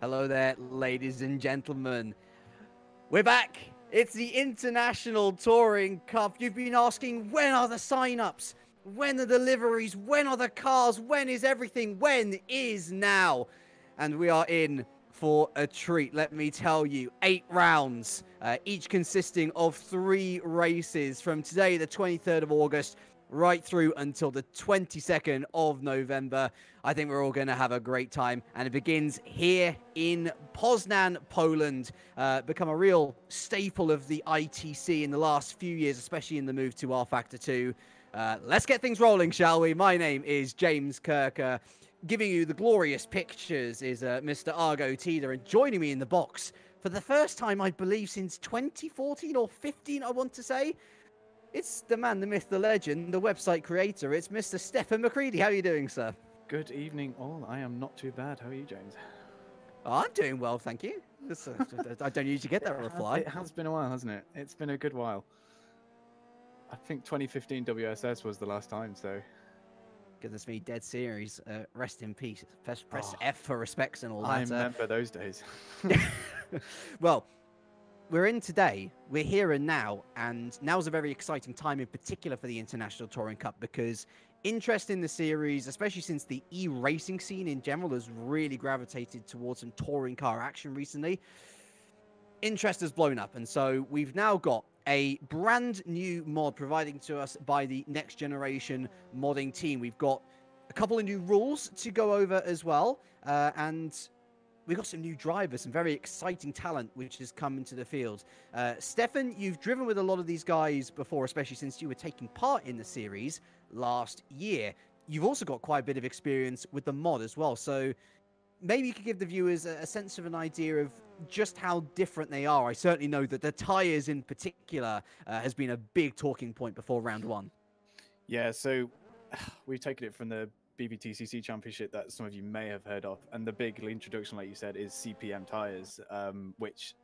Hello there, ladies and gentlemen. We're back. It's the International Touring Cup. You've been asking, when are the sign-ups? When are the deliveries? When are the cars? When is everything? When is now? And we are in for a treat, let me tell you. 8 rounds, each consisting of 3 races from today, the 23rd of August, right through until the 22nd of November. I think we're all going to have a great time, and it begins here in Poznan, Poland. Become a real staple of the ITC in the last few years, especially in the move to R Factor 2. Let's get things rolling, shall we? My name is James Kirker. Giving you the glorious pictures is Mr. Argo Tida, and joining me in the box for the first time, I believe, since 2014 or 15, I want to say. It's the man, the myth, the legend, the website creator. It's Mr. Stefan McCready. How are you doing, sir? Good evening, all. I am not too bad. How are you, James? Oh, I'm doing well, thank you. I don't usually get that reply. It has been a while, hasn't it? It's been a good while. I think 2015 WSS was the last time, so... Goodness me, dead series. Rest in peace. Press F for respects and all that. I remember those days. Well, we're in today, we're here and now, and now's a very exciting time in particular for the International Touring Cup, because interest in the series, especially since the e-racing scene in general has really gravitated towards some touring car action recently, interest has blown up. And so we've now got a brand new mod provided to us by the Next Generation modding team. We've got a couple of new rules to go over as well, and we've got some new drivers, some very exciting talent which has come into the field. Stefan, you've driven with a lot of these guys before, especially since you were taking part in the series last year. You've also got quite a bit of experience with the mod as well, so maybe you could give the viewers a sense of an idea of just how different they are. I certainly know that the tyres in particular has been a big talking point before round 1. Yeah, so we've taken it from the BBTCC Championship that some of you may have heard of, and the big introduction, like you said, is CPM tyres, which,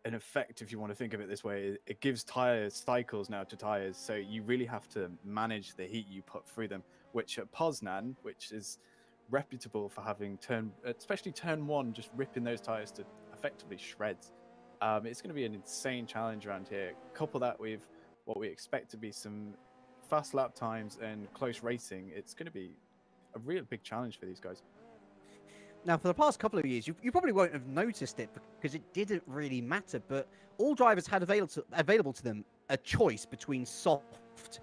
in effect, if you want to think of it this way, it gives tyre cycles now to tyres, so you really have to manage the heat you put through them, which at Poznan, which is reputable for having especially turn 1, just ripping those tyres to effectively shreds. It's going to be an insane challenge around here. Couple that with what we expect to be some fast lap times and close racing, it's going to be a real big challenge for these guys. Now, for the past couple of years, you probably won't have noticed it because it didn't really matter, but all drivers had available to them a choice between soft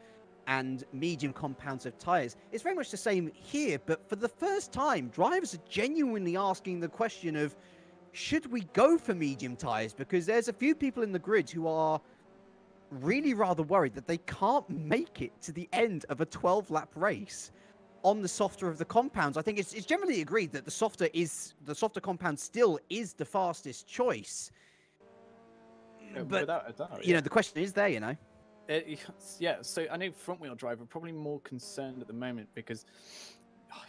and medium compounds of tyres. It's very much the same here, but for the first time, drivers are genuinely asking the question of, should we go for medium tyres? Because there's a few people in the grid who are really rather worried that they can't make it to the end of a 12-lap race on the softer of the compounds. I think it's generally agreed that the softer compound still is the fastest choice. But without a doubt, you know, the question is there, you know. Yeah, so I know front-wheel drive are probably more concerned at the moment because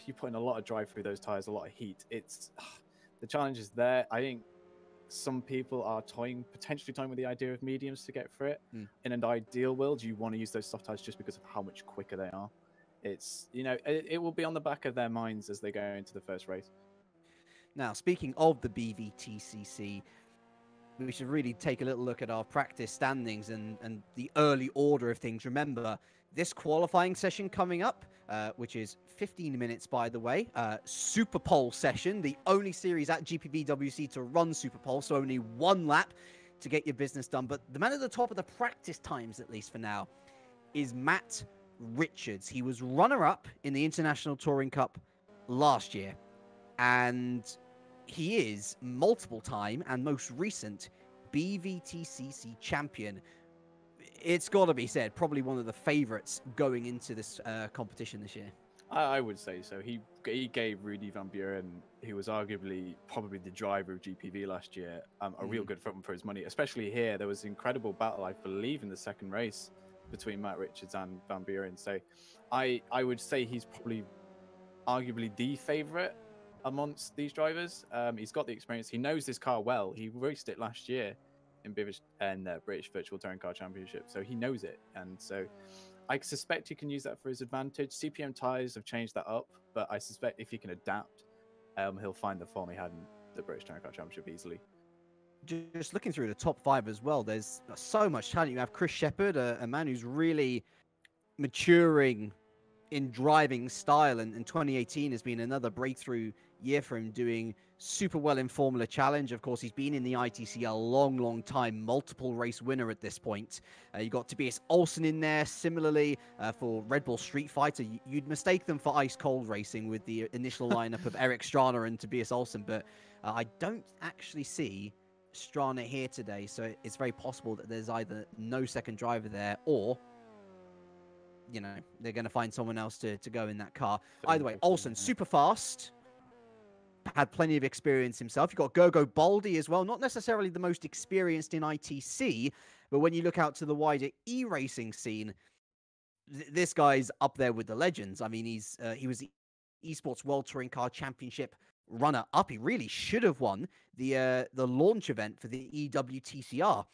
you're putting a lot of drive through those tyres, a lot of heat. The challenge is there. I think some people are potentially toying with the idea of mediums to get through it. In an ideal world, you want to use those soft tyres just because of how much quicker they are. It's, you know, it will be on the back of their minds as they go into the first race. Now, speaking of the BVTCC, we should really take a little look at our practice standings and the early order of things. Remember, this qualifying session coming up, which is 15 minutes, by the way, Super Pole session, the only series at GPVWC to run Super Pole, so only 1 lap to get your business done. But the man at the top of the practice times, at least for now, is Matt Richards. He was runner-up in the International Touring Cup last year, and he is multiple-time and most recent BVTCC champion. It's got to be said, probably one of the favourites going into this competition this year. I would say so. He gave Rudy Van Buren, who was arguably probably the driver of GPV last year, a real good front for his money. Especially here, there was an incredible battle, I believe, in the second race between Matt Richards and Van Buren. So I would say he's probably arguably the favourite amongst these drivers. He's got the experience. He knows this car well. He raced it last year in British Virtual Touring Car Championship, so he knows it. And so I suspect he can use that for his advantage. CPM tyres have changed that up, but I suspect if he can adapt, he'll find the form he had in the British Touring Car Championship easily. Just looking through the top 5 as well, there's so much talent. You have Chris Shepherd, a man who's really maturing in driving style, and 2018 has been another breakthrough year for him, doing super well in Formula Challenge. Of course, he's been in the ITC a long time, multiple race winner at this point. You got Tobias Olsen in there, similarly for Red Bull Street Fighter. You'd mistake them for ice cold racing with the initial lineup of Eric Strana and Tobias Olsen, but I don't actually see Strana here today, so it's very possible that there's either no second driver there, or you know, they're going to find someone else to go in that car. Either way, Olsen, super fast, had plenty of experience himself. You've got Gogo Baldi as well, not necessarily the most experienced in ITC, but when you look out to the wider e-racing scene, this guy's up there with the legends. I mean, he was the Esports World Touring Car Championship runner-up. He really should have won the launch event for the EWTCR.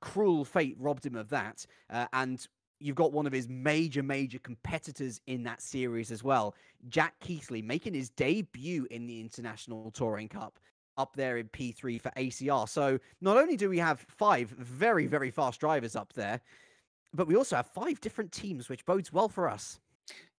Cruel fate robbed him of that, and you've got one of his major competitors in that series as well, Jack Keithley, making his debut in the International Touring Cup, up there in P3 for ACR. So not only do we have 5 very fast drivers up there, but we also have 5 different teams, which bodes well for us.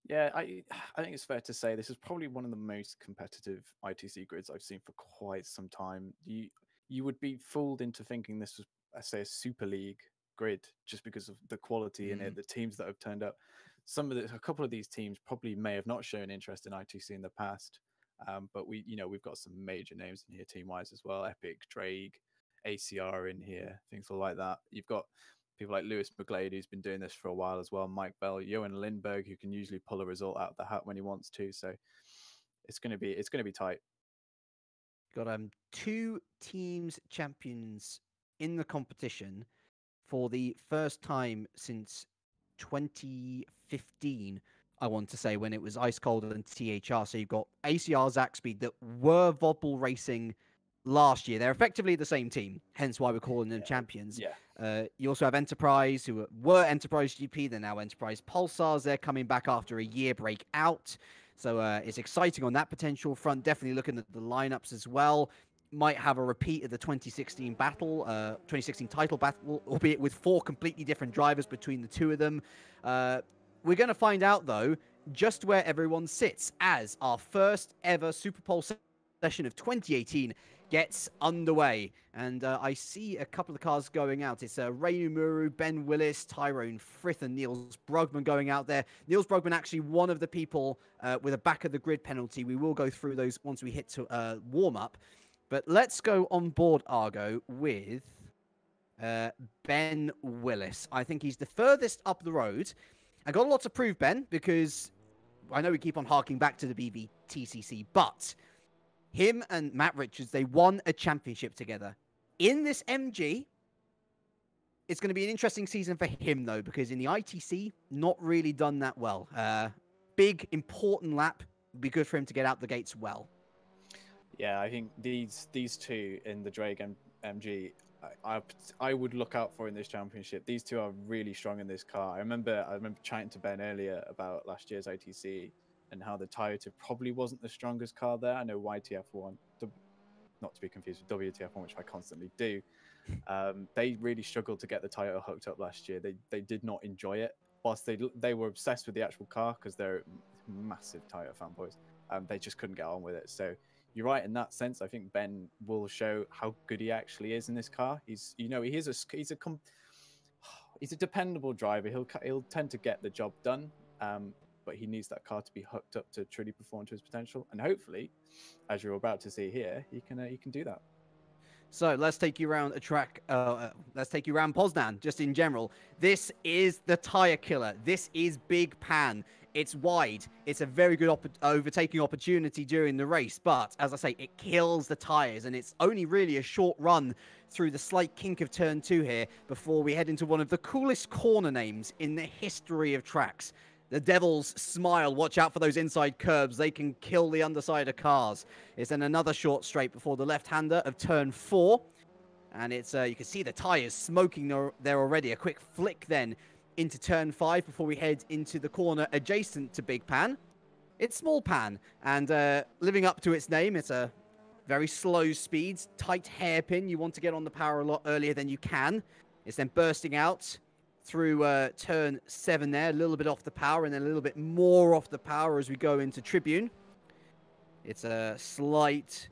Yeah, I think it's fair to say this is probably one of the most competitive ITC grids I've seen for quite some time. You would be fooled into thinking this was, I say, a Super League grid just because of the quality in it, the teams that have turned up. A couple of these teams probably may have not shown interest in ITC in the past, but we've got some major names in here team wise as well. Epic, Drake, ACR in here, things like that. You've got people like Lewis McGlade, who's been doing this for a while as well, Mike Bell, Johan Lindberg, who can usually pull a result out of the hat when he wants to. So it's gonna be tight. Got 2 teams champions in the competition for the first time since 2015, I want to say, when it was Ice Cold and THR. So you've got ACR Zaxby that were Vodbull Racing last year. They're effectively the same team, hence why we're calling them champions. Yeah. You also have Enterprise, who were Enterprise GP. They're now Enterprise Pulsars. They're coming back after a year break out. So it's exciting on that potential front. Definitely looking at the lineups as well. Might have a repeat of the 2016 title battle, albeit with 4 completely different drivers between the 2 of them. We're going to find out, though, just where everyone sits as our first ever Super Pole session of 2018 gets underway. And I see a couple of cars going out. It's Ray Numuru, Ben Willis, Tyrone Frith, and Niels Brugman going out there. Niels Brugman actually one of the people with a back of the grid penalty. We will go through those once we hit to warm up. But let's go on board, Argo, with Ben Willis. I think he's the furthest up the road. I got a lot to prove, Ben, because I know we keep on harking back to the BVTCC, but him and Matt Richards, they won a championship together. In this MG, it's going to be an interesting season for him, though, because in the ITC, not really done that well. Big, important lap. Would be good for him to get out the gates well. Yeah, I think these 2 in the Drake MG, I would look out for in this championship. These 2 are really strong in this car. I remember chatting to Ben earlier about last year's ITC and how the Toyota probably wasn't the strongest car there. I know YTF1, not to be confused with WTF1, which I constantly do. They really struggled to get the Toyota hooked up last year. They did not enjoy it. Whilst they were obsessed with the actual car because they're massive Toyota fanboys, they just couldn't get on with it. So you're right in that sense. I think Ben will show how good he actually is in this car. He's a dependable driver. He'll tend to get the job done, but he needs that car to be hooked up to truly perform to his potential. And hopefully, as you're about to see here, he can do that. So let's take you around a track. Let's take you around Poznan, just in general. This is the tire killer. This is Big Pan. It's wide. It's a very good overtaking opportunity during the race. But as I say, it kills the tires. And it's only really a short run through the slight kink of turn 2 here before we head into one of the coolest corner names in the history of tracks. The Devil's Smile. Watch out for those inside curbs. They can kill the underside of cars. It's then another short straight before the left-hander of turn 4. And it's you can see the tires smoking there already. A quick flick then into turn 5 before we head into the corner adjacent to Big Pan. It's Small Pan. And living up to its name, it's a Very slow speeds, tight hairpin. You want to get on the power a lot earlier than you can. It's then bursting out through turn 7 there, a little bit off the power and then a little bit more off the power as we go into Tribune. It's a slight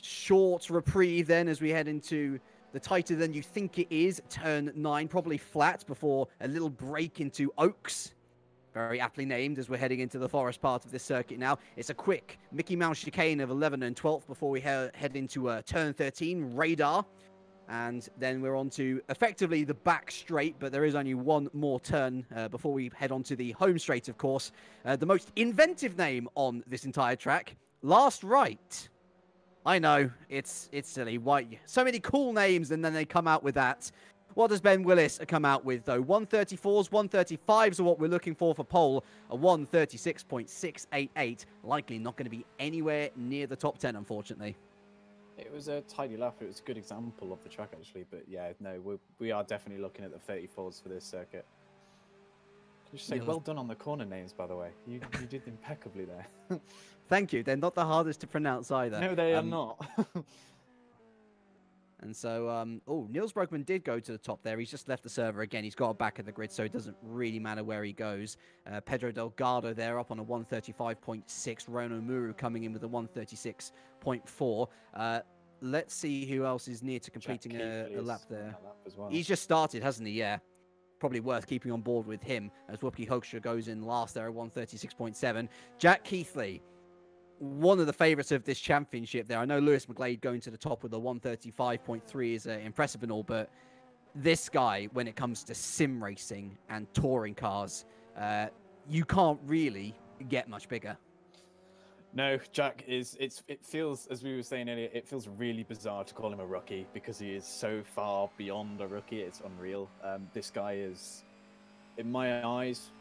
short reprieve then as we head into the tighter than you think it is, turn 9, probably flat before a little break into Oaks. Very aptly named as we're heading into the forest part of this circuit now. It's a quick Mickey Mouse chicane of 11 and 12th before we head into turn 13, Radar. And then we're on to effectively the back straight, but there is only one more turn before we head on to the home straight, of course. The most inventive name on this entire track, Last Right. I know, it's silly. Why? So many cool names, and then they come out with that. What does Ben Willis come out with, though? 134s, 135s are what we're looking for pole. A 136.688. Likely not going to be anywhere near the top 10, unfortunately. It was a tidy lap. It was a good example of the track, actually. But yeah, no, we are definitely looking at the 34s for this circuit. I should say, well done on the corner names, by the way. You did impeccably there. Thank you. They're not the hardest to pronounce either. No, they are not. And so, Niels Brugman did go to the top there. He's just left the server again. He's got back of the grid, so it doesn't really matter where he goes. Pedro Delgado there up on a 135.6. Rono Muru coming in with a 136.4. Let's see who else is near to completing a lap there. As well. He's just started, hasn't he? Yeah. Probably worth keeping on board with him as Whoopie Hoekstra goes in last there at 136.7. Jack Keithley, one of the favourites of this championship there. I know Lewis McGlade going to the top with a 135.3 is impressive and all, but this guy, when it comes to sim racing and touring cars, you can't really get much bigger. No, Jack is, it feels, as we were saying earlier, it feels really bizarre to call him a rookie because he is so far beyond a rookie. It's unreal. This guy is, in my eyes,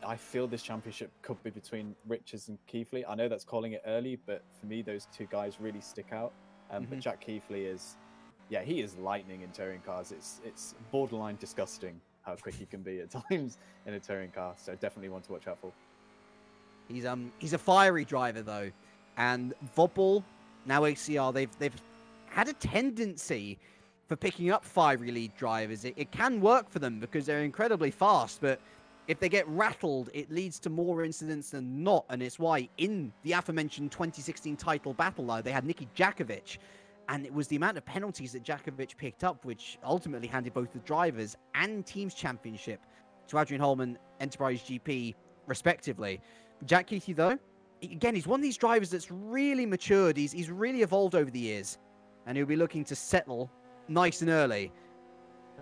I feel this championship could be between Richards and Keithley. I know that's calling it early, but for me, those two guys really stick out. But Jack Keithley is, yeah, he is lightning in touring cars. It's borderline disgusting how quick he can be at times in a touring car. So definitely one to watch out for. He's a fiery driver though, and Vobble, now HCR, they've had a tendency for picking up fiery lead drivers. It can work for them because they're incredibly fast, but if they get rattled, it leads to more incidents than not, and it's why in the aforementioned 2016 title battle, they had Nicky Jakovic, and it was the amount of penalties that Jakovic picked up, which ultimately handed both the drivers and teams championship to Adrian Holman, Enterprise GP, respectively. Jack Keithley, though, again, he's one of these drivers that's really matured. He's really evolved over the years, and he'll be looking to settle nice and early.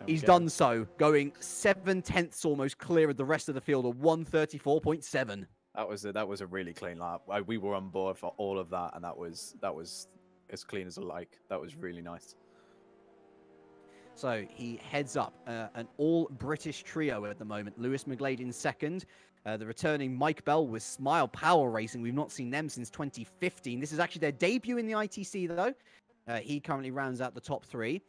He's done so, going 7/10 almost clear of the rest of the field, a 134.7. That was a really clean lap. We were on board for all of that, and that was as clean as I like. That was really nice. So he heads up an all-British trio at the moment. Lewis McGlade in second. The returning Mike Bell with Smile Power Racing. We've not seen them since 2015. This is actually their debut in the ITC, though. He currently rounds out the top 3.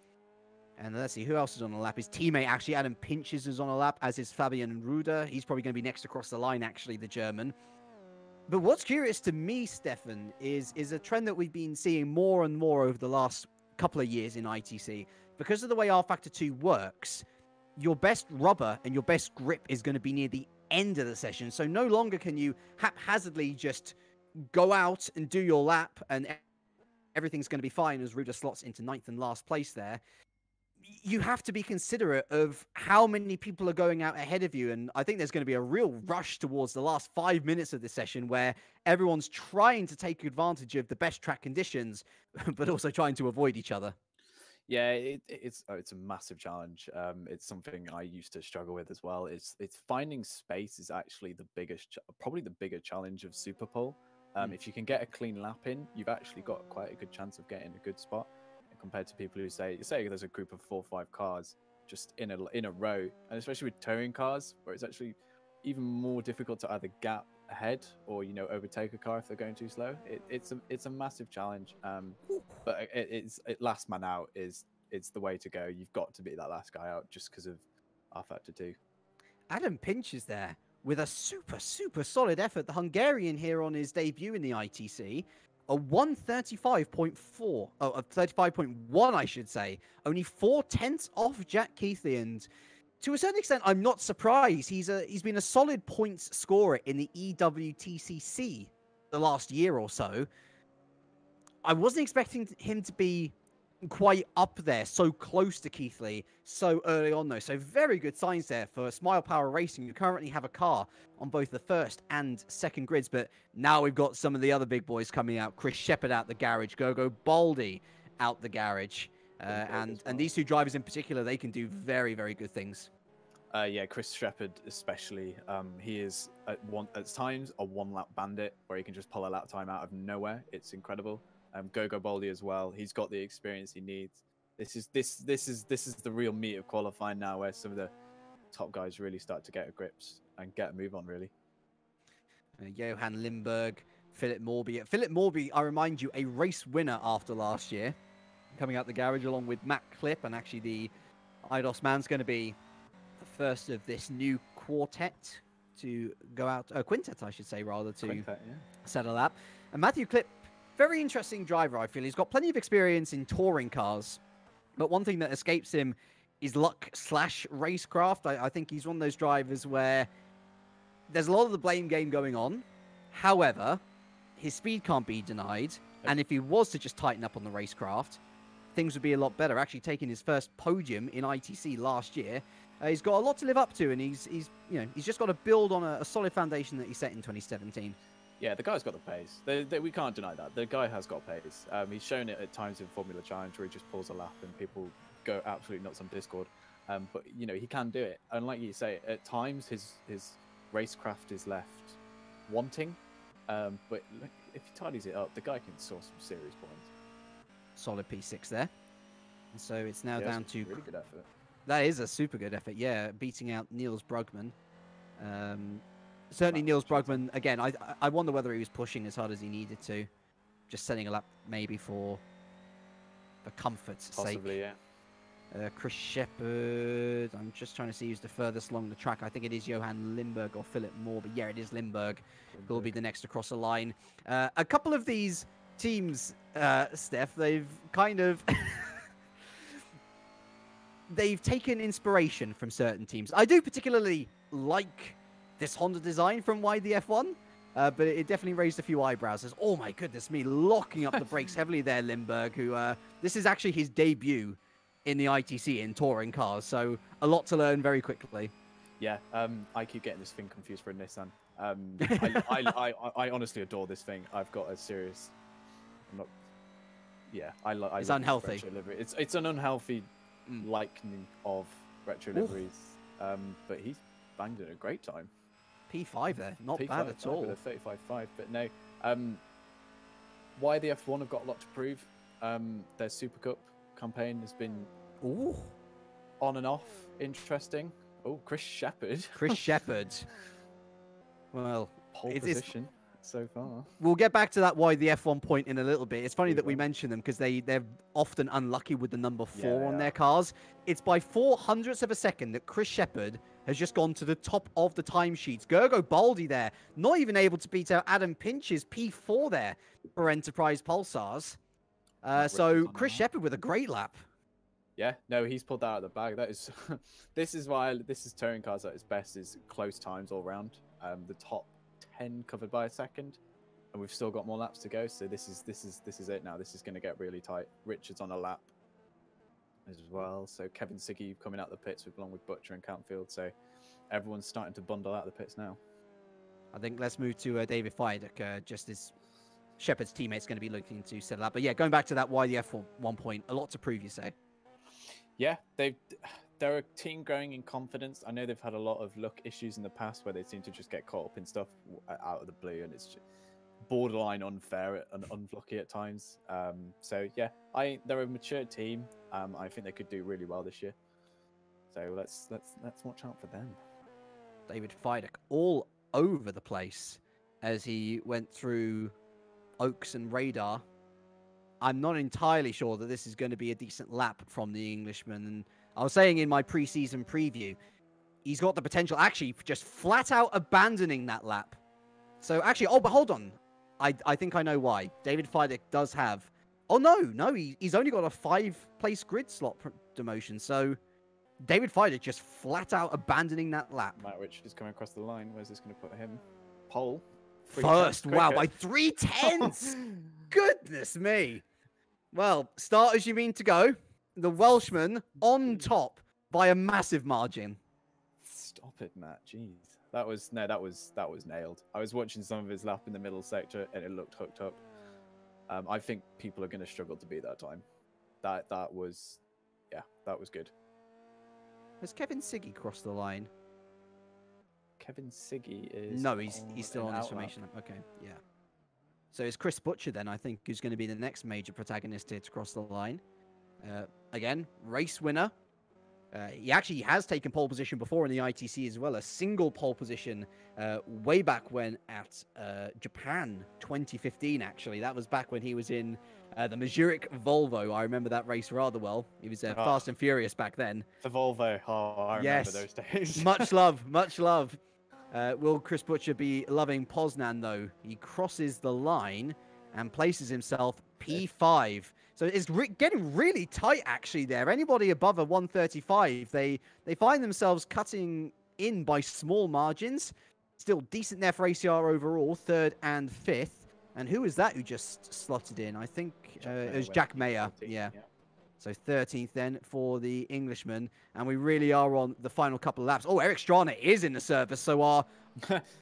And let's see, who else is on the lap? His teammate, actually, Adam Pinches is on a lap, as is Fabian Ruder. He's probably going to be next across the line, actually, the German. But what's curious to me, Stefan, is a trend that we've been seeing more and more over the last couple of years in ITC. Because of the way R-Factor 2 works, your best rubber and your best grip is going to be near the end of the session. So no longer can you haphazardly just go out and do your lap and everything's going to be fine as Ruder slots into 9th and last place there. You have to be considerate of how many people are going out ahead of you. And I think there's going to be a real rush towards the last 5 minutes of this session where everyone's trying to take advantage of the best track conditions, but also trying to avoid each other. Yeah, it's a massive challenge. It's something I used to struggle with as well. It's finding space is actually the biggest, probably the bigger challenge of Superpole. If you can get a clean lap in, you've actually got quite a good chance of getting a good spot. Compared to people who say there's a group of 4 or 5 cars just in a row, and especially with towing cars, where it's actually even more difficult to either gap ahead or overtake a car if they're going too slow. It's a massive challenge. But it last man out is the way to go. You've got to be that last guy out just because of R-Factor 2. Adam Pinch is there with a super solid effort. The Hungarian here on his debut in the ITC. a 135.4, a 35.1, I should say. Only 4/10 off Jack Keithley, and to a certain extent, I'm not surprised. He's been a solid points scorer in the EWTCC the last year or so. I wasn't expecting him to be quite up there, so close to Keithley, so early on, though. So very good signs there for Smile Power Racing, who currently have a car on both the first and second grids. But now we've got some of the other big boys coming out. Chris Shepherd out the garage, Gogo Baldy out the garage. And these two drivers in particular, they can do very, very good things. Yeah, Chris Shepherd especially. He is at times a one-lap bandit where he can just pull a lap time out of nowhere. It's incredible. Gogo Baldy as well. He's got the experience he needs. This is the real meat of qualifying now, where some of the top guys really start to get a grips and get a move on. Really. Johan Lindberg, Philip Morby. Philip Morby, I remind you, a race winner after last year, coming out the garage along with Matt Clipp, and actually the IDOS man's going to be the first of this new quartet to go out, quintet, I should say, rather, to Quintet, yeah. settle up. And Matthew Clipp, very interesting driver, I feel. He's got plenty of experience in touring cars, but one thing that escapes him is luck/racecraft. I think he's one of those drivers where there's a lot of the blame game going on. However, his speed can't be denied, and if he was to just tighten up on the racecraft, things would be a lot better. Actually taking his first podium in ITC last year, he's got a lot to live up to, and he's just got to build on a solid foundation that he set in 2017. Yeah, the guy's got the pace. We can't deny that. The guy has got pace. He's shown it at times in Formula Challenge where he just pulls a lap and people go absolutely nuts on Discord. But, you know, he can do it. And like you say, at times his racecraft is left wanting. But if he tidies it up, the guy can score some serious points. Solid P6 there. And so it's now down to... Really good effort. That is a super good effort, yeah. Beating out Niels Brugman. Certainly Niels Brugman, again, I wonder whether he was pushing as hard as he needed to. Just setting a lap maybe for comfort's sake. Possibly, yeah. Chris Shepherd, I'm just trying to see who's the furthest along the track. I think it is Johan Lindberg or Philip Moore, but yeah, it is Lindberg who will be the next across the line. A couple of these teams, Steph, they've kind of... they've taken inspiration from certain teams. I do particularly like this Honda design from YDF1, but it definitely raised a few eyebrows. As, oh my goodness me, locking up the brakes heavily there, Lindberg, who this is actually his debut in the ITC in touring cars, so a lot to learn very quickly. Yeah, I keep getting this thing confused for a Nissan. I honestly adore this thing. I've got a serious... It's unhealthy. It's an unhealthy likening of retro liveries, but he's banged it a great time. P5 there, not bad at all. With a 35.5, but no. Why the F1 have got a lot to prove. Their Super Cup campaign has been on and off interesting. Oh, Chris Shepherd. Chris Shepherd. Well, pole position so far. We'll get back to that why the F1 point in a little bit. It's funny that we mention them because they're often unlucky with the number 4 on their cars. It's by 0.04 of a second that Chris Shepherd has just gone to the top of the timesheets. Gergo Baldy there, not even able to beat out Adam Pinch's P4 there for Enterprise Pulsars. So Chris Shepherd with a great lap. Yeah, no, he's pulled that out of the bag. That is, this is touring cars at its best, is close times all round. The top 10 covered by a second, and we've still got more laps to go. So this is it now. This is going to get really tight. Richard's on a lap as well. So Kevin Siggy coming out the pits along with Butcher and Campfield. So everyone's starting to bundle out the pits now. I think let's move to David Fidek, just as Shepherd's teammate's going to be looking to settle up. But yeah, going back to that why the F1 point, a lot to prove, you say? Yeah, they're a team growing in confidence. I know they've had a lot of luck issues in the past where they seem to just get caught up in stuff out of the blue, and it's just borderline unfair and unlucky at times. So yeah, they're a mature team. I think they could do really well this year. So let's watch out for them. David Fidek all over the place as he went through Oaks and Radar. I'm not entirely sure that this is going to be a decent lap from the Englishman. And I was saying in my pre-season preview, he's got the potential, actually, just flat out abandoning that lap. So actually, oh, but hold on. I think I know why. David Fidek does have... Oh, no, he's only got a 5-place grid slot demotion, so David Fidek just flat out abandoning that lap. Matt Richard is coming across the line. Where's this going to put him? Pole. First, wow, by 3/10. Goodness me. Well, starters you mean to go. The Welshman on top by a massive margin. Stop it, Matt. Jeez. That was nailed. I was watching some of his lap in the middle sector and it looked hooked up. I think people are going to struggle to beat that time. That was good. Has Kevin Siggy crossed the line? Kevin Siggy is... No, he's still on this formation. Okay, yeah. So it's Chris Butcher then, I think, who's going to be the next major protagonist here to cross the line. Again, race winner. He actually has taken pole position before in the ITC as well, a single pole position way back when at Japan 2015, actually. That was back when he was in the Mazurek Volvo. I remember that race rather well. He was fast and furious back then. The Volvo. Oh, I remember those days. Much love, much love. Will Chris Butcher be loving Poznan, though? He crosses the line and places himself P5. So it's getting really tight, actually, there. Anybody above a 135, they find themselves cutting in by small margins. Still decent there for ACR overall, 3rd and 5th. And who is that who just slotted in? I think it was Jack Mayer. Yeah. So 13th then for the Englishman. And we really are on the final couple of laps. Oh, Eric Strana is in the service. So our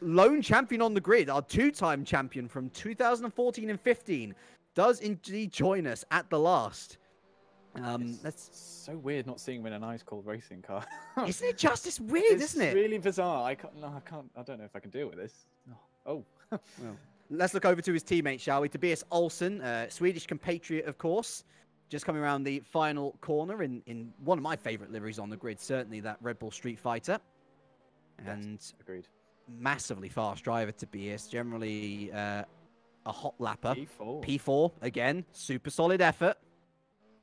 lone champion on the grid, our 2-time champion from 2014 and 15, does indeed join us at the last. That's so weird not seeing him in an ice-cold racing car. Isn't it just? It's weird, isn't it? It's really bizarre. I can't. I don't know if I can deal with this. Oh. Well, let's look over to his teammate, shall we? Tobias Olsson, Swedish compatriot, of course. Just coming around the final corner in one of my favourite liveries on the grid, certainly that Red Bull Street Fighter. And yes, agreed. Massively fast driver, Tobias. Generally a hot lapper. P4. P4, again, super solid effort.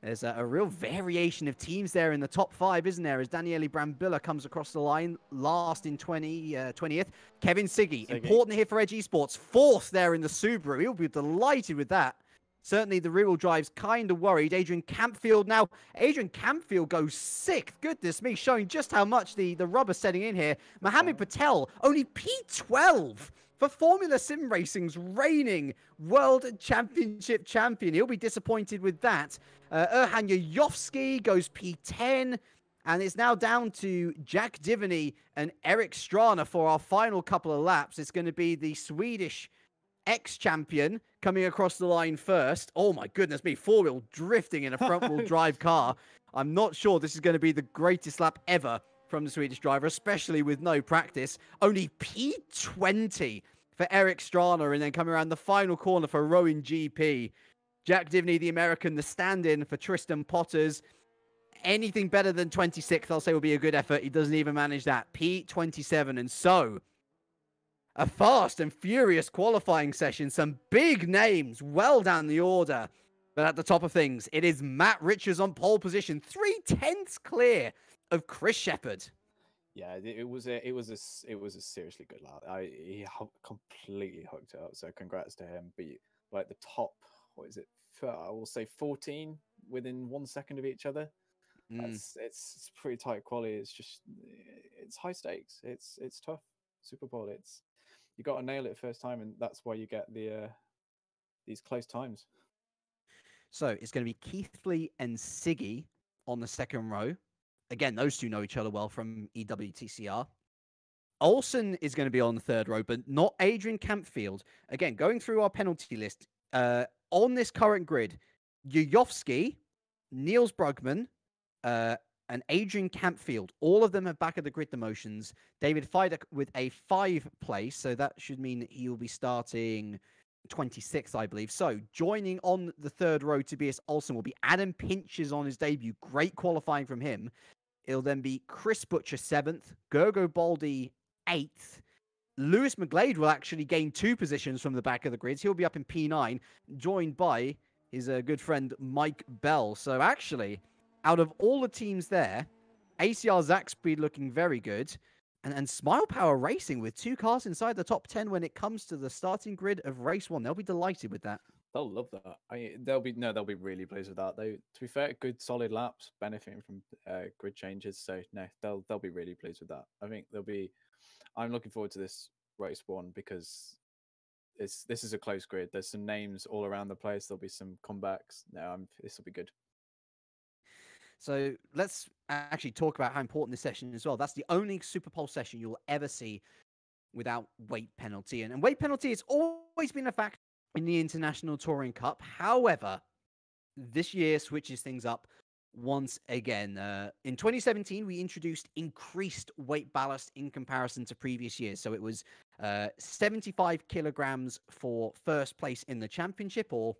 There's a real variation of teams there in the top 5, isn't there? As Daniele Brambilla comes across the line last in 20th. Kevin Siggy, important here for Edge Esports. 4th there in the Subaru. He'll be delighted with that. Certainly the rear-wheel drive's kind of worried. Adrian Campfield now. Adrian Campfield goes 6th. Goodness me, showing just how much the rubber's setting in here. Mohammed Patel, only P12 for Formula Sim Racing's reigning World Championship champion. He'll be disappointed with that. Erhan Yajovski goes P10. And it's now down to Jack Divany and Eric Strana for our final couple of laps. It's going to be the Swedish ex-champion coming across the line first. Oh my goodness me, 4-wheel drifting in a front-wheel drive car. I'm not sure this is going to be the greatest lap ever from the Swedish driver, especially with no practice. Only P20 for Eric Strana, and then coming around the final corner for Rowan GP. Jack Divany, the American, the stand-in for Tristan Potters. Anything better than 26th, I'll say, will be a good effort. He doesn't even manage that. P27, and so a fast and furious qualifying session. Some big names well down the order. But at the top of things, it is Matt Richards on pole position. 3/10 clear of Chris Shepherd. Yeah, it was a seriously good lap. He completely hooked it up. So congrats to him. But like the top, what is it? I will say 14 within 1 second of each other. It's pretty tight quality. It's high stakes. It's tough. Super Bowl. You got to nail it first time, and that's why you get these close times. So it's going to be Keithley and Siggy on the second row. Again, those two know each other well from EWTCR. Olsen is going to be on the third row, but not Adrian Campfield. Again, going through our penalty list, on this current grid, Yujovski, Niels Brugman, and Adrian Campfield, all of them have back of the grid demotions. David Fidek with a 5 place, so that should mean he will be starting 26th, I believe. So joining on the third row, Tobias Olsen will be Adam Pinches on his debut. Great qualifying from him. It'll then be Chris Butcher 7th, Gergo Baldi 8th. Lewis McGlade will actually gain 2 positions from the back of the grids. He'll be up in P9, joined by his good friend Mike Bell. So actually, out of all the teams there, ACR Zaxby looking very good. And Smile Power Racing with 2 cars inside the top 10 when it comes to the starting grid of race 1. They'll be delighted with that. They'll love that. They'll be really pleased with that. They, to be fair, good solid laps, benefiting from grid changes. So no, they'll be really pleased with that. I think they'll be. I'm looking forward to this race 1 because this is a close grid. There's some names all around the place. There'll be some comebacks. No, this will be good. So let's actually talk about how important this session is as well. That's the only Super Pole session you'll ever see without weight penalty. And weight penalty has always been a factor in the International Touring Cup. However, this year switches things up once again. In 2017, we introduced increased weight ballast in comparison to previous years. So it was 75 kilograms for first place in the championship, or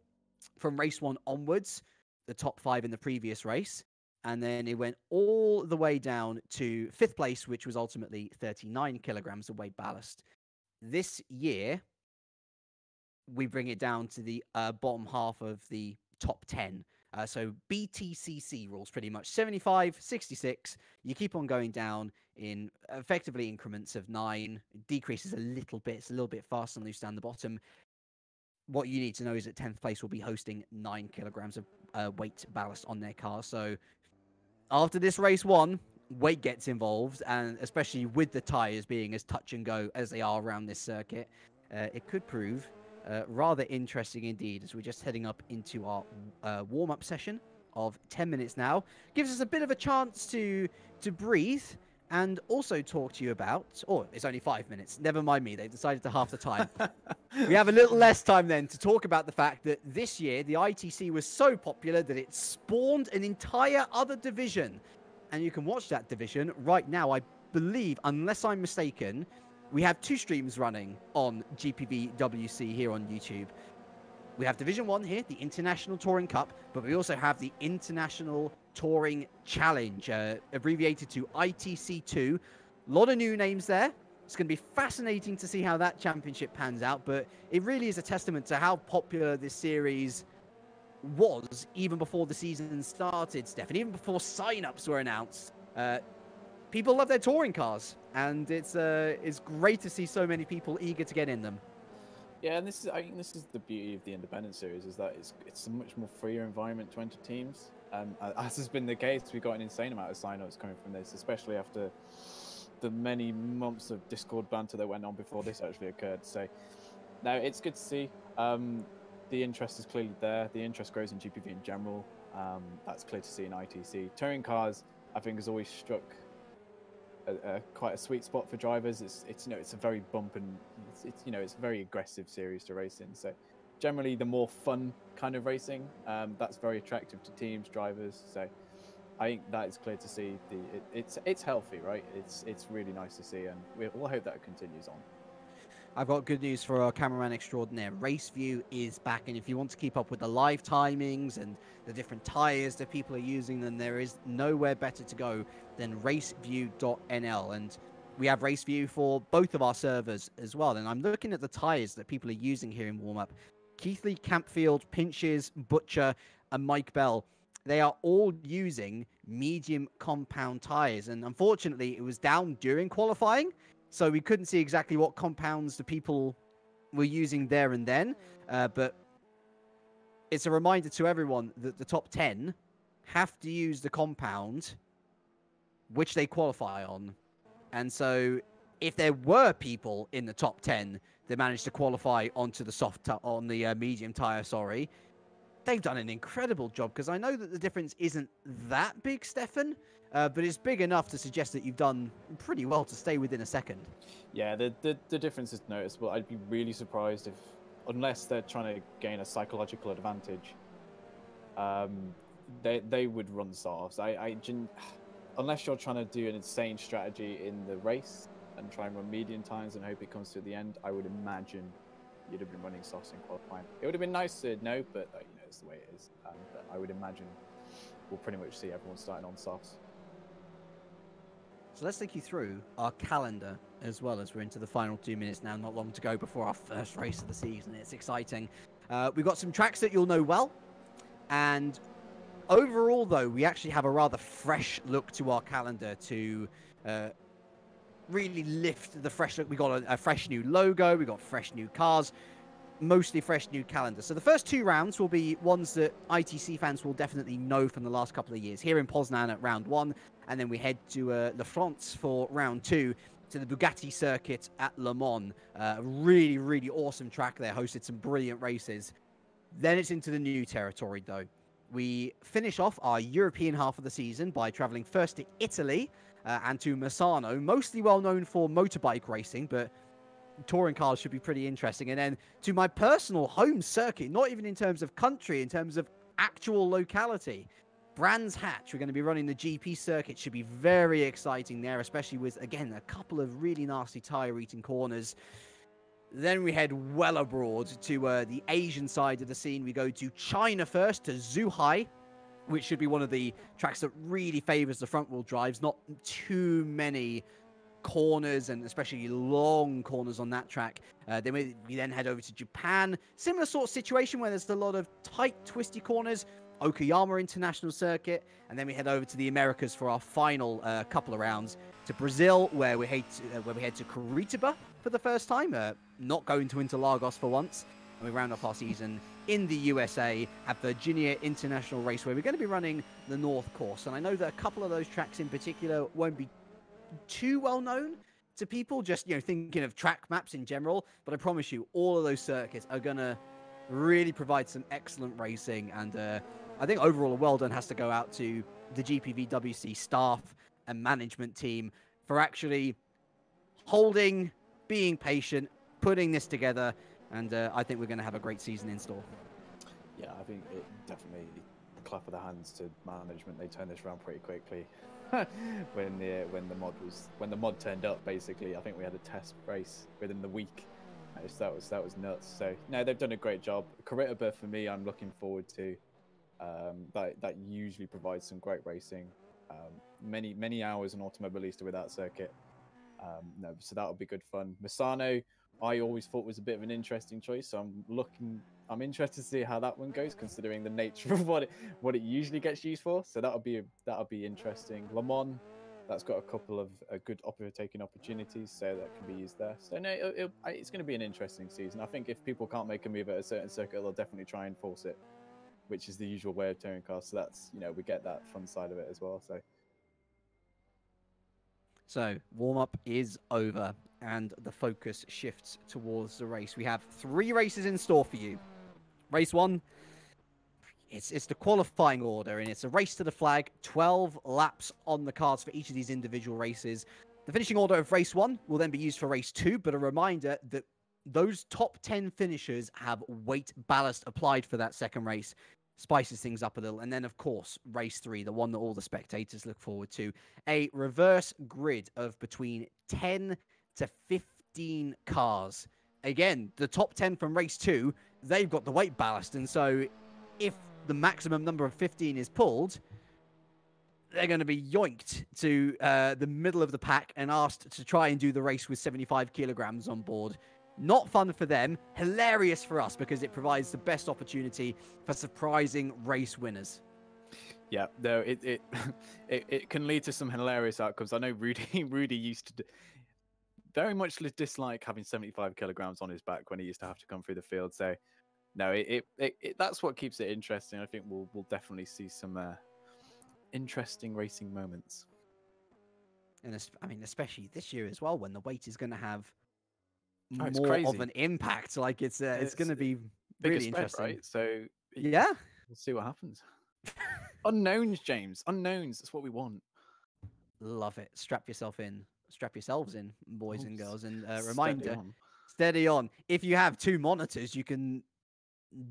from race 1 onwards, the top 5 in the previous race. And then it went all the way down to 5th place, which was ultimately 39 kilograms of weight ballast. This year, we bring it down to the bottom half of the top 10. So BTCC rules pretty much 75, 66. You keep on going down in effectively increments of 9. It decreases a little bit. It's a little bit fast and loose down the bottom. What you need to know is that 10th place will be hosting 9 kilograms of weight ballast on their car. So after this race 1, weight gets involved, and especially with the tyres being as touch and go as they are around this circuit, it could prove rather interesting indeed, as we're just heading up into our warm-up session of 10 minutes now. Gives us a bit of a chance to breathe and also talk to you about... Oh, it's only 5 minutes. Never mind me. They've decided to half the time. We have a little less time then to talk about the fact that this year the ITC was so popular that it spawned an entire other division. And you can watch that division right now. I believe, unless I'm mistaken, we have 2 streams running on GPVWC here on YouTube. We have Division 1 here, the International Touring Cup, but we also have the International Touring Challenge, abbreviated to ITC2. A lot of new names there. It's going to be fascinating to see how that championship pans out, but it really is a testament to how popular this series was even before the season started, Stefan, even before sign-ups were announced. People love their touring cars, and it's great to see so many people eager to get in them. Yeah, and I think this is the beauty of the independent series, is that it's a much more freer environment to enter teams. As has been the case, we got an insane amount of sign-ups coming from this, especially after the many months of Discord banter that went on before this actually occurred. So, now it's good to see. The interest is clearly there. The interest grows in GPV in general. That's clear to see in ITC. Touring cars, I think, has always struck quite a sweet spot for drivers. It's a very bump and it's a very aggressive series to race in. So generally the more fun kind of racing, that's very attractive to teams, drivers. So I think that is clear to see. It's healthy, right? It's really nice to see, and we'll hope that it continues on. I've got good news for our cameraman extraordinaire. RaceView is back, and if you want to keep up with the live timings and the different tyres that people are using, then there is nowhere better to go than raceview.nl. And we have RaceView for both of our servers as well. And I'm looking at the tyres that people are using here in warm-up. Keithley, Campfield, Pinches, Butcher, and Mike Bell. They are all using medium compound tyres. And unfortunately, it was down during qualifying, so we couldn't see exactly what compounds the people were using there and then. But it's a reminder to everyone that the top 10 have to use the compound which they qualify on. And so if there were people in the top 10 that managed to qualify onto the medium tire, they've done an incredible job, because I know that the difference isn't that big, Stefan, but it's big enough to suggest that you've done pretty well to stay within a second. Yeah, the difference is noticeable. I'd be really surprised if, unless they're trying to gain a psychological advantage, they would run softs. Unless you're trying to do an insane strategy in the race and try and run medium times and hope it comes to the end, I would imagine you'd have been running softs in qualifying. It would have been nice to know, but it's the way it is. But I would imagine we'll pretty much see everyone starting on softs. So let's take you through our calendar as well, as we're into the final 2 minutes now, not long to go before our first race of the season. It's exciting. We've got some tracks that you'll know well, and overall, though, we actually have a rather fresh look to our calendar to really lift the fresh look. We got a fresh new logo, we got fresh new cars, mostly fresh new calendar. So the first 2 rounds will be ones that ITC fans will definitely know from the last couple of years. Here in Poznan at round 1, and then we head to La France for round 2, to the Bugatti circuit at Le Mans. Really, really awesome track there, hosted some brilliant races. Then it's into the new territory, though. We finish off our European half of the season by traveling first to Italy and to Misano, mostly well known for motorbike racing, but touring cars should be pretty interesting. And then to my personal home circuit, not even in terms of country, in terms of actual locality, Brands Hatch. We're going to be running the GP circuit. Should be very exciting there, especially with, again, a couple of really nasty tire-eating corners. Then we head well abroad to the Asian side of the scene. We go to China first, to Zhuhai, which should be one of the tracks that really favors the front-wheel drives. Not too many corners, and especially long corners on that track. Then we then head over to Japan. Similar sort of situation where there's a lot of tight, twisty corners. Okayama International Circuit, and then we head over to the Americas for our final couple of rounds, to Brazil, where we head to Curitiba for the first time, not going to Interlagos for once, and we round off our season in the USA at Virginia International Raceway. We're going to be running the North Course, and I know that a couple of those tracks in particular won't be too well known to people, just thinking of track maps in general, but I promise you, all of those circuits are going to really provide some excellent racing. And I think overall a well done has to go out to the GPVWC staff and management team for actually holding, being patient, putting this together, and I think we're going to have a great season in store. Yeah, I think it definitely a clap of the hands to management. They turned this around pretty quickly. when the mod turned up, basically, I think we had a test race within the week. That was nuts. So no, they've done a great job. Curitiba for me, I'm looking forward to. That usually provides some great racing. Many hours in Automobilista with that circuit. No, so that'll be good fun. Misano, I always thought was a bit of an interesting choice. So I'm interested to see how that one goes, considering the nature of what it usually gets used for. So that'll be interesting. Le Mans, that's got a couple of good overtaking opportunities, so that can be used there. So no, it's going to be an interesting season. I think if people can't make a move at a certain circuit, they'll definitely try and force it, which is the usual way of touring cars. So that's, we get that fun side of it as well. So warm-up is over, and the focus shifts towards the race. We have 3 races in store for you. Race 1, it's the qualifying order, and it's a race to the flag, 12 laps on the cards for each of these individual races. The finishing order of race 1 will then be used for race 2, but a reminder that those top 10 finishers have weight ballast applied for that second race. Spices things up a little. And then, of course, race 3, the one that all the spectators look forward to, a reverse grid of between 10 to 15 cars. Again, the top 10 from race 2, they've got the weight ballast, and so if the maximum number of 15 is pulled, they're going to be yoinked to the middle of the pack and asked to try and do the race with 75 kilograms on board. Not fun for them, hilarious for us, because it provides the best opportunity for surprising race winners. Yeah, no, it can lead to some hilarious outcomes. I know Rudy used to very much dislike having 75 kilograms on his back when he used to have to come through the field. So no, that's what keeps it interesting. I think we'll definitely see some interesting racing moments. And I mean, especially this year as well, when the weight is going to have more crazy. of an impact. Like it's going to be really interesting, right? So yeah, we'll see what happens. Unknowns, James. Unknowns. That's what we want. Love it. Strap yourselves in, boys and girls. And reminder, steady on. If you have 2 monitors, you can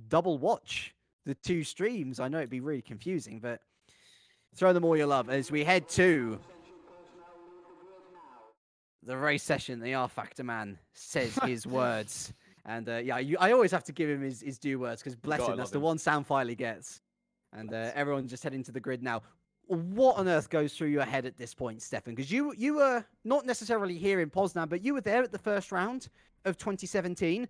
double watch the 2 streams. I know it'd be really confusing, but throw them all your love as we head to the race session. The R Factor man says his words. And yeah, I always have to give him his due words, because bless him, that's the one sound file he gets. And everyone just heading to the grid now. What on earth goes through your head at this point, Stefan? Because you were not necessarily here in Poznan, but you were there at the first round of 2017.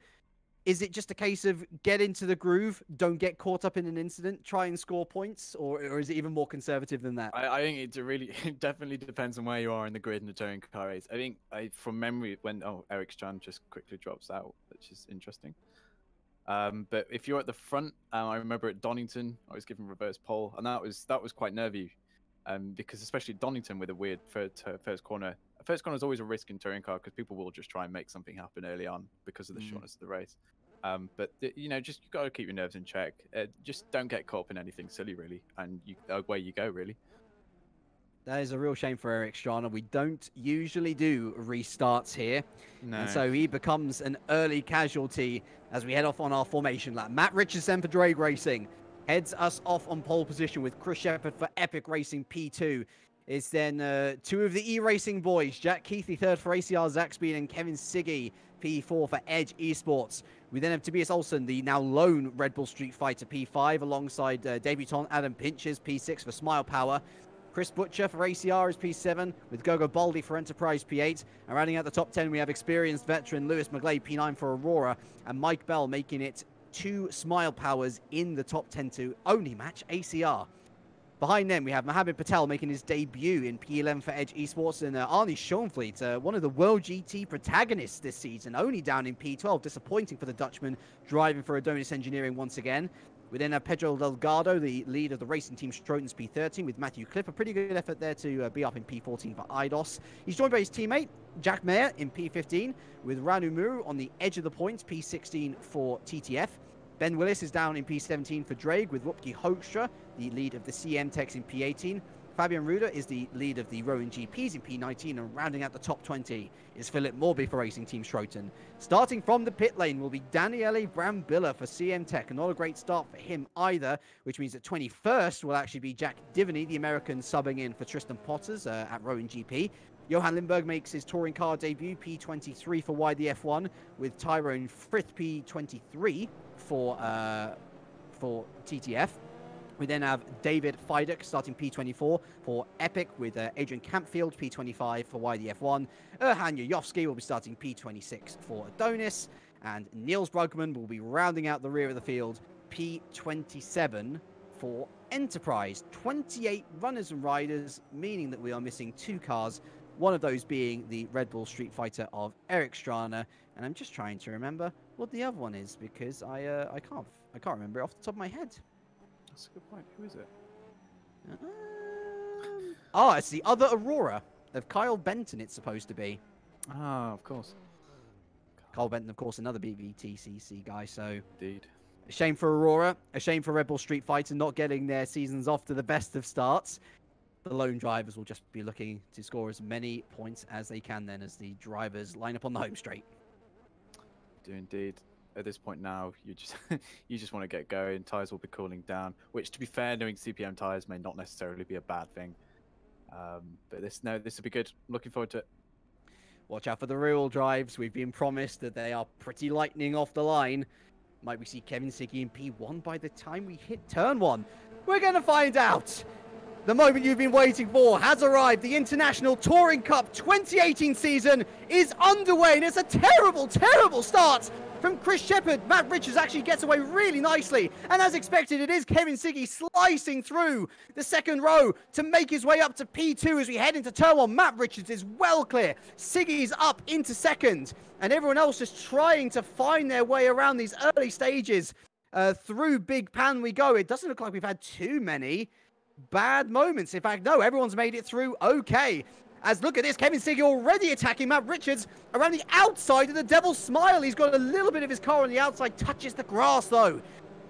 Is it just a case of get into the groove, don't get caught up in an incident, try and score points, or is it even more conservative than that? I think it definitely depends on where you are in the grid in the touring car race. I think from memory, when Eric Strand just quickly drops out, which is interesting. But if you're at the front, I remember at Donington, I was given reverse pole, and that was quite nervy, because especially Donington with a weird first corner. First corner is always a risk in touring car because people will just try and make something happen early on because of the shortness of the race. But you know, just you got to keep your nerves in check. Just don't get caught up in anything silly, really, and away you go, really. That is a real shame for Eric Strana. We don't usually do restarts here. No. And so he becomes an early casualty as we head off on our formation lap. Matt Richardson for Drake Racing heads us off on pole position with Chris Shepherd for Epic Racing P2. It's then two of the E-Racing boys, Jack Keithley third for ACR Zach Speed and Kevin Siggy P4 for Edge Esports. We then have Tobias Olsen, the now lone Red Bull Street Fighter P5, alongside debutant Adam Pinches P6 for Smile Power. Chris Butcher for ACR is P7, with Gogo Baldi for Enterprise P8. And rounding out the top 10, we have experienced veteran Lewis McGlade P9 for Aurora, and Mike Bell making it 2 Smile Powers in the top 10 to only match ACR. Behind them, we have Mohamed Patel making his debut in P11 for Edge Esports, and Arnie Schoenfleet, one of the World GT protagonists this season, only down in P12. Disappointing for the Dutchman, driving for Adonis Engineering once again. We then have Pedro Delgado, the lead of the racing team Stroton's P13, with Matthew Cliff. A pretty good effort there to be up in P14 for IDOS. He's joined by his teammate, Jack Mayer, in P15, with Ranu Muru on the edge of the points, P16 for TTF. Ben Willis is down in P17 for Drake, with Wupke Hoekstra, the lead of the CM Techs in P18. Fabian Ruder is the lead of the Rowan GPs in P19, and rounding out the top 20 is Philip Morby for Racing Team Stroton. Starting from the pit lane will be Daniele Brambilla for CM Tech. Not a great start for him either, which means that 21st will actually be Jack Divany, the American, subbing in for Tristan Potters at Rowan GP. Johan Lindberg makes his touring car debut, P23 for YDF1, with Tyrone Frith, P23 for TTF. We then have David Fidek starting P24 for Epic, with Adrian Campfield, P25 for YDF1. Erhan Yajovski will be starting P26 for Adonis. And Niels Brugman will be rounding out the rear of the field, P27 for Enterprise. 28 runners and riders, meaning that we are missing 2 cars, one of those being the Red Bull Street Fighter of Eric Strana. And I'm just trying to remember what the other one is, because I can't remember it off the top of my head. That's a good point. Who is it? It's the other Aurora of Kyle Benton, it's supposed to be. Ah, of course. Kyle Benton, of course, another BBTCC guy, so... Indeed. A shame for Aurora, a shame for Red Bull Street Fighter not getting their seasons off to the best of starts. The lone drivers will just be looking to score as many points as they can then, as the drivers line up on the home straight. Do indeed. At this point now, you just want to get going. Tires will be cooling down, which, to be fair, knowing CPM tires may not necessarily be a bad thing. But this will be good. Looking forward to it. Watch out for the rear-wheel drives. We've been promised that they are pretty lightning off the line. Might we see Kevin Siggy in P1 by the time we hit turn 1? We're going to find out. The moment you've been waiting for has arrived. The International Touring Cup 2018 season is underway, and it's a terrible, terrible start from Chris Shepherd. Matt Richards actually gets away really nicely, and as expected, it is Kevin Siggy slicing through the second row to make his way up to P2 as we head into turn 1. Matt Richards is well clear. Siggy's up into second, and everyone else just trying to find their way around these early stages. Through Big Pan we go. It doesn't look like we've had too many bad moments. In fact, no, everyone's made it through okay. As look at this, Kevin Siggy already attacking Matt Richards around the outside of the Devil's Smile. He's got a little bit of his car on the outside, touches the grass though.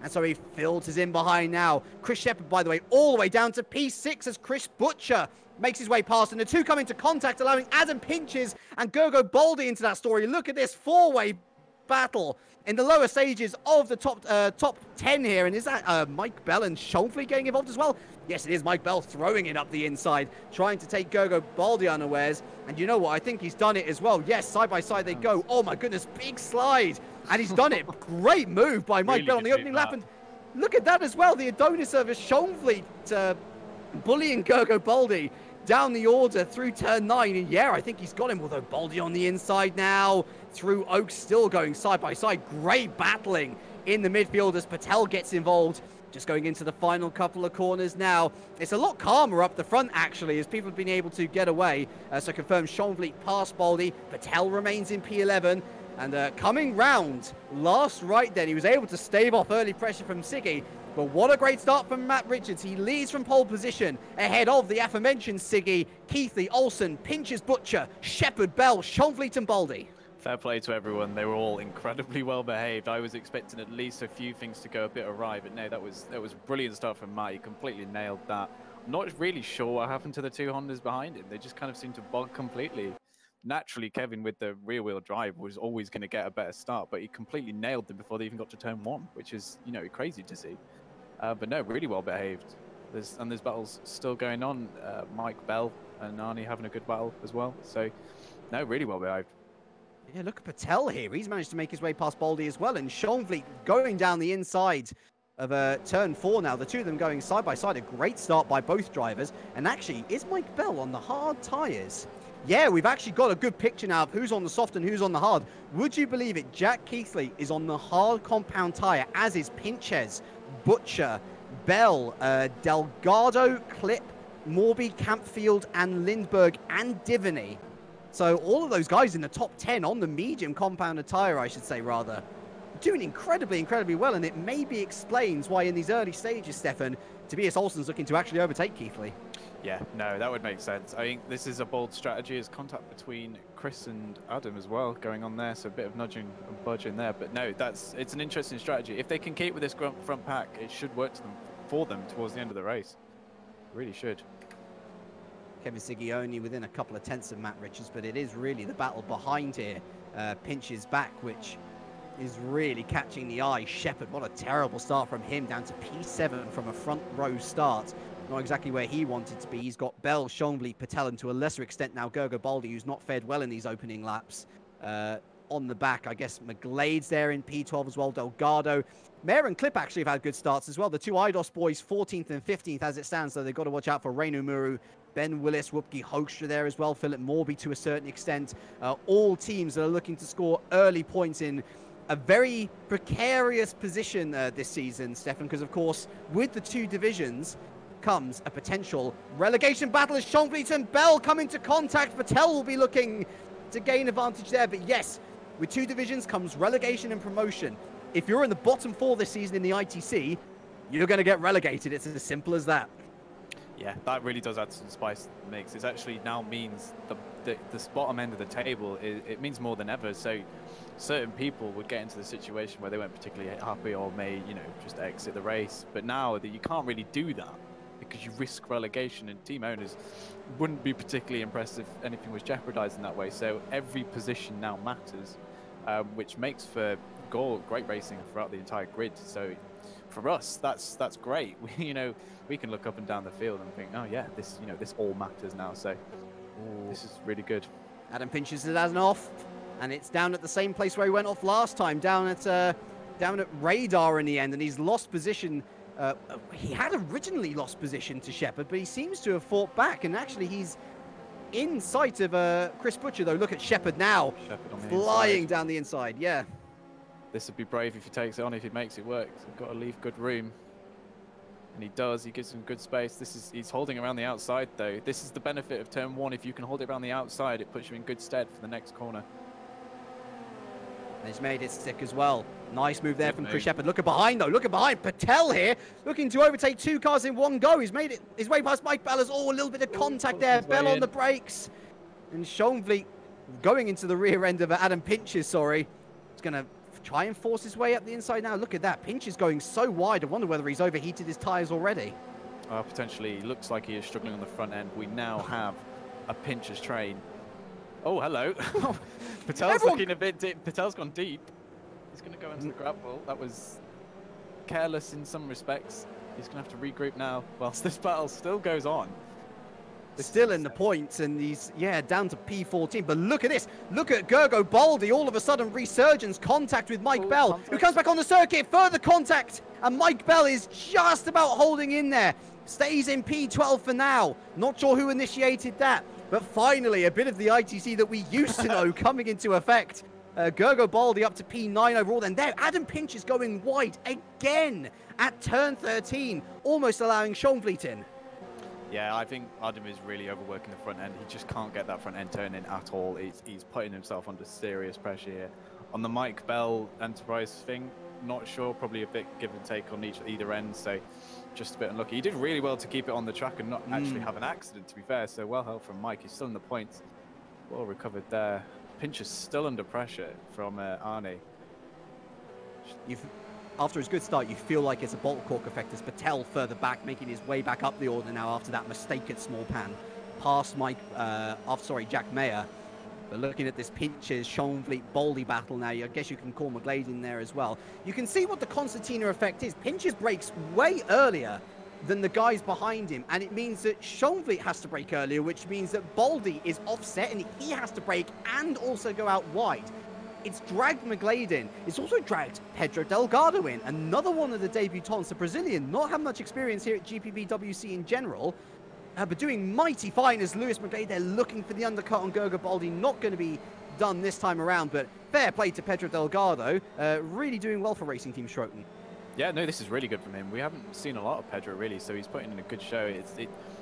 And so he filters in behind now. Chris Shepherd, by the way, all the way down to P6 as Chris Butcher makes his way past. And the two come into contact, allowing Adam Pinches and Gogo Baldi into that story. Look at this four-way battle in the lower stages of the top 10 here. And is that Mike Bell and Schoenfleet getting involved as well? Yes, it is Mike Bell throwing it up the inside, trying to take Gogo Baldi unawares. And you know what? I think he's done it as well. Yes, side by side they go. Oh my goodness, big slide. And he's done it. Great move by Mike Really Bell on the opening lap. And look at that as well. The Adonis service, Schoenfleet bullying Gogo Baldi down the order through turn 9. And yeah, I think he's got him, although Baldi on the inside now. through Oaks, still going side by side. Great battling in the midfield as Patel gets involved. Just going into the final couple of corners now. It's a lot calmer up the front, actually, as people have been able to get away. So confirmed Schonvliet past Baldy. Patel remains in P11. And coming round last right then, he was able to stave off early pressure from Siggy. But what a great start from Matt Richards. He leads from pole position ahead of the aforementioned Siggy, Keithley, Olsen, Pinches, Butcher, Shepherd, Bell, Schonvliet and Baldy. Fair play to everyone. They were all incredibly well behaved. I was expecting at least a few things to go a bit awry, but no, that was a brilliant start from Matt. He completely nailed that. I'm not really sure what happened to the two Hondas behind him. They just kind of seemed to bog completely. Naturally, Kevin with the rear-wheel drive was always going to get a better start, but he completely nailed them before they even got to turn one, which is, you know, crazy to see. But no, really well behaved. There's battles still going on. Mike Bell and Arnie having a good battle as well. So, no, really well behaved. Yeah, look at Patel here. He's managed to make his way past Baldy as well. And Schonvliet going down the inside of turn 4 now. The two of them going side by side. A great start by both drivers. And actually, is Mike Bell on the hard tyres? Yeah, we've actually got a good picture now of who's on the soft and who's on the hard. Would you believe it? Jack Keithley is on the hard compound tyre, as is Pinches, Butcher, Bell, Delgado, Clip, Morby, Campfield, and Lindbergh, and Divany. So all of those guys in the top 10 on the medium compounded tyre, I should say, rather, doing incredibly, incredibly well. And it maybe explains why in these early stages, Stefan, Tobias Olsen's looking to actually overtake Keithley. Yeah, no, that would make sense. I think this is a bold strategy. It's contact between Chris and Adam as well going on there, so a bit of nudging and budging there. But no, it's an interesting strategy. If they can keep with this front pack, it should work for them towards the end of the race. It really should. Kevin Siggy only within a couple of tenths of Matt Richards, but it is really the battle behind here. Pinches back, which is really catching the eye. Shepherd, what a terrible start from him, down to P7 from a front row start. Not exactly where he wanted to be. He's got Bell, Schonvliet, Patel, and to a lesser extent now Gergo Baldy, who's not fared well in these opening laps. On the back, I guess McGlade's there in P12 as well, Delgado. Mayer and Clip actually have had good starts as well. The two IDOS boys, 14th and 15th as it stands, so they've got to watch out for Reinu Muru, Ben Willis, Whoopke Hoekstra there as well, Philip Morby to a certain extent. All teams that are looking to score early points in a very precarious position this season, Stefan, because of course, with the two divisions comes a potential relegation battle as Schonvliet and Bell come into contact. Patel will be looking to gain advantage there, but yes, with two divisions comes relegation and promotion. If you're in the bottom 4 this season in the ITC, you're going to get relegated. It's as simple as that. Yeah, that really does add some spice to the mix. It actually now means the bottom end of the table, it means more than ever. So certain people would get into the situation where they weren't particularly happy or may, you know, just exit the race. But now that you can't really do that because you risk relegation, and team owners wouldn't be particularly impressed if anything was jeopardized in that way. So every position now matters, which makes for great racing throughout the entire grid. So for us, that's great. We can look up and down the field and think, oh yeah, this all matters now. So this is really good. Adam Pinches has an off, and it's down at the same place where he went off last time, down at Radar in the end, and he's lost position. He had originally lost position to Shepherd, but he seems to have fought back, and actually he's in sight of Chris Butcher, though. Look at Shepherd now, flying down the inside. Yeah. This would be brave if he takes it on, if he makes it work. So got to leave good room. And he does. He gives him good space. He's holding around the outside, though. This is the benefit of turn 1. If you can hold it around the outside, it puts you in good stead for the next corner. And he's made it stick as well. Nice move there from Chris Shepherd. Look at behind, though. Look at behind. Patel here, looking to overtake 2 cars in one go. He's made it his way past Mike Bell. Oh, a little bit of contact there. Bell on the brakes. And Schonvliet going into the rear end of Adam Pinches, sorry. He's going to try and force his way up the inside now. Look at that. Pinches going so wide. I wonder whether he's overheated his tyres already. Potentially. Looks like he is struggling on the front end. We now have a Pinches train. Oh, hello. Patel's looking a bit deep. Patel's gone deep. He's going to go into the grapple. That was careless in some respects. He's going to have to regroup now whilst this battle still goes on. Still in the points, and he's, down to P14. But look at this. Look at Gergo Baldy. All of a sudden, resurgence, contact with Mike Bell, who comes back on the circuit. Further contact, and Mike Bell is just about holding in there. Stays in P12 for now. Not sure who initiated that. But finally, a bit of the ITC that we used to know coming into effect. Gergo Baldi up to P9 overall. Then there, Adam Pinch is going wide again at turn 13, almost allowing Schonvliet in. Yeah, I think Adam is really overworking the front end. He just can't get that front end turning at all. He's putting himself under serious pressure here. On the Mike Bell Enterprise thing, not sure, probably a bit give and take on either end, so just a bit unlucky. He did really well to keep it on the track and not actually have an accident, to be fair, so well held from Mike. He's still in the points. Well recovered there. Pinch is still under pressure from Arne. After his good start, you feel like it's a bolt cork effect as Patel further back, making his way back up the order now after that mistake at Small Pan. Past Jack Mayer. But looking at this Pinch's Schonvliet Baldy battle now, I guess you can call McGlade in there as well. You can see what the Concertina effect is. Pinch's brakes way earlier than the guys behind him, and it means that Schonvliet has to brake earlier, which means that Baldy is offset and he has to brake and also go out wide. It's dragged McGlade in. It's also dragged Pedro Delgado in, another one of the debutants, the Brazilian, not have much experience here at GPVWC in general, but doing mighty fine as Lewis McGlade. They're looking for the undercut on Gergo Baldi. Not going to be done this time around, but fair play to Pedro Delgado. Really doing well for Racing Team Schroten. Yeah, no, this is really good from him. We haven't seen a lot of Pedro, really, so he's putting in a good show.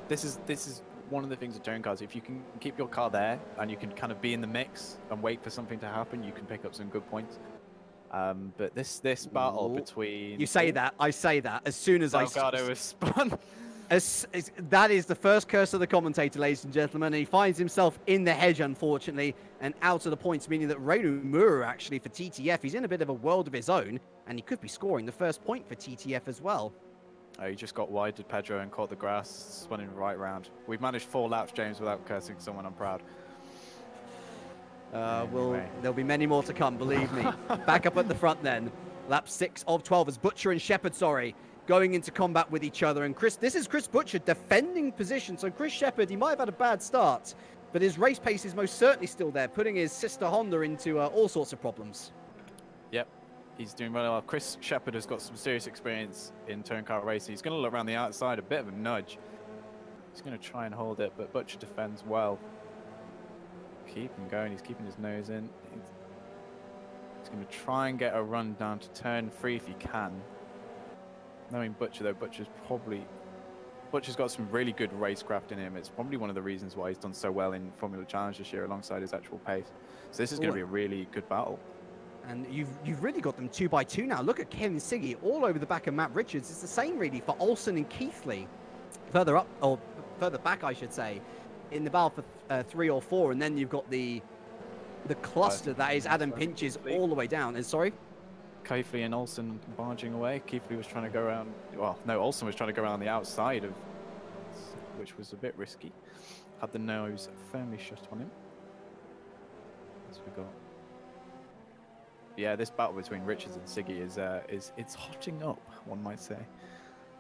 This is one of the things with touring cars. If you can keep your car there and you can kind of be in the mix and wait for something to happen, you can pick up some good points. But this battle between... You say that, I say that. As soon as Delgado is spun... that is the first curse of the commentator, ladies and gentlemen, and he finds himself in the hedge, unfortunately, and out of the points, meaning that Reinu Mura, actually, for TTF, he's in a bit of a world of his own, and he could be scoring the first point for TTF as well. Oh, he just got wide to Pedro and caught the grass, spun in right round. We've managed 4 laps, James, without cursing someone. I'm proud. Anyway. There'll be many more to come, believe me. Back up at the front then. Lap 6 of 12 as Butcher and Shepherd, going into combat with each other. And this is Chris Butcher defending position. So Chris Shepherd, he might have had a bad start, but his race pace is most certainly still there, putting his sister Honda into all sorts of problems. Yep, he's doing really well. Chris Shepherd has got some serious experience in touring car racing. He's going to look around the outside, a bit of a nudge. He's going to try and hold it, but Butcher defends well. Keep him going. He's keeping his nose in. He's going to try and get a run down to turn 3 if he can. Knowing Butcher, though, Butcher's got some really good racecraft in him. It's probably one of the reasons why he's done so well in Formula Challenge this year alongside his actual pace. So this is going to be a really good battle. And you've really got them 2 by 2 now. Look at Kevin Siggy all over the back of Matt Richards. It's the same really for Olsen and Keithley. Further up, or further back, I should say, in the battle for 3 or 4. And then you've got the cluster that is Adam Pinch's all the way down. And sorry? Keithley and Olsen barging away. Keithley was trying to go around, well, no, Olsen was trying to go around the outside of, which was a bit risky. Had the nose firmly shut on him. As we got. Yeah, this battle between Richards and Siggy it's hotting up, one might say.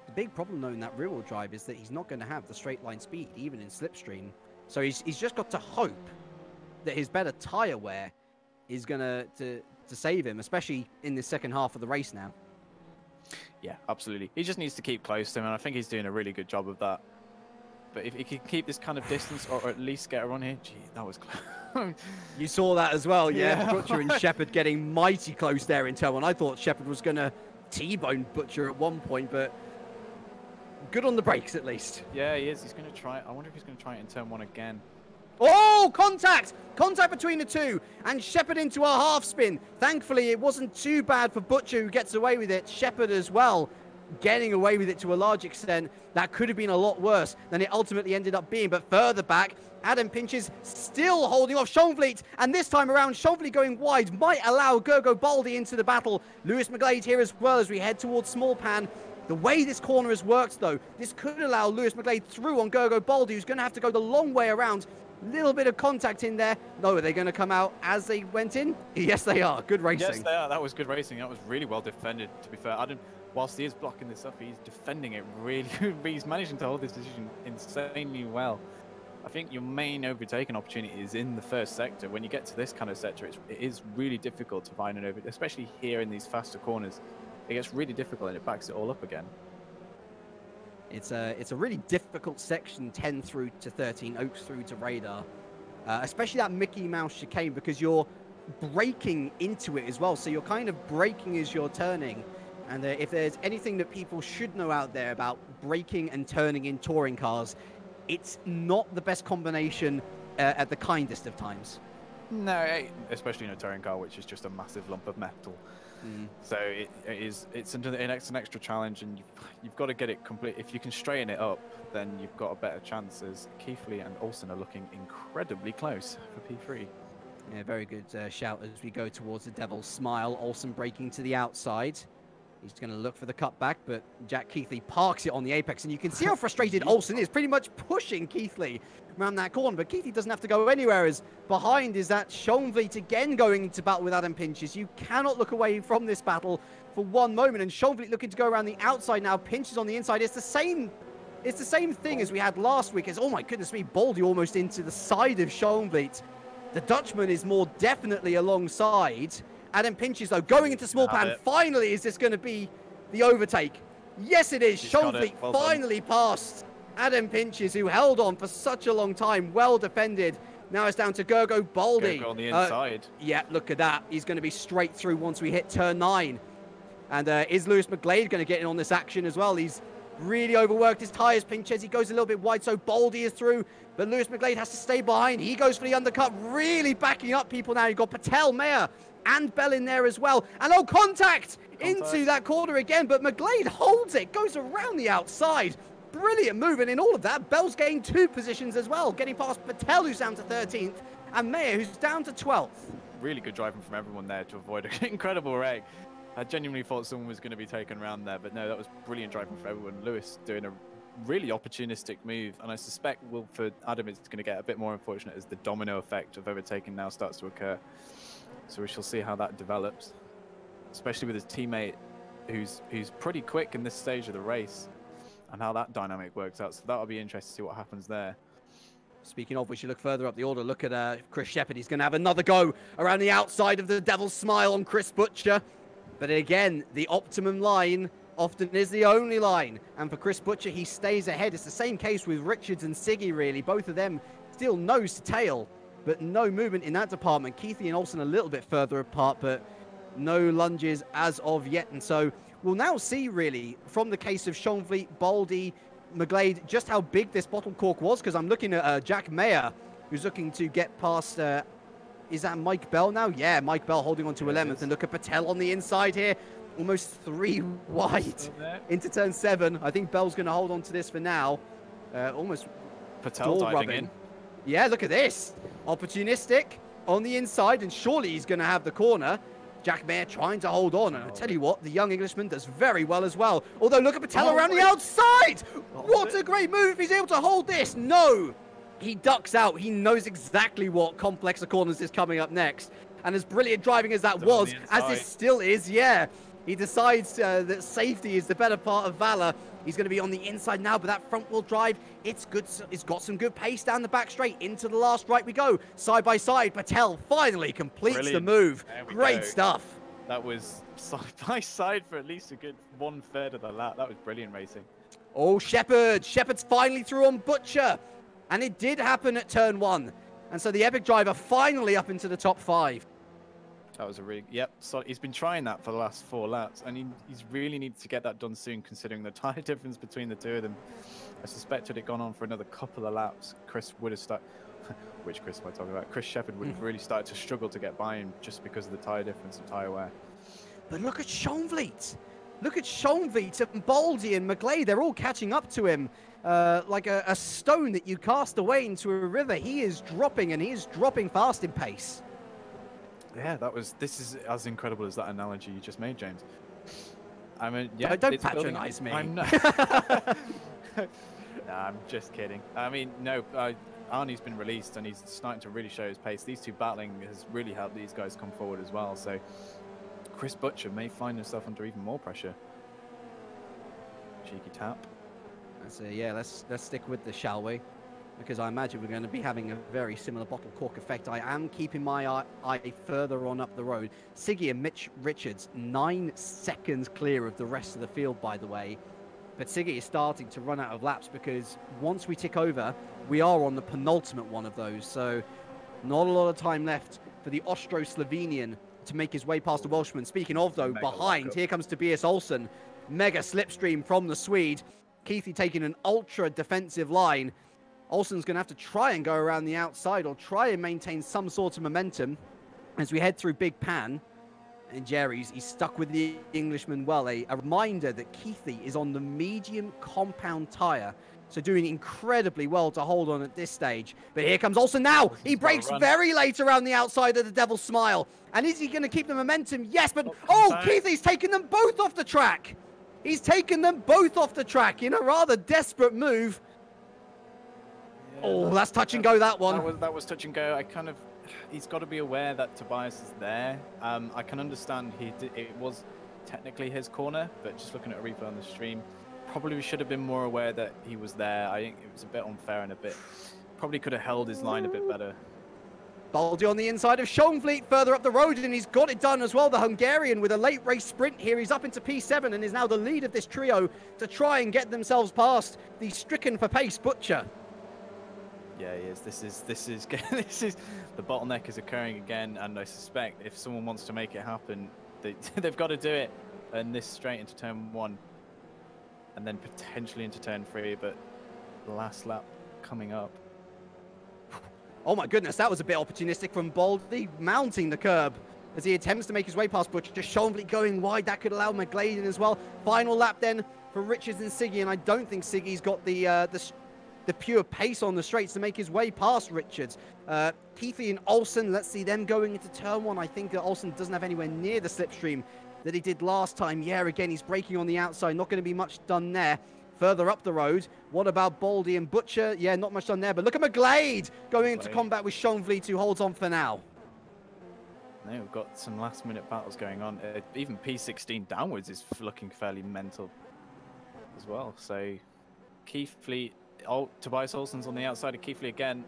The big problem though in that rear-wheel drive is that he's not going to have the straight line speed, even in slipstream. So he's just got to hope that his better tyre wear is going to save him, especially in the second half of the race now. Yeah, absolutely. He just needs to keep close to him, and I think he's doing a really good job of that. But if he can keep this kind of distance, or at least get a run here, gee, that was close. You saw that as well, yeah. Butcher and Shepherd getting mighty close there in turn one. I thought Shepherd was going to T-bone Butcher at one point, but good on the brakes at least. Yeah, he is. He's going to try it. I wonder if he's going to try it in turn 1 again. Oh, contact! Contact between the two, and Shepherd into a half spin. Thankfully, it wasn't too bad for Butcher, who gets away with it. Shepherd as well, getting away with it to a large extent. That could have been a lot worse than it ultimately ended up being. But further back, Adam Pinch is still holding off Schonvliet, and this time around, Schonvliet going wide might allow Gergo Baldi into the battle. Lewis McGlade here as well as we head towards Small Pan. The way this corner has worked, though, this could allow Lewis McGlade through on Gergo Baldi, who's going to have to go the long way around. Little bit of contact in there. No, are they going to come out as they went in? Yes, they are. Good racing. Yes, they are. That was good racing. That was really well defended, to be fair. Whilst he is blocking this up, he's defending it really good. He's managing to hold this position insanely well. I think your main overtaking opportunity is in the first sector. When you get to this kind of sector, it is really difficult to find an overtake, especially here in these faster corners. It gets really difficult and it backs it all up again. It's a really difficult section, 10 through to 13, Oaks through to Radar. Especially that Mickey Mouse chicane, because you're braking into it as well. So you're kind of braking as you're turning. And if there's anything that people should know out there about braking and turning in touring cars, it's not the best combination at the kindest of times. No, especially in a touring car, which is just a massive lump of metal. So it's an extra challenge, and you've got to get it complete. If you can straighten it up, then you've got a better chance, as Keithley and Olsen are looking incredibly close for P3. Yeah, very good shout as we go towards the Devil's Smile. Olsen braking to the outside. He's going to look for the cutback, but Jack Keithley parks it on the apex, and you can see how frustrated Olsen is, pretty much pushing Keithley around that corner, but Keithley doesn't have to go anywhere, as behind is that Schoenvliet again going into battle with Adam Pinches. You cannot look away from this battle for one moment, and Schoenvliet looking to go around the outside now, Pinches on the inside. It's the same thing as we had last week, as, oh my goodness me, Baldy almost into the side of Schoenvliet. The Dutchman is more definitely alongside. Adam Pinches, though, going into small pan. Finally, is this going to be the overtake? Yes, it is. Schoenvliet finally passed Adam Pinches, who held on for such a long time. Well defended. Now it's down to Gergo Baldy. Gergo on the inside. Yeah, look at that. He's going to be straight through once we hit turn 9. And is Lewis McGlade going to get in on this action as well? He's really overworked his tyres. Pinches, he goes a little bit wide, so Baldy is through. But Lewis McGlade has to stay behind. He goes for the undercut, really backing up people now. You've got Patel, Mayer, and Bell in there as well. And contact into that corner again, but McGlade holds it, goes around the outside. Brilliant move, and in all of that, Bell's getting 2 positions as well, getting past Patel, who's down to 13th, and Mayer, who's down to 12th. Really good driving from everyone there to avoid an incredible wreck. I genuinely thought someone was going to be taken around there, but no, that was brilliant driving for everyone. Lewis doing a really opportunistic move, and I suspect for Adam it's going to get a bit more unfortunate as the domino effect of overtaking now starts to occur. So we shall see how that develops, especially with his teammate who's pretty quick in this stage of the race, and how that dynamic works out. So that'll be interesting to see what happens there. Speaking of, we should look further up the order. Look at Chris Shepherd. He's going to have another go around the outside of the Devil's Smile on Chris Butcher. But again, the optimum line often is the only line. And for Chris Butcher, he stays ahead. It's the same case with Richards and Siggy, really. Both of them still nose to tail, but no movement in that department. Keithley and Olsen a little bit further apart, but no lunges as of yet. And so we'll now see, really, from the case of Schoenvliet, Baldy, McGlade, just how big this bottle cork was, because I'm looking at Jack Mayer, who's looking to get past... is that Mike Bell now? Yeah, Mike Bell holding on to 11th. And look at Patel on the inside here. Almost 3 wide into turn 7. I think Bell's going to hold on to this for now. Almost Patel diving in. Yeah, look at this. Opportunistic on the inside, and surely he's going to have the corner. Jack Mayer trying to hold on, and I tell you what, the young Englishman does very well as well. Although, look at Patel around the outside. What a great move. If he's able to hold this. No. He ducks out. He knows exactly what complex of corners is coming up next. And as brilliant driving as that was, as it still is, yeah, he decides that safety is the better part of valor. He's going to be on the inside now, but that front-wheel drive, it's good. It's got some good pace down the back straight. Into the last right we go. Side by side, Patel finally completes the move. Great stuff. That was side by side for at least a good 1/3 of the lap. That was brilliant racing. Oh, Shepherd. Shepherd's finally through on Butcher. And it did happen at turn 1. And so the Epic driver finally up into the top 5. That was a really... Yep, so he's been trying that for the last 4 laps. And he's really needs to get that done soon, considering the tyre difference between the two of them. I suspect had it gone on for another couple of laps, Chris would have started... Which Chris am I talking about? Chris Shepherd would have really started to struggle to get by him just because of the tyre difference and tyre wear. But look at Schoenvliet. Look at Schoenvliet and Baldy and McGlade. They're all catching up to him. Like a stone that you cast away into a river. He is dropping, and he is dropping fast in pace. Yeah, this is as incredible as that analogy you just made, James. I mean, yeah. Don't patronize me. I'm not. Nah, I'm just kidding. I mean, no, Arnie's been released, and he's starting to really show his pace. These two battling has really helped these guys come forward as well. So Chris Butcher may find himself under even more pressure. Cheeky tap. So yeah, let's stick with this, shall we? Because I imagine we're going to be having a very similar bottle cork effect. I am keeping my eye further on up the road. Siggy and Mitch Richards, 9 seconds clear of the rest of the field, by the way. But Siggy is starting to run out of laps, because once we tick over, we are on the penultimate one of those. So not a lot of time left for the Austro-Slovenian to make his way past the Welshman. Speaking of, though, behind, here comes Tobias Olsson. Mega slipstream from the Swede. Keithy taking an ultra defensive line. Olsson's going to have to try and go around the outside or try and maintain some sort of momentum as we head through Big Pan. And Jerry's, he's stuck with the Englishman well. A reminder that Keithy is on the medium compound tyre, so doing incredibly well to hold on at this stage. But here comes Olsson now. He breaks very late around the outside of the Devil's Smile. And is he going to keep the momentum? Yes, but Keithy's taken them both off the track. He's taken them both off the track in a rather desperate move. Yeah, that's touch and go, that one. That was touch and go. He's got to be aware that Tobias is there. I can understand it was technically his corner, but just looking at a replay on the stream, probably should have been more aware that he was there. I think it was a bit unfair and probably could have held his line a bit better. Baldy on the inside of Schoenfleet further up the road, and he's got it done as well. The Hungarian with a late race sprint here. He's up into P7 and is now the lead of this trio to try and get themselves past the stricken for pace Butcher. Yeah, he is. This is the bottleneck is occurring again, and I suspect if someone wants to make it happen, they've got to do it, and this straight into turn 1, and then potentially into turn 3. But the last lap coming up. Oh my goodness, that was a bit opportunistic from Baldy, mounting the curb as he attempts to make his way past Butcher. Just Schoenfleet going wide, that could allow McGlade in as well. Final lap then for Richards and Siggy, and I don't think Siggy's got the pure pace on the straights to make his way past Richards. Keithy and Olsson, let's see them going into turn 1. I think that Olsson doesn't have anywhere near the slipstream that he did last time. Yeah, again, he's braking on the outside. Not going to be much done there. Further up the road, what about Baldy and Butcher? Yeah, not much done there, but look at McGlade going into combat with Schoenfleet, who holds on for now. No, we've got some last-minute battles going on. Even P16 downwards is looking fairly mental as well. So, Keithy, Tobias Olsson's on the outside of Keithy again.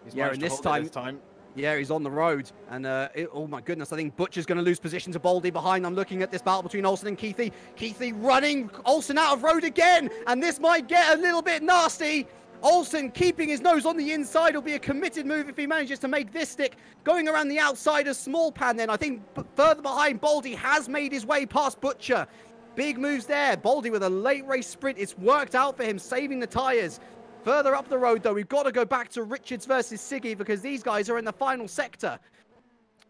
He's and this time. Yeah, he's on the road. And, oh my goodness, I think Butcher's going to lose position to Baldy behind. I'm looking at this battle between Olsson and Keithy. Keithy running Olsson out of road again. And this might get a little bit nasty. Olsson keeping his nose on the inside will be a committed move if he manages to make this stick. Going around the outside of Small Pan then. I think further behind, Baldy has made his way past Butcher. Big moves there. Baldy with a late race sprint. It's worked out for him, saving the tyres. Further up the road, though, we've got to go back to Richards versus Siggy because these guys are in the final sector.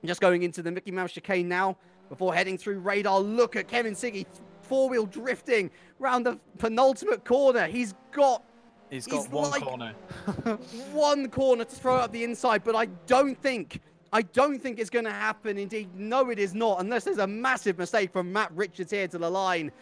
Just going into the Mickey Mouse chicane now before heading through radar. Look at Kevin Siggy, four-wheel drifting round the penultimate corner. He's got one corner. one corner to throw up the inside, but I don't think it's going to happen. Indeed, no, it is not, unless there's a massive mistake from Matt Richards here to the line.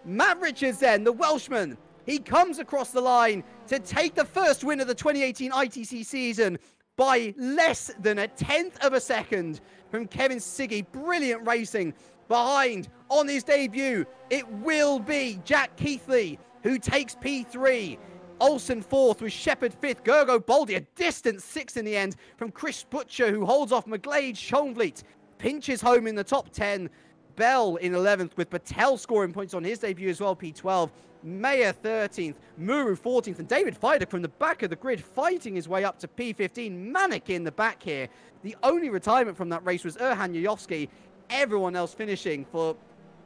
Matt Richards then, the Welshman, he comes across the line to take the first win of the 2018 ITC season by less than 1/10 of a second from Kevin Siggy. Brilliant racing. Behind, on his debut, it will be Jack Keithy, who takes P3. Olsson 4th with Shepherd 5th. Gergo Baldy, a distant 6th in the end from Chris Butcher, who holds off McGlade. Schoenfleet pinches home in the top 10. Bell in 11th with Patel scoring points on his debut as well, P12. Mayer 13th, Muru 14th, and David Fidek from the back of the grid fighting his way up to P15. Manic in the back here. The only retirement from that race was Erhan Yayovsky. Everyone else finishing for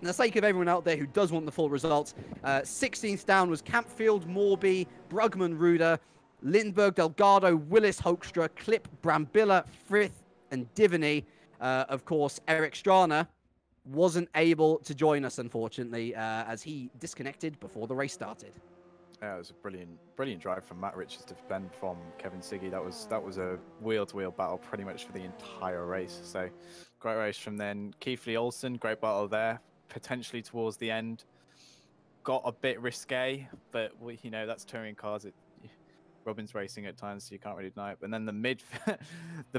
the sake of everyone out there who does want the full results. 16th down was Campfield, Morby, Brugman, Ruder, Lindbergh, Delgado, Willis, Hoekstra, Clip, Brambilla, Frith, and Divany. Of course, Eric Strana wasn't able to join us, unfortunately, as he disconnected before the race started. Yeah, it was a brilliant drive from Matt Richards to defend from Kevin Siggy. That was a wheel-to-wheel battle pretty much for the entire race. So great race from then. Keithy Olsson, great battle there. Potentially towards the end, got a bit risque, but you know that's touring cars. Robin's racing at times, so you can't really deny it. But then the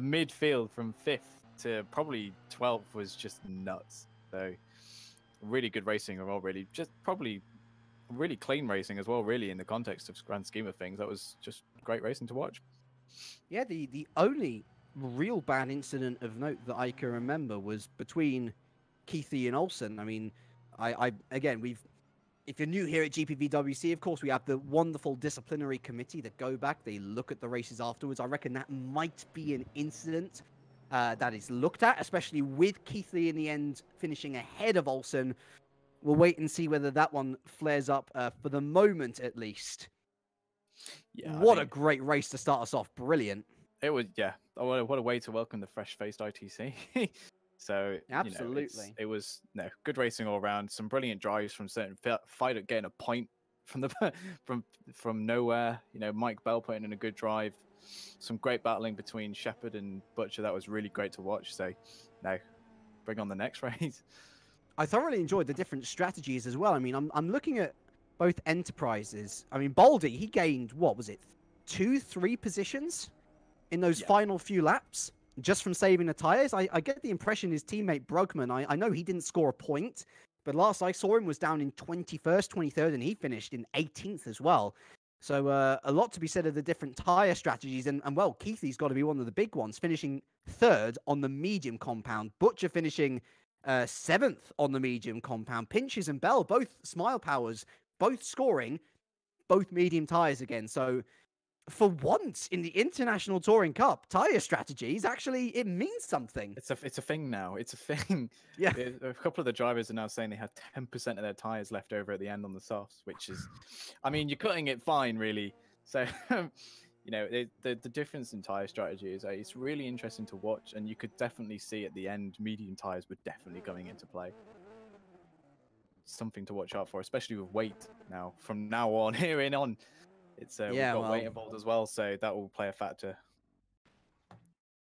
midfield from 5th to probably 12th was just nuts. So really good racing overall, really. Just probably really clean racing as well, really, in the context of grand scheme of things. That was just great racing to watch. Yeah, the only real bad incident of note that I can remember was between Keithy and Olsson. I mean, if you're new here at GPVWC, of course, we have the wonderful disciplinary committee that go back. They look at the races afterwards. I reckon that might be an incident that is looked at, especially with Keithley in the end finishing ahead of Olsen. We'll wait and see whether that one flares up for the moment, at least. Yeah, What a great race to start us off. Brilliant. It was, yeah. What a way to welcome the fresh-faced ITC. So, Absolutely. it was good racing all around. Some brilliant drives from certain fighter getting a point from the from nowhere. Mike Bell putting in a good drive. Some great battling between Shepherd and Butcher. That was really great to watch. So, now bring on the next race. I thoroughly enjoyed the different strategies as well. I mean, I'm looking at both enterprises. I mean, Baldy, he gained, what was it, 2-3 positions in those final few laps just from saving the tyres. I get the impression his teammate Brugman, I know he didn't score a point, but last I saw him was down in 21st, 23rd, and he finished in 18th as well. So a lot to be said of the different tyre strategies. And well, Keithley's got to be one of the big ones, finishing 3rd on the medium compound. Butcher finishing 7th on the medium compound. Pinches and Bell, both Smile Powers, both scoring, both medium tyres again. So for once in the International Touring Cup, tyre strategies, actually, it means something. It's a thing now. It's a thing. Yeah. A couple of the drivers are now saying they have 10% of their tyres left over at the end on the softs, which is, I mean, you're cutting it fine, really. So, the difference in tyre strategy is it's really interesting to watch, and you could definitely see at the end, medium tyres were definitely coming into play. Something to watch out for, especially with weight now. From now on, here in on, it's we've got weight involved as well, so that will play a factor.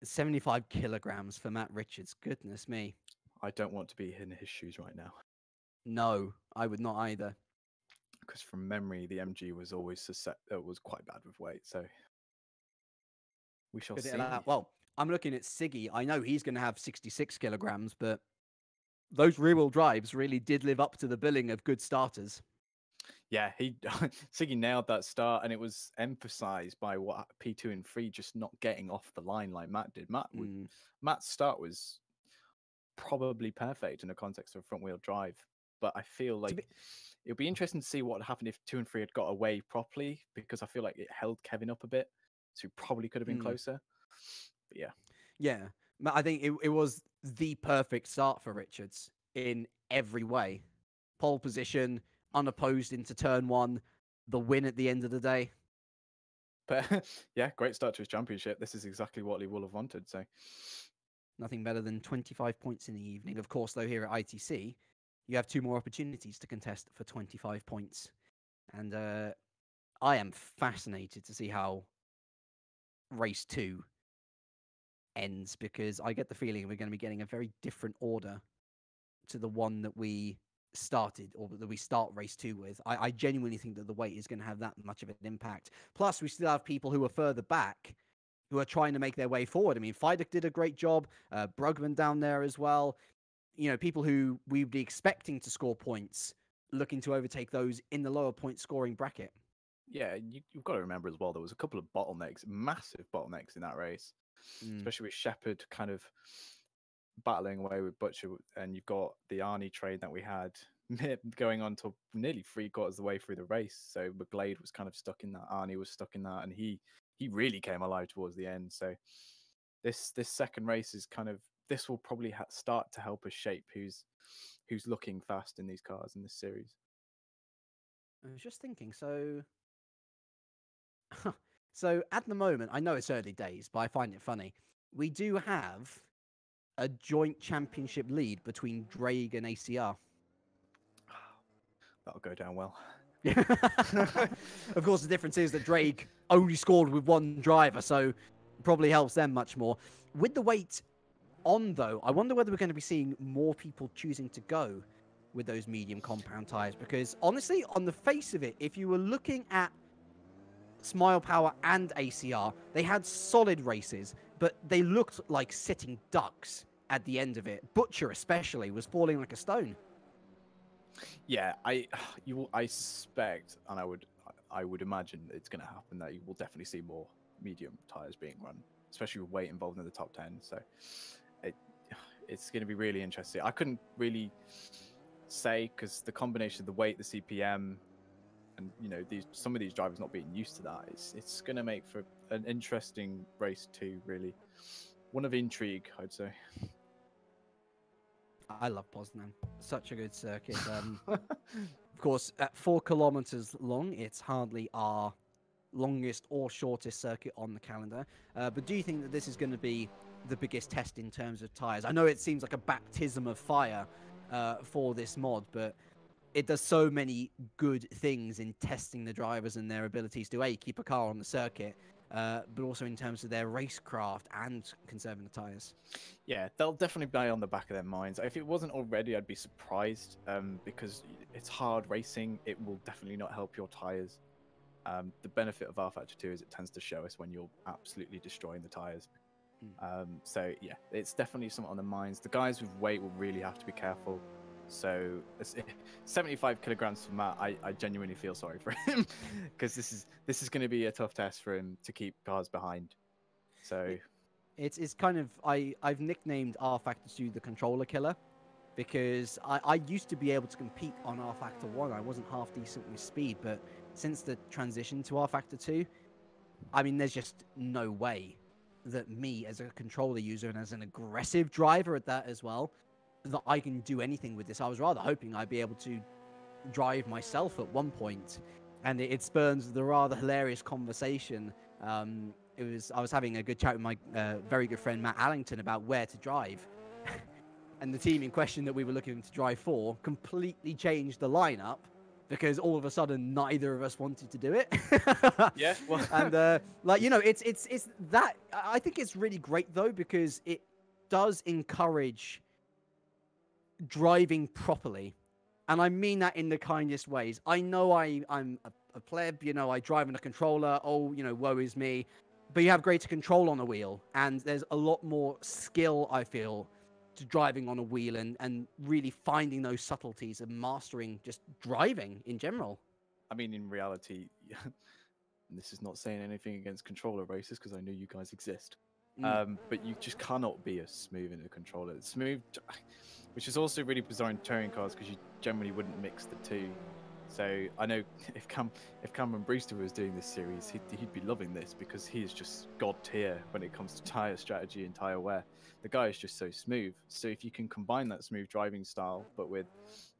75 kilograms for Matt Richards. Goodness me. I don't want to be in his shoes right now. No, I would not either. Because from memory, the MG was always was quite bad with weight, so we shall see. Well, I'm looking at Siggy. I know he's going to have 66 kilograms, but those rear-wheel drives really did live up to the billing of good starters. Yeah, Siggy nailed that start, and it was emphasized by what P2 and 3 just not getting off the line like Matt did. Matt's start was probably perfect in the context of front-wheel drive, but I feel like it would be interesting to see what happened if 2 and 3 had got away properly, because I feel like it held Kevin up a bit, so he probably could have been closer. But yeah. Yeah, I think it was the perfect start for Richards in every way. Pole position, unopposed into turn 1, the win at the end of the day. But yeah, great start to his championship. This is exactly what he will have wanted. So nothing better than 25 points in the evening. Of course, though, here at ITC, you have 2 more opportunities to contest for 25 points. And I am fascinated to see how race 2 ends, because I get the feeling we're going to be getting a very different order to the one that we started, or that we start race 2 with. I genuinely think that the weight is going to have that much of an impact. Plus, we still have people who are further back who are trying to make their way forward. I mean, Fidek did a great job, Brugman down there as well. People who we would be expecting to score points, looking to overtake those in the lower point scoring bracket. Yeah, you've got to remember as well, there was a couple of bottlenecks, massive bottlenecks in that race, especially with Shepherd kind of battling away with Butcher, and you've got the Arnie trade that we had going on to nearly 3/4 of the way through the race. So McGlade was kind of stuck in that, Arnie was stuck in that, and he really came alive towards the end. So this second race is kind of, this will probably start to help us shape who's looking fast in these cars in this series. I was just thinking, so at the moment, I know it's early days, but I find it funny. We do have a joint championship lead between Drake and ACR. That'll go down well. Of course, the difference is that Drake only scored with 1 driver, so it probably helps them much more. With the weight on, though, I wonder whether we're going to be seeing more people choosing to go with those medium compound tyres, because honestly, on the face of it, if you were looking at Smile Power and ACR, they had solid races, but they looked like sitting ducks at the end of it. Butcher especially was falling like a stone. Yeah, I suspect, and I would imagine it's going to happen, that you will definitely see more medium tyres being run, especially with weight involved in the top 10. So it's going to be really interesting. I couldn't really say, because the combination of the weight, the CPM, and some of these drivers not being used to that, it's going to make for an interesting race 2, really. one of intrigue, I'd say. I love Poznan. Such a good circuit. Of course, at 4 kilometers long, it's hardly our longest or shortest circuit on the calendar. But do you think that this is going to be the biggest test in terms of tyres? I know it seems like a baptism of fire for this mod, but it does so many good things in testing the drivers and their abilities to A, keep a car on the circuit, but also in terms of their racecraft and conserving the tyres. Yeah, they'll definitely be on the back of their minds. If it wasn't already, I'd be surprised, because it's hard racing. It will definitely not help your tyres. The benefit of R-Factor 2 is it tends to show us when you're absolutely destroying the tyres. So yeah, it's definitely something on the minds. The guys with weight will really have to be careful. So 75 kilograms for Matt, I genuinely feel sorry for him, because this is going to be a tough test for him to keep cars behind. So it's kind of, I've nicknamed R-Factor 2 the controller killer, because I used to be able to compete on R-Factor 1. I wasn't half decent with speed, but since the transition to R-Factor 2, I mean, there's just no way that me as a controller user and as an aggressive driver at that as well, that I can do anything with this. I was rather hoping I'd be able to drive myself at one point, and it spurns the rather hilarious conversation. I was having a good chat with my very good friend Matt Allington about where to drive, and the team in question that we were looking to drive for completely changed the lineup because all of a sudden neither of us wanted to do it. Yeah, well, and like, you know, it's that, I think it's really great though, because it does encourage driving properly, and I mean that in the kindest ways. I know I'm a pleb, you know, I drive on a controller, oh, you know, woe is me, but you have greater control on a wheel, and there's a lot more skill, I feel, to driving on a wheel, and really finding those subtleties and mastering just driving in general. I mean, in reality, and this is not saying anything against controller races, because I know you guys exist, but you just cannot be as smooth in a controller. It's smooth, which is also really bizarre in touring cars, because you generally wouldn't mix the two. So I know if Cameron Brewster was doing this series, he'd be loving this, because he is just god tier when it comes to tyre strategy and tyre wear. The guy is just so smooth. So if you can combine that smooth driving style, but with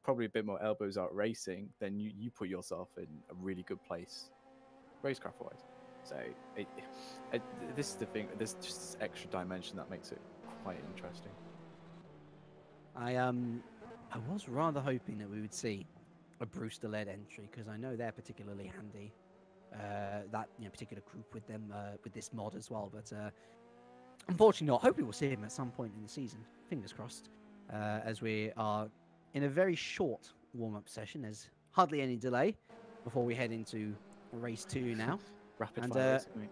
probably a bit more elbows out racing, then you put yourself in a really good place, racecraft wise. So this is the thing. There's just this extra dimension that makes it quite interesting. I was rather hoping that we would see a Brewster-led entry, because I know they're particularly handy. That, you know, particular group with them with this mod as well, but unfortunately not. Hopefully we'll see him at some point in the season. Fingers crossed. As we are in a very short warm-up session, there's hardly any delay before we head into race 2 now. Rapid fire racing.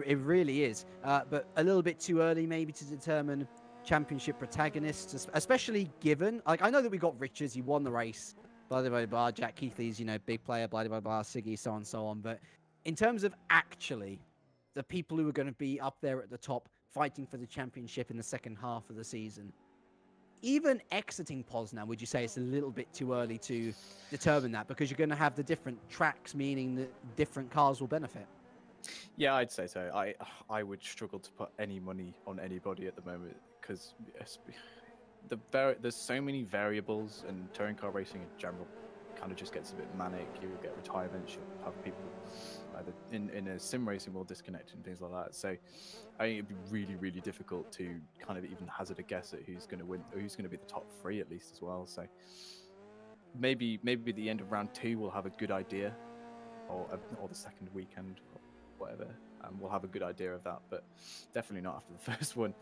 It really is, but a little bit too early maybe to determine championship protagonists, especially given, like, I know that we got Richards, he won the race, blah blah blah blah, Jack Keithley's, you know, big player, blah blah blah, Siggy, so on and so on, but in terms of actually the people who are going to be up there at the top fighting for the championship in the second half of the season, even exiting Poznan, would you say it's a little bit too early to determine that, because you're going to have the different tracks, meaning that different cars will benefit? Yeah, I'd say so. I would struggle to put any money on anybody at the moment, because there's so many variables, and touring car racing in general kind of just gets a bit manic. You get retirements, you have people either in a sim racing world disconnected and things like that. So I think it'd be really, really difficult to kind of even hazard a guess at who's going to win, or who's going to be the top 3 at least as well. So maybe at the end of round 2 we'll have a good idea, or the second weekend, or whatever, and we'll have a good idea of that, but definitely not after the first one.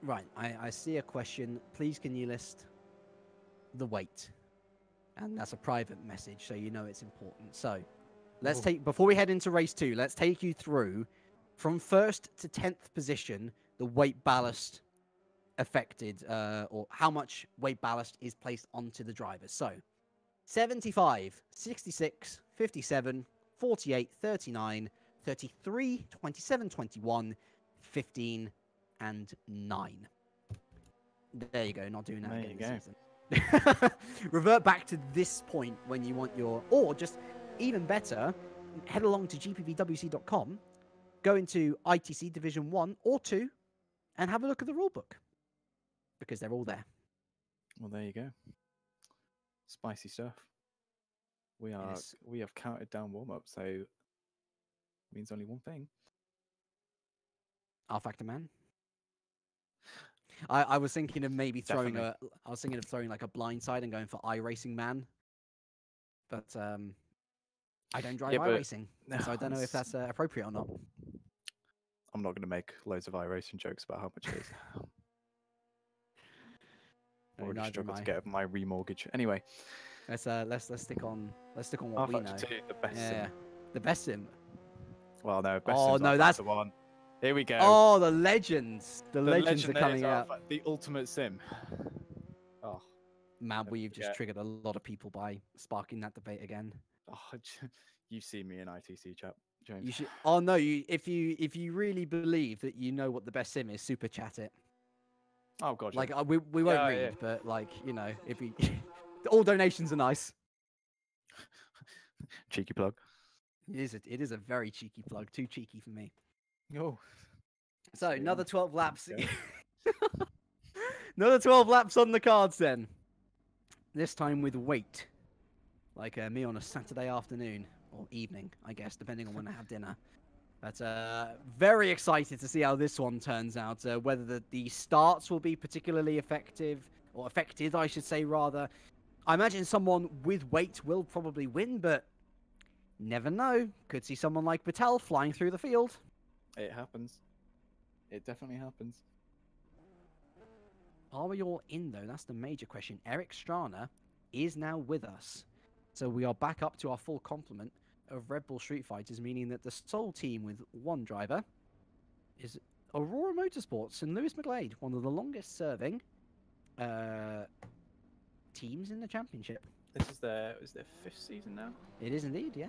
Right, I see a question. Please can you list the weight? And that's a private message, so you know it's important. So let's before we head into race 2, let's take you through from 1st to 10th position the weight ballast affected, or how much weight ballast is placed onto the drivers. So 75, 66, 57, 48, 39, 33, 27, 21, 15, and 9. There you go, not doing that again this season. Revert back to this point when you want your, or just even better, head along to GPVWC.com, go into ITC Division 1 or 2 and have a look at the rulebook because they're all there. Well, there you go. Spicy stuff. We have counted down warm-up, so it means only one thing. R Factor Man. I was thinking of maybe throwing Definitely. I was thinking of throwing like a blindside and going for iRacing Man, but I don't drive iRacing, so I don't know if that's appropriate or not. I'm not going to make loads of iRacing jokes about how much it is. I already struggled to get my remortgage. Anyway, let's stick on what we know. R-Factor 2, the best sim. The best sim. Well, no, best sim's R-Factor 1. Here we go. Oh, the legends! The legends are coming out. The ultimate sim. Oh man, we've just triggered a lot of people by sparking that debate again. Oh, you've seen me in ITC chat, James. You should. Oh no, if you really believe that you know what the best sim is, super chat it. Oh god. Like we won't read, but like if we all donations are nice. Cheeky plug. It is a very cheeky plug. Too cheeky for me. Oh. So another 12 laps. Another 12 laps on the cards then. This time with weight. Like me on a Saturday afternoon or evening, I guess, depending on when I have dinner. But very excited to see how this one turns out. Whether the starts will be particularly effective, or affected, I should say, rather. I imagine someone with weight will probably win, but never know. Could see someone like Patel flying through the field. It happens. It definitely happens. Are we all in, though? That's the major question. Eric Strana is now with us. So we are back up to our full complement of Red Bull Street Fighters, meaning that the sole team with one driver is Aurora Motorsports and Lewis McGlade, one of the longest serving teams in the championship. This is their 5th season now? It is indeed, yeah.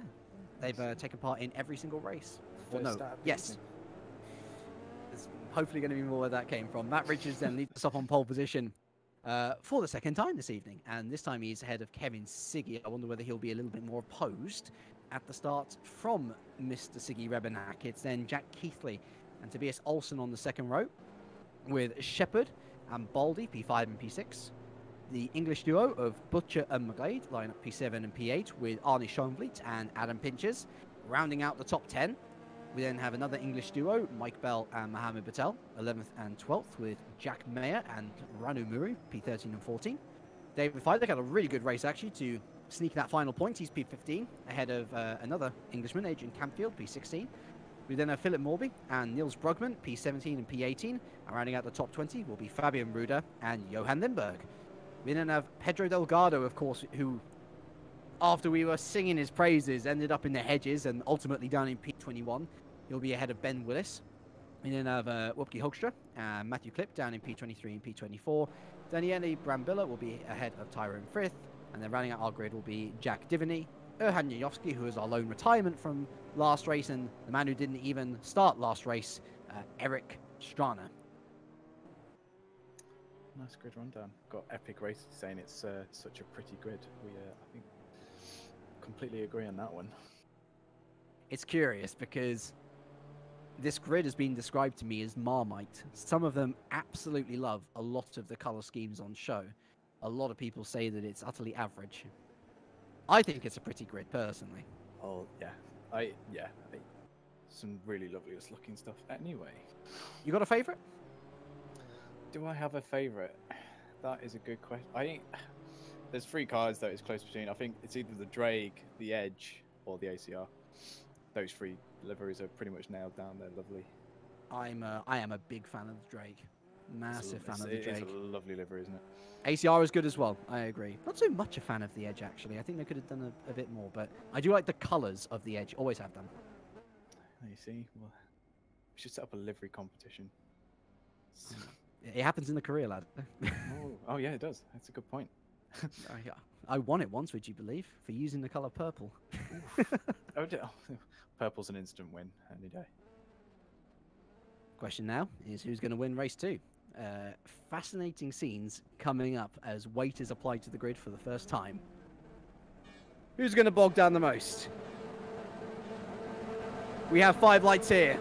They've taken part in every single race. Well, no, yes. There's hopefully going to be more where that came from. Matt Richards then leads us off on pole position for the second time this evening. And this time he's ahead of Kevin Siggy. I wonder whether he'll be a little bit more opposed at the start from Mr. Siggy Rebenak. It's then Jack Keithley and Tobias Olsen on the second row with Shepard and Baldy, P5 and P6. The English duo of Butcher and McGlade line up P7 and P8 with Arnie Schoenvliet and Adam Pinchers. Rounding out the top 10, we then have another English duo, Mike Bell and Mohammed Patel, 11th and 12th with Jack Mayer and Ranu Muru, P13 and 14. David Feidlich had a really good race actually to sneak that final point. He's P15 ahead of another Englishman, Adrian Campfield, P16. We then have Philip Morby and Niels Brugman, P17 and P18. And rounding out the top 20 will be Fabian Ruder and Johan Lindberg. We then have Pedro Delgado, of course, who, after we were singing his praises, ended up in the hedges and ultimately down in P21. He'll be ahead of Ben Willis. We then have Wupke Hoekstra and Matthew Klipp down in P23 and P24. Daniele Brambilla will be ahead of Tyrone Frith. And then rounding out our grid will be Jack Divany, Erhan Yajovski, who is our lone retirement from last race, and the man who didn't even start last race, Eric Strana. Nice grid rundown. Got Epic Races saying it's such a pretty grid. We, I think, completely agree on that one. It's curious because this grid has been described to me as Marmite. Some of them absolutely love a lot of the color schemes on show. A lot of people say that it's utterly average. I think it's a pretty grid, personally. Oh, yeah. Some really lovely looking stuff. Anyway. You got a favourite? Do I have a favourite? That is a good question. I think there's 3 cars that it's close between. I think it's either the Drake, the Edge, or the ACR. Those 3 liveries are pretty much nailed down. They're lovely. I am a big fan of the Drake. Massive fan of the Drake. It's a lovely livery, isn't it? ACR is good as well. I agree. Not so much a fan of the Edge, actually. I think they could have done a bit more, but I do like the colours of the Edge. Always have done. You see, well, we should set up a livery competition. It happens in the career ladder. Oh yeah, it does. That's a good point. I won it once, would you believe, for using the colour purple. Purple's an instant win any day. Question now is who's going to win race 2? Fascinating scenes coming up as weight is applied to the grid for the first time. Who's going to bog down the most? We have 5 lights here.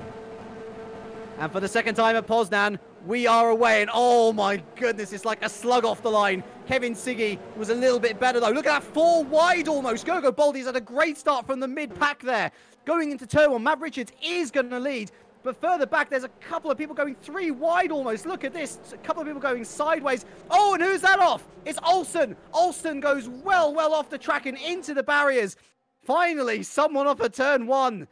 And for the second time at Poznan, we are away. And oh my goodness, it's like a slug off the line. Kevin Siggy was a little bit better though. Look at that, 4 wide almost. Gogo Baldy's had a great start from the mid-pack there. Going into turn 1, Matt Richards is going to lead. But further back, there's a couple of people going 3 wide almost. Look at this. A couple of people going sideways. Oh, and who's that off? It's Olsen. Olsen goes well off the track and into the barriers. Finally, someone off at turn 1.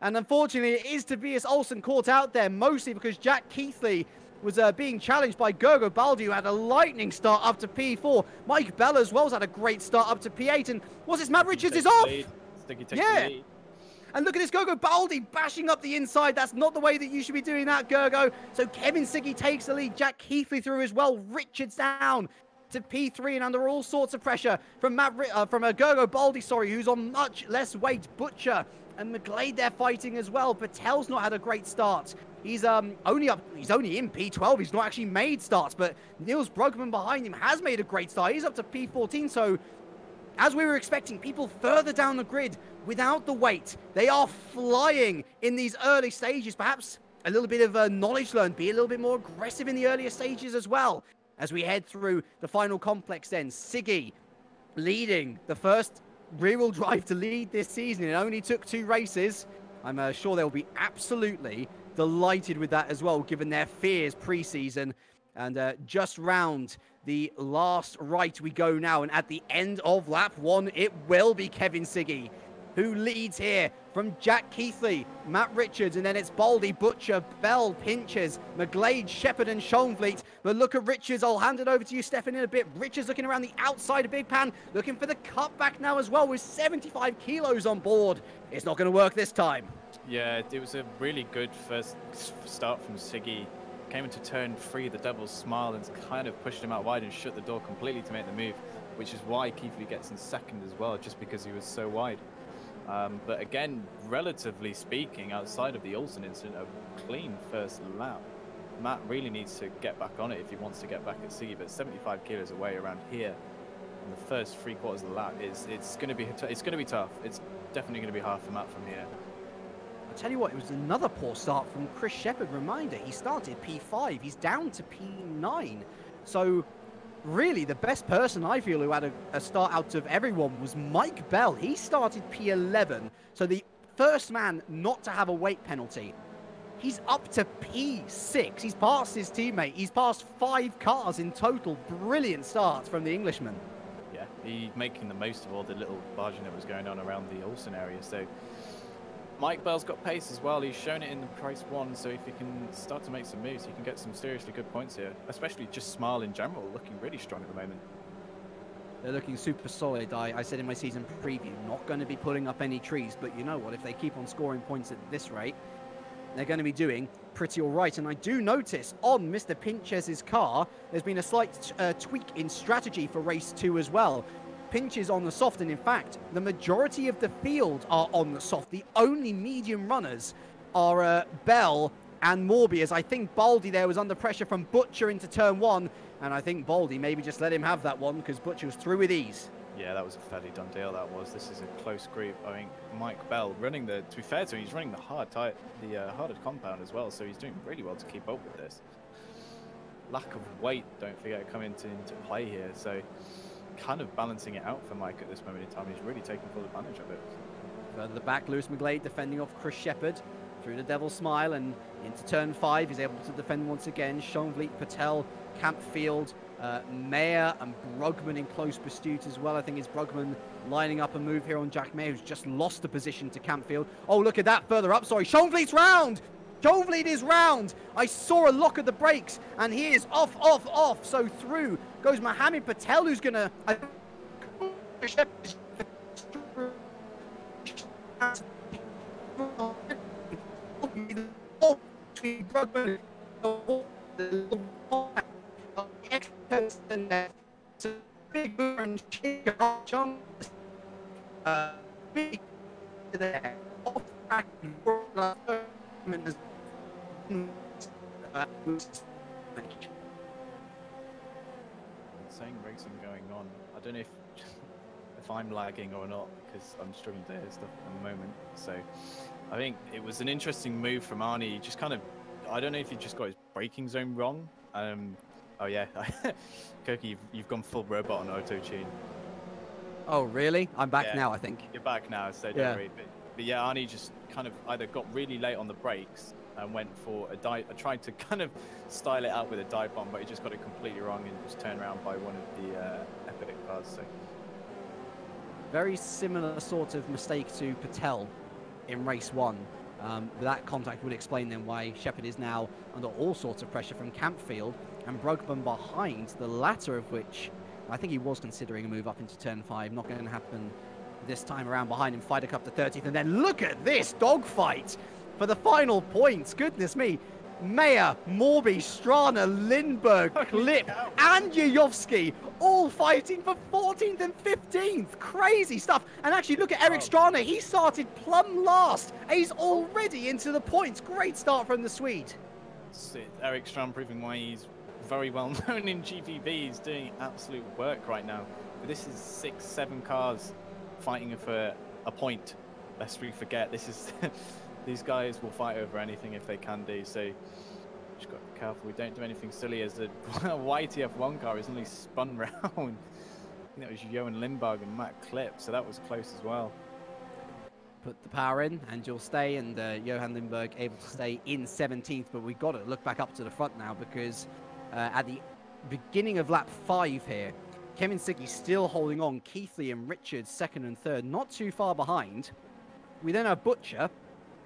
And unfortunately, it is Tobias Olsen caught out there, mostly because Jack Keithley was being challenged by Gogo Baldi, who had a lightning start up to P4. Mike Bell as well has had a great start up to P8. And what's this? Matt Richards is off. Yeah. And look at this, Gogo Baldi bashing up the inside. That's not the way that you should be doing that, Gogo. So Kevin Siggy takes the lead. Jack Keithley through as well. Richards down to P3 and under all sorts of pressure from Gogo Baldi, who's on much less weight. Butcher and McGlade they're fighting as well. Patel's not had a great start. He's only in P12. He's not actually made starts, but Niels Brugman behind him has made a great start. He's up to P14. So as we were expecting, people further down the grid without the weight, they are flying in these early stages. Perhaps a little bit of knowledge learned, be a little bit more aggressive in the earlier stages as well. As we head through the final complex then, Siggy leading the first rear-wheel drive to lead this season. It only took 2 races. I'm sure they'll be absolutely delighted with that as well, given their fears pre-season. And just round the last right we go now. And at the end of lap 1, it will be Kevin Siggy who leads here from Jack Keithley, Matt Richards, and then it's Baldy, Butcher, Bell, Pinches, McGlade, Shepherd, and Schoenfleet. But look at Richards. I'll hand it over to you, Stefan, in a bit. Richards looking around the outside of Big Pan, looking for the cutback now as well with 75 kilos on board. It's not going to work this time. Yeah, it was a really good first start from Siggy. Came into turn 3, the Devil's Smile, and kind of pushed him out wide and shut the door completely to make the move, which is why Keithley gets in second as well, just because he was so wide. But again, relatively speaking, outside of the Olsen incident, a clean first lap. Matt really needs to get back on it if he wants to get back at Siggy, but 75 kilos away around here in the first 3/4 of the lap it's going to be tough. It's definitely going to be hard for Matt from here. I'll tell you what, it was another poor start from Chris Shepherd. Reminder, he started P5. He's down to P9. So really, the best person I feel who had a start out of everyone was Mike Bell. He started P11, so the first man not to have a weight penalty. He's up to P6. He's passed his teammate. He's passed 5 cars in total. Brilliant start from the Englishman. Yeah, he's making the most of all the little barging that was going on around the Olsen area. So Mike Bell's got pace as well. He's shown it in the Price 1, so if he can start to make some moves, he can get some seriously good points here, especially just Smile in general, looking really strong at the moment. They're looking super solid. I said in my season preview, not going to be pulling up any trees, but you know what? If they keep on scoring points at this rate, they're going to be doing pretty all right. And I do notice on Mr. Pinches's car, there's been a slight tweak in strategy for race 2 as well. Pinches on the soft, and in fact, the majority of the field are on the soft. The only medium runners are Bell and Morbius. I think Baldy there was under pressure from Butcher into turn 1, and I think Baldy maybe just let him have that one because Butcher was through with ease. Yeah, that was a fairly done deal, that was. This is a close group. I mean, Mike Bell running to be fair to him, he's running the harder compound as well, so he's doing really well to keep up with this. Lack of weight, don't forget, come into play here, so kind of balancing it out for Mike at this moment in time. He's really taking full advantage of it. Further back, Lewis McGlade defending off Chris Shepherd through the Devil's Smile and into turn 5. He's able to defend once again. Schoenfleet, Patel, Campfield, Mayer and Brugman in close pursuit as well. I think it's Brugman lining up a move here on Jack Mayer, who's just lost the position to Campfield. Oh, look at that further up. Sorry, Schoenfleet's round. Schoenfleet is round. I saw a lock at the brakes, and he is off. So through goes Mohammed Patel, who's going to... Insane racing going on. I don't know if I'm lagging or not, because I'm struggling to hear stuff at the moment. So I think it was an interesting move from Arnie. He just kind of I don't know if he just got his braking zone wrong. Oh yeah, Kirky, you've gone full robot on auto tune. Oh really? I'm back Yeah. now, I think. You're back now, so don't worry. But yeah, Arnie just kind of either got really late on the brakes and went for a dive. I tried to kind of style it out with a dive bomb, but he just got it completely wrong and was turned around by one of the Epidemic cars. So very similar sort of mistake to Patel in race 1. That contact would explain then why Shepherd is now under all sorts of pressure from Campfield and Brugman behind, the latter of which I think he was considering a move up into turn 5. Not going to happen this time around. Behind him, Fider Cup to 30th, and then look at this dogfight for the final points. Goodness me. Mayer, Morby, Strana, Lindbergh, Klip, and Yayovsky all fighting for 14th and 15th. Crazy stuff. And actually, look at Eric Strana. He started plumb last. He's already into the points. Great start from the Swede. Eric Strana proving why he's very well known in GPV. He's doing absolute work right now. But this is 6-7 cars fighting for a point. Lest we forget, this is these guys will fight over anything if they can do. So just got to be careful we don't do anything silly as the YTF1 car is only spun round. I think that was Johan Lindbergh and Matt Klipp, so that was close as well. Put the power in and you'll stay, and Johan Lindbergh able to stay in 17th, but we've got to look back up to the front now because at the beginning of lap 5 here, Kevin Sicky still holding on. Keithley and Richards 2nd and 3rd, not too far behind. We then have Butcher,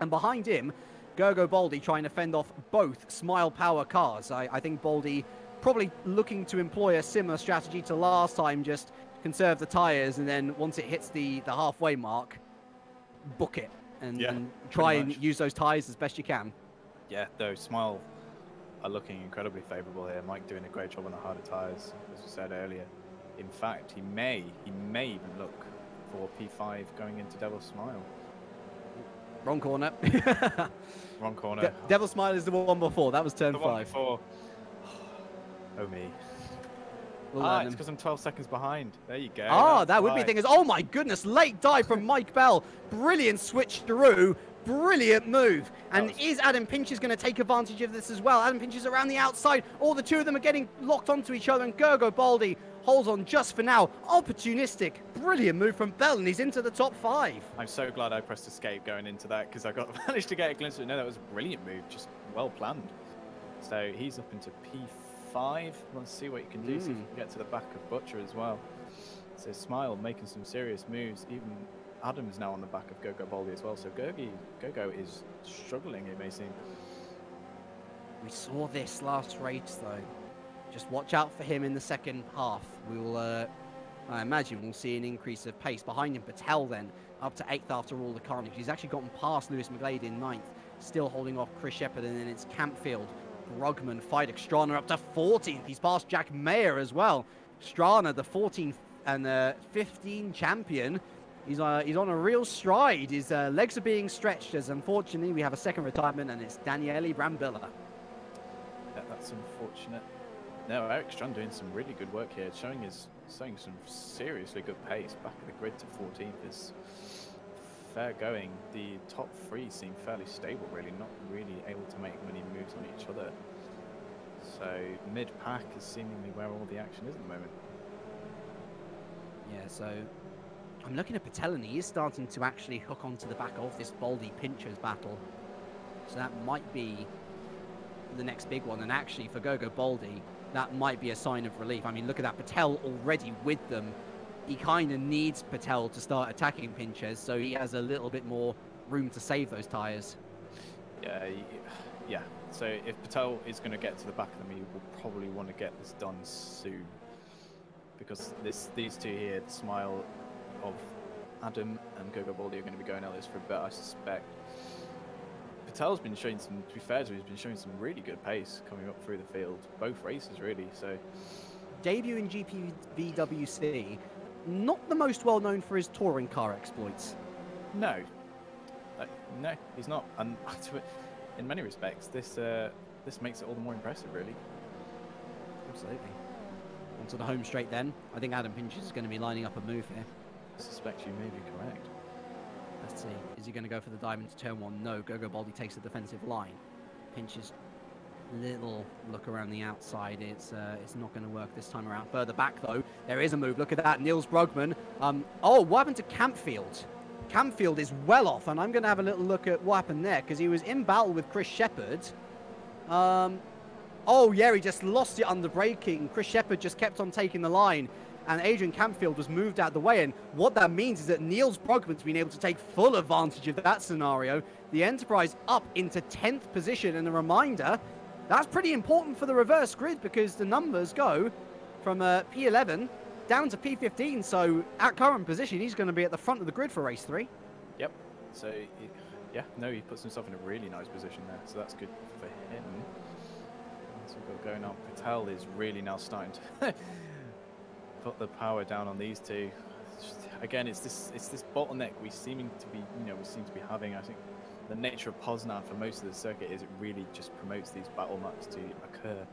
and behind him, Gergo Baldy trying to fend off both Smile Power cars. I think Baldy probably looking to employ a similar strategy to last time, just conserve the tyres, and then once it hits the halfway mark, book it and try and use those tyres as best you can. Yeah, though Smile are looking incredibly favourable here. Mike doing a great job on the harder tyres, as we said earlier. In fact, he may even look for P5 going into Devil's Smile. Wrong corner. Wrong corner. Devil's Smile is the one before. That was turn 5. Oh me. It's because I'm 12 seconds behind. There you go. That would be the thing. Oh my goodness, late dive from Mike Bell. Brilliant switch through. Brilliant move. And is Adam Pinches going to take advantage of this as well? Adam Pinches around the outside. All the two of them are getting locked onto each other, and Gergo Baldy holds on just for now. Opportunistic. Brilliant move from Bell, and he's into the top 5. I'm so glad I pressed escape going into that because I managed to get a glimpse of it. No, that was a brilliant move. Just well planned. So he's up into P5. Let's see what he can do. See if he can get to the back of Butcher as well. So Smile making some serious moves. Even Adam's now on the back of Gergo Baldy as well. So Gergo is struggling, it may seem. We saw this last race though. Just watch out for him in the second half. We will, I imagine we'll see an increase of pace. Behind him, Patel then up to 8th after all the carnage. He's actually gotten past Lewis McGlade in 9th. Still holding off Chris Shepherd, and then it's Campfield, Brugman, Fidek, Strana up to 14th. He's passed Jack Mayer as well. Strana, the 14th and 15 champion. He's on a real stride. His legs are being stretched as unfortunately we have a second retirement, and it's Daniele Brambilla. Yeah, that's unfortunate. No, Eric Strand doing some really good work here, showing some seriously good pace. Back of the grid to 14th is fair going. The top 3 seem fairly stable, really, not really able to make many moves on each other. So mid-pack is seemingly where all the action is at the moment. Yeah, so I'm looking at Patel, and he is starting to actually hook onto the back of this Baldy Pinchers battle. So that might be the next big one. And actually for Gergo Baldy, that might be a sign of relief. I mean, look at that. Patel already with them. He kind of needs Patel to start attacking Pinchers, so he has a little bit more room to save those tyres. Yeah. So if Patel is going to get to the back of them, he will probably want to get this done soon. Because these two here, the Smile of Adam and Gergo Baldy, are going to be going at this for a bit, I suspect. Patel's been showing some, to be fair to him, he's been showing some really good pace coming up through the field. Both races, really, so. Debut in GPVWC, not the most well known for his touring car exploits. No. No, he's not. And in many respects, this makes it all the more impressive, really. Absolutely. Onto the home straight then. I think Adam Pinches is going to be lining up a move here. I suspect you may be correct. Let's see. Is he going to go for the diamond to turn 1? No. Gergo Baldy takes the defensive line. Pinches Little look around the outside. It's not going to work this time around. Further back, though, there is a move. Look at that. Niels Brugman. Oh, what happened to Campfield? Campfield is well off, and I'm going to have a little look at what happened there, because he was in battle with Chris Shepherd. Oh, yeah, he just lost it under braking. Chris Shepherd just kept on taking the line, and Adrian Campfield was moved out of the way. And what that means is that Niels Brugman's been able to take full advantage of that scenario. The Enterprise up into 10th position, and a reminder, that's pretty important for the reverse grid, because the numbers go from P11 down to P15. So at current position, he's going to be at the front of the grid for race 3. Yep. So, he puts himself in a really nice position there. So that's good for him. So we've got going on. Patel is really now starting to put the power down on these two. Again, it's this bottleneck we seem to be having. I think the nature of Poznan for most of the circuit is it really just promotes these battle maps to occur,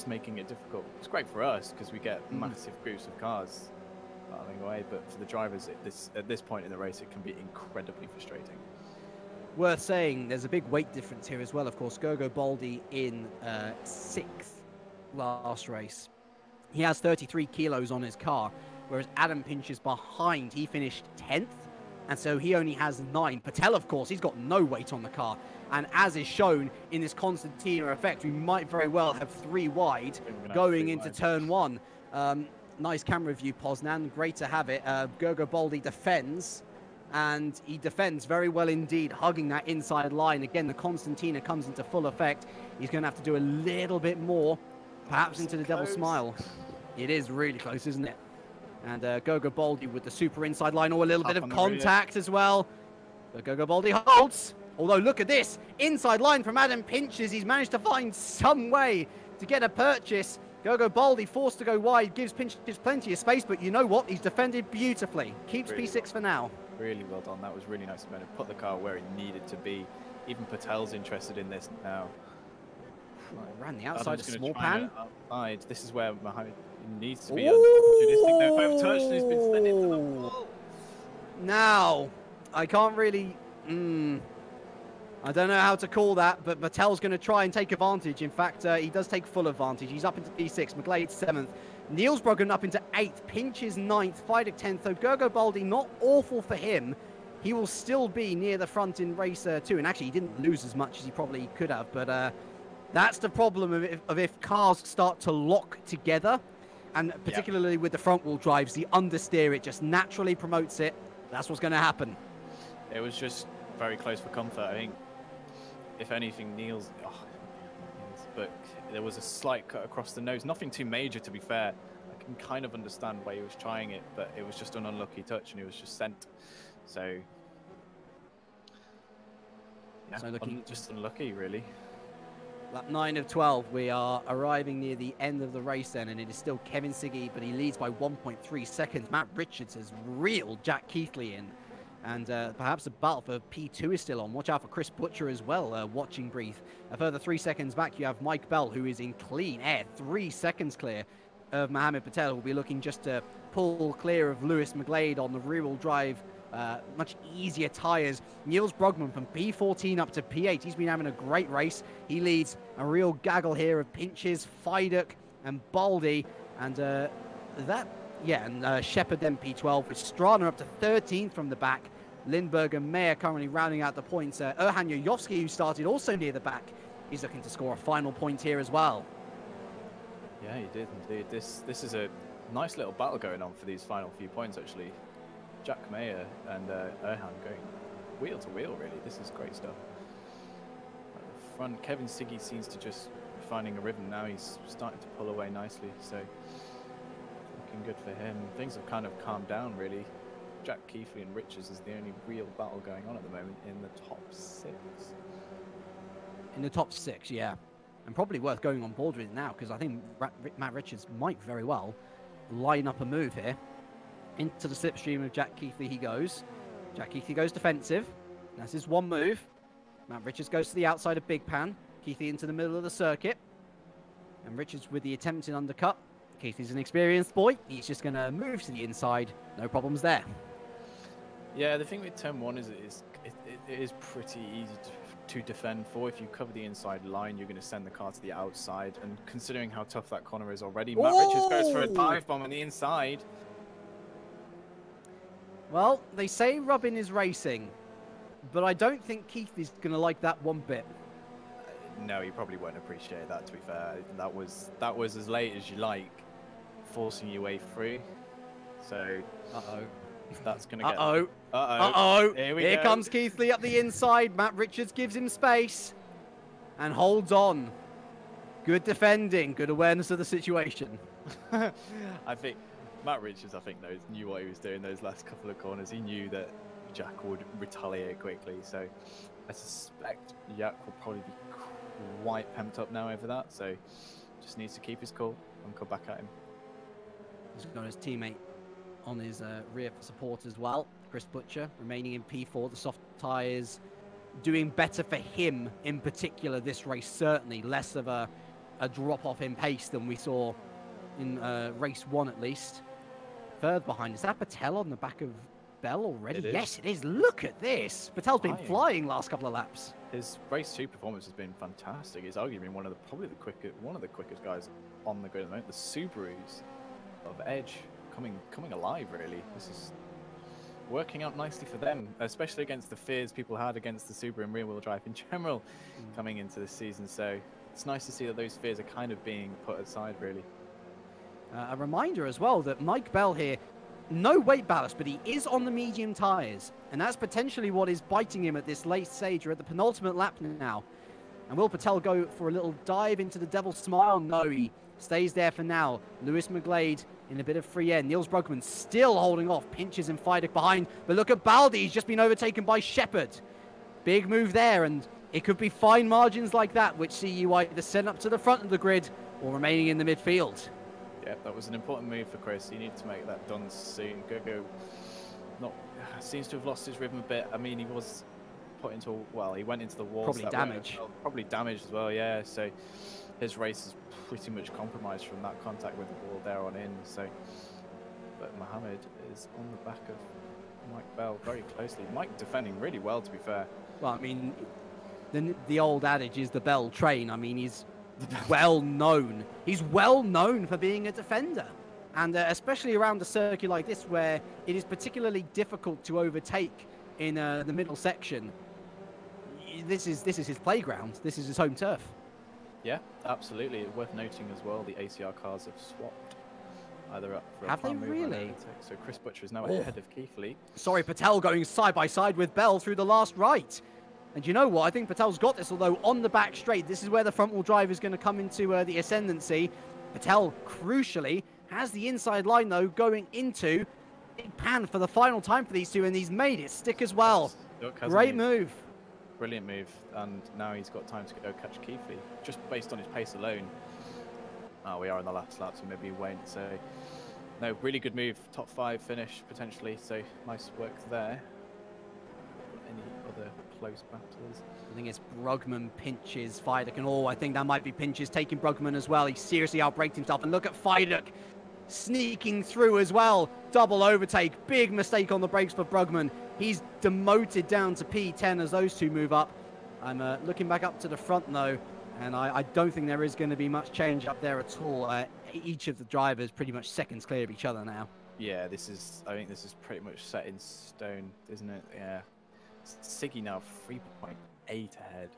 making it difficult. It's great for us because we get massive groups of cars battling away, but for the drivers at this point in the race, it can be incredibly frustrating. Worth saying, there's a big weight difference here as well. Of course, Gogo Baldi in 6th last race. He has 33 kilos on his car, whereas Adam Pinch is behind. He finished 10th, and so he only has 9. Patel, of course, he's got no weight on the car. And as is shown in this Constantina effect, we might very well have 3 wide going into turn 1. Nice camera view, Poznan. Great to have it. Gogo Baldi defends, and he defends very well indeed, hugging that inside line. Again, the Constantina comes into full effect. He's going to have to do a little bit more, perhaps into the Devil's Smile. It is really close, isn't it? And Gogo Baldi with the super inside line, or a little bit of contact as well. But Gogo Baldi holds. Although, look at this. Inside line from Adam Pinches. He's managed to find some way to get a purchase. Gogo Baldi forced to go wide, gives Pinches plenty of space, but you know what? He's defended beautifully. Keeps really P6 for now. Really well done. That was really nice of him to put the car where it needed to be. Even Patel's interested in this now. Around the outside, a small pan. Outside. This is where Mohammed needs to be opportunistic. No five touch, and he's been sent into the wall. Now, I can't really... I don't know how to call that, but Mattel's going to try and take advantage. In fact, he does take full advantage. He's up into P6, McGlade 7th. Niels Brugman up into 8th, Pinch is 9th, Fidek 10th. So Gogo Baldi, not awful for him. He will still be near the front in race 2. And actually, he didn't lose as much as he probably could have. But that's the problem of if cars start to lock together. And particularly with the front-wheel drives, the understeer, it just naturally promotes it. That's what's going to happen. It was just very close for comfort, I think. If anything, Niels, but there was a slight cut across the nose. Nothing too major, to be fair. I can kind of understand why he was trying it, but it was just an unlucky touch, and he was just sent. So, yeah, so just unlucky, really. Lap 9 of 12, we are arriving near the end of the race then, and it is still Kevin Siggy, but he leads by 1.3 seconds. Matt Richards has reeled Jack Keithley in. And perhaps the battle for P2 is still on. Watch out for Chris Butcher as well, watching brief. A further 3 seconds back, you have Mike Bell, who is in clean air, 3 seconds clear of Mohammed Patel, who will be looking just to pull clear of Lewis McGlade on the rear-wheel drive. Much easier tyres. Niels Brugman from P14 up to P8. He's been having a great race. He leads a real gaggle here of Pinches, Fidek, and Baldi. And Shepherd then P12 with Strana up to 13th from the back. Lindbergh and Mayer currently rounding out the points. Erhan Yoyovsky, who started also near the back, is looking to score a final point here as well. Yeah, he did indeed. This is a nice little battle going on for these final few points, actually. Jack Mayer and Erhan going wheel to wheel, really. This is great stuff. At the front, Kevin Siggy seems to just be finding a rhythm now. He's starting to pull away nicely, so looking good for him. Things have kind of calmed down, really. Jack Keithley and Richards is the only real battle going on at the moment in the top 6. In the top 6, yeah. And probably worth going on board with it now, because I think Matt Richards might very well line up a move here. Into the slipstream of Jack Keithley he goes. Jack Keithley goes defensive. That's his one move. Matt Richards goes to the outside of Big Pan. Keithley into the middle of the circuit. And Richards with the attempted undercut. Keithley's an experienced boy. He's just going to move to the inside. No problems there. Yeah, the thing with turn 1 is it is pretty easy to defend for. If you cover the inside line, you're going to send the car to the outside. And considering how tough that corner is already, Matt Richards goes for a dive bomb on the inside. Well, they say rubbing is racing, but I don't think Keith is going to like that one bit. No, he probably won't appreciate that, to be fair. That was as late as you like, forcing your way through. So, that's going to get... Here comes Keith Lee up the inside. Matt Richards gives him space and holds on. Good defending, good awareness of the situation. I think Matt Richards, knew what he was doing those last couple of corners. He knew that Jack would retaliate quickly. So I suspect Jack will probably be quite pumped up now over that. So just needs to keep his cool and come back at him. He's got his teammate on his rear support as well. Chris Butcher remaining in P4. The soft tyres doing better for him in particular this race, certainly. Less of a drop-off in pace than we saw in race 1 at least. Third behind. Is that Patel on the back of Bell already? Yes, it is. Look at this. Patel's been flying last couple of laps. His race 2 performance has been fantastic. He's arguably one of the quickest guys on the grid at the moment. The Subarus of Edge coming alive, really. This is working out nicely for them, especially against the fears people had against the Subaru and rear-wheel drive in general coming into this season. So it's nice to see that those fears are kind of being put aside, really. A reminder as well that Mike Bell here, no weight ballast, but he is on the medium tyres, and that's potentially what is biting him at this late stage. We're at the penultimate lap now. And will Patel go for a little dive into the Devil's Smile? No, he stays there for now. Lewis McGlade in a bit of free air. Niels Brugman still holding off. Pinches and Fidek behind. But look at Baldi. He's just been overtaken by Shepard. Big move there, and it could be fine margins like that, which see you either sent up to the front of the grid or remaining in the midfield. Yeah, that was an important move for Chris. He needed to make that done soon. Seems to have lost his rhythm a bit. I mean, he was put into, he went into the walls. Probably damaged. Probably damaged as well, yeah. So his race is pretty much compromised from that contact with the ball there on in. So, but Mohammed is on the back of Mike Bell very closely. Mike defending really well, to be fair. Well, I mean, the old adage is the Bell train. I mean, he's well known. He's well known for being a defender. And especially around a circuit like this, where it is particularly difficult to overtake in the middle section. This is his playground. This is his home turf. Yeah, absolutely. Worth noting as well, the ACR cars have swapped either up for have they really? So Chris Butcher is now ahead of Keith Lee. Sorry, Patel going side by side with Bell through the last right. And you know what? I think Patel's got this, although on the back straight, this is where the front-wheel drive is going to come into the ascendancy. Patel, crucially, has the inside line, though, going into Big Pan for the final time for these two, and he's made it stick as well. Great move. Brilliant move, and now he's got time to go catch Keith Lee, just based on his pace alone. Oh, we are in the last lap, so maybe he won't. So, no, really good move. Top 5 finish, potentially, so nice work there. Any other close battles? I think it's Brugman, Pinches, Fidek, and I think that might be Pinches taking Brugman as well. He seriously outbraked himself, and look at Fidek sneaking through as well. Double overtake, big mistake on the brakes for Brugman. He's demoted down to P10 as those two move up. I'm looking back up to the front though, and I don't think there is going to be much change up there at all. Each of the drivers pretty much seconds clear of each other now. Yeah, I think this is pretty much set in stone, isn't it? Yeah. Siggy now 3.8 ahead,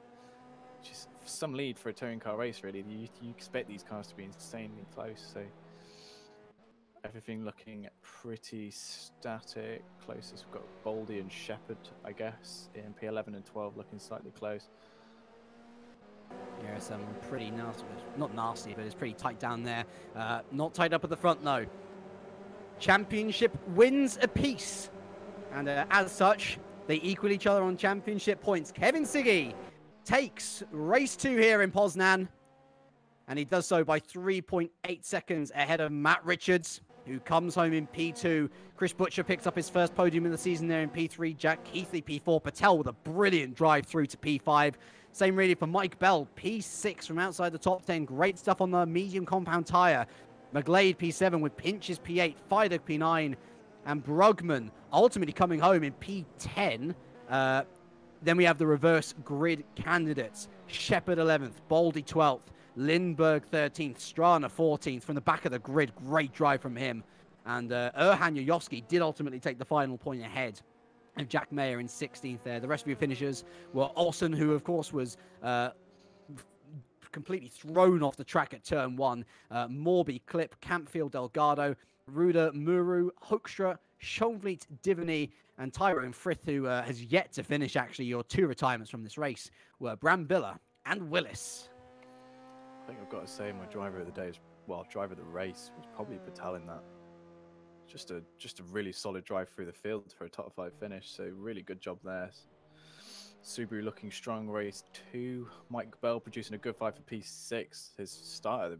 which is some lead for a touring car race, really. You expect these cars to be insanely close, so everything looking pretty static. Closest we've got Baldy and Shepard, I guess, in P11 and 12 looking slightly close. Yeah, some pretty nasty, not nasty, but it's pretty tight down there. Not tied up at the front, though. Championship wins apiece, and as such, they equal each other on championship points. Kevin Siggy takes race 2 here in Poznan, and he does so by 3.8 seconds ahead of Matt Richards, who comes home in P2. Chris Butcher picks up his first podium in the season there in P3. Jack Keithley P4. Patel with a brilliant drive through to P5. Same really for Mike Bell, P6 from outside the top 10. Great stuff on the medium compound tyre. McGlade P7 with Pinches P8, Fidek P9, and Brugman ultimately coming home in P10. Then we have the reverse grid candidates. Shepard 11th, Baldy 12th, Lindbergh 13th, Strana 14th. From the back of the grid, great drive from him. And Erhan Yayovsky did ultimately take the final point ahead of Jack Mayer in 16th there. The rest of your finishers were Olsen, who of course was completely thrown off the track at turn 1. Morby, Clip, Campfield, Delgado, Ruda, Muru, Hoekstra, Schoenvliet, Divany, and Tyrone Frith, who has yet to finish, actually, your 2 retirements from this race, were Brambilla and Willis. I think I've got to say my driver of the day, driver of the race was probably Patel in that. Just a really solid drive through the field for a top 5 finish, so really good job there. Subaru looking strong, race 2. Mike Bell producing a good fight for P6. His start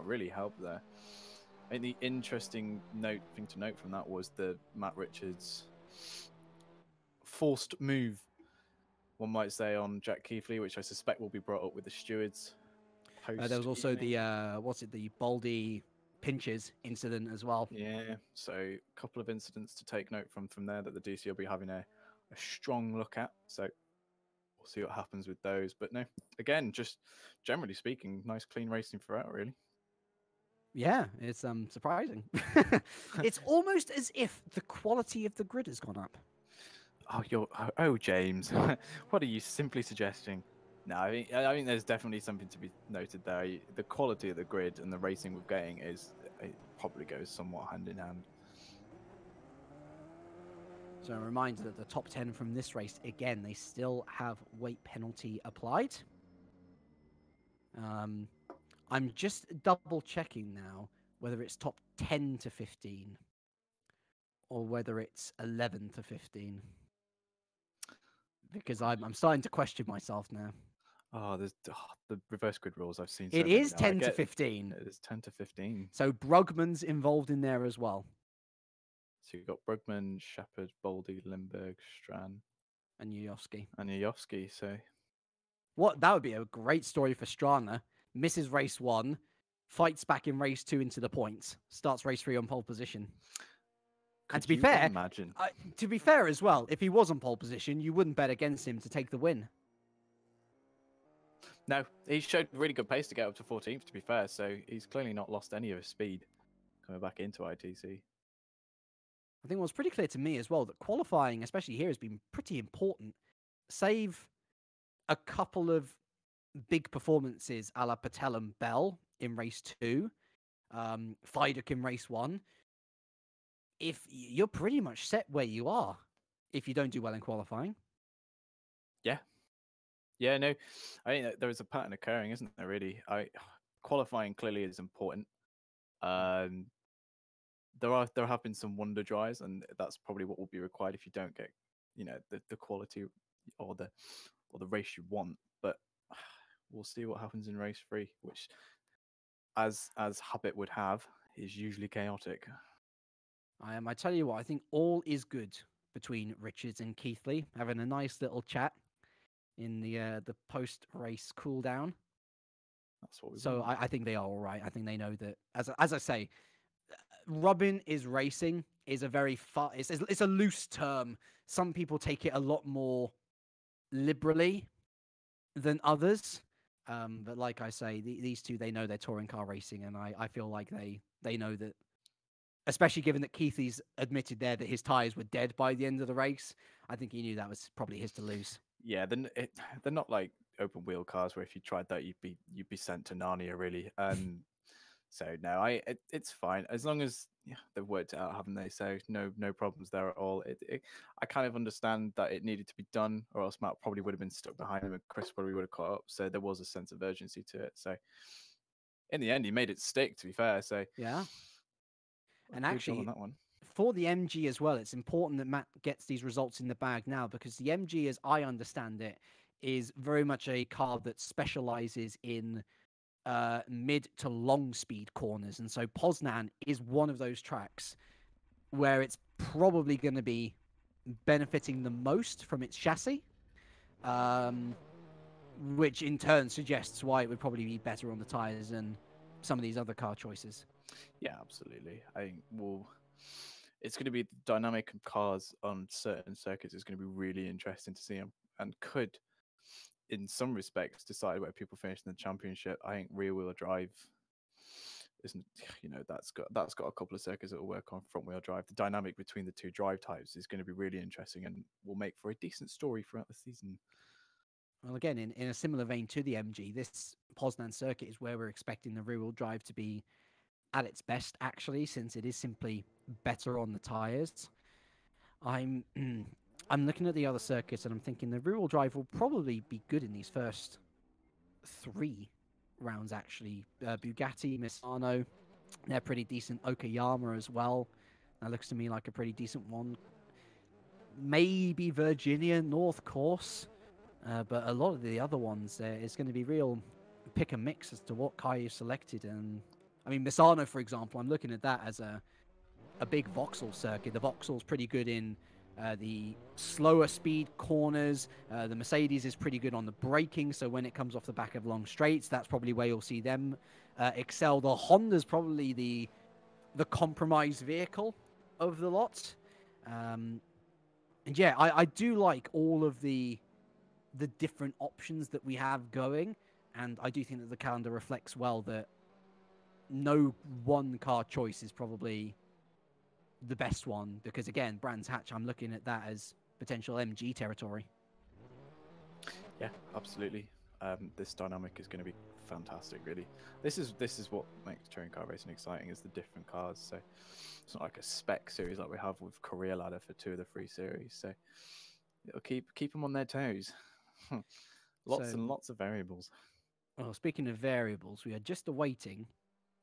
really helped there. I think the interesting thing to note from that was the Matt Richards forced move, one might say, on Jack Keithley, which I suspect will be brought up with the stewards. There was also the Baldy pinches incident as well. Yeah, so a couple of incidents to take note from there that the DC will be having a strong look at. So we'll see what happens with those. But no, again, just generally speaking, nice clean racing throughout, really. Yeah, it's surprising. It's almost as if the quality of the grid has gone up. Oh, James, what are you simply suggesting? No, I think there's definitely something to be noted there. The quality of the grid and the racing we're getting it probably goes somewhat hand in hand. So a reminder that the top 10 from this race, again, they still have weight penalty applied. I'm just double checking now whether it's top 10 to 15 or whether it's 11 to 15. Because I'm starting to question myself now. Oh, there's the reverse grid rules I've seen. It is 10 to 15. It is 10 to 15. So Brugman's involved in there as well. So you've got Brugman, Shepard, Baldy, Lindbergh, Strand, and Yayovsky. So that would be a great story for Strana. Misses race 1, fights back in race 2 into the points, starts race 3 on pole position. And to be fair, to be fair as well, if he was on pole position, you wouldn't bet against him to take the win. No, he showed really good pace to get up to 14th, to be fair, so he's clearly not lost any of his speed coming back into ITC. I think it was pretty clear to me as well that qualifying, especially here, has been pretty important. Save a couple of big performances a la Patel and Bell in race 2, Fidek in race 1. If you're pretty much set where you are, if you don't do well in qualifying. Yeah, no, I think there is a pattern occurring, isn't there? Really, qualifying clearly is important. There have been some wonder drives, and that's probably what will be required if you don't get, the quality or the race you want. But we'll see what happens in race 3, which, as habit would have, is usually chaotic. I tell you what, I think all is good between Richards and Keithley, having a nice little chat in the post-race cool down. That's what we so want. I think they are all right. I think they know that, as I say, Robin is racing is a very it's a loose term. Some people take it a lot more liberally than others. But like I say, these two, they know they're touring car racing, and I feel like they know that, especially given that Keithley's admitted there that his tyres were dead by the end of the race. I think he knew that was probably his to lose. Yeah, they're not like open wheel cars where if you tried that you'd be sent to Narnia, really. So no, it's fine as long as they've worked it out, haven't they? So no problems there at all. I kind of understand that it needed to be done, or else Matt probably would have been stuck behind him and Chris probably would have caught up. So there was a sense of urgency to it. So in the end, he made it stick, to be fair. So yeah, and actually on that one. For the MG as well, it's important that Matt gets these results in the bag now, because the MG, as I understand it, is very much a car that specializes in mid to long speed corners. And so Poznan is one of those tracks where it's probably going to be benefiting the most from its chassis, which in turn suggests why it would probably be better on the tires than some of these other car choices. Yeah, absolutely. I think it's going to be the dynamic of cars on certain circuits is going to be really interesting to see them, and could, in some respects, decide where people finish in the championship. I think rear wheel drive isn't, that's got a couple of circuits that will work on front wheel drive. The dynamic between the two drive types is going to be really interesting and will make for a decent story throughout the season. Well, again, in a similar vein to the MG, this Poznan circuit is where we're expecting the rear wheel drive to be at its best, actually, since it is simply better on the tyres. I'm I'm looking at the other circuits and I'm thinking the rear wheel drive will probably be good in these first 3 rounds, actually. Bugatti, Misano, they're pretty decent. Okayama as well. That looks to me like a pretty decent one. Maybe Virginia, North Course. But a lot of the other ones, it's going to be real pick and mix as to what car you selected. And I mean, Misano, for example, I'm looking at that as a big Vauxhall circuit. The Vauxhall's pretty good in the slower speed corners. The Mercedes is pretty good on the braking, so when it comes off the back of long straights, that's probably where you'll see them excel. The Honda's probably the compromise vehicle of the lot. And yeah, I do like all of the different options that we have going, and I do think that the calendar reflects well that no one car choice is probably the best one, because again, Brands Hatch, I'm looking at that as potential MG territory. Yeah, absolutely. This dynamic is going to be fantastic, really. This is what makes touring car racing exciting, is the different cars. So it's not like a spec series like we have with Career Ladder for 2 of the 3 series. So it'll keep them on their toes. Lots and lots of variables. Well, speaking of variables, we are just awaiting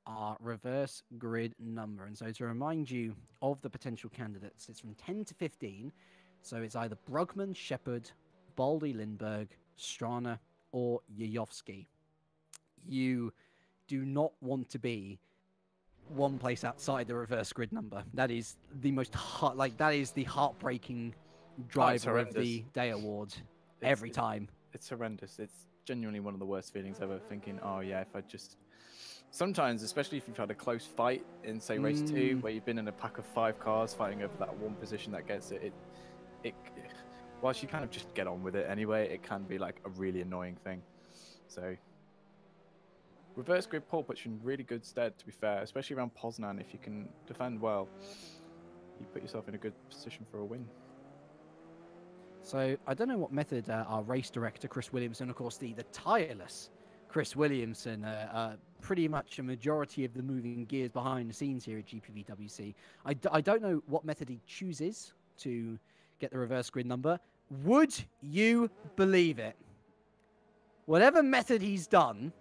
our reverse grid number. And so to remind you of the potential candidates, it's from 10 to 15. So it's either Brugman, Shepard, Baldy, Lindbergh, Strana, or Yayovsky. You do not want to be one place outside the reverse grid number. That is the most that is the heartbreaking driver of the day award every time. It's horrendous. It's genuinely one of the worst feelings ever, thinking, oh yeah, if I just... Sometimes, especially if you've had a close fight in, say, race 2, where you've been in a pack of 5 cars fighting over that one position that gets it, whilst you kind of just get on with it anyway, it can be like a really annoying thing. So reverse grid pole puts you in really good stead, to be fair, especially around Poznan. If you can defend well, you put yourself in a good position for a win. So I don't know what method our race director, Chris Williamson, of course, the tireless Chris Williamson, pretty much a majority of the moving gears behind the scenes here at GPVWC. I don't know what method he chooses to get the reverse grid number. Would you believe it? Whatever method he's done,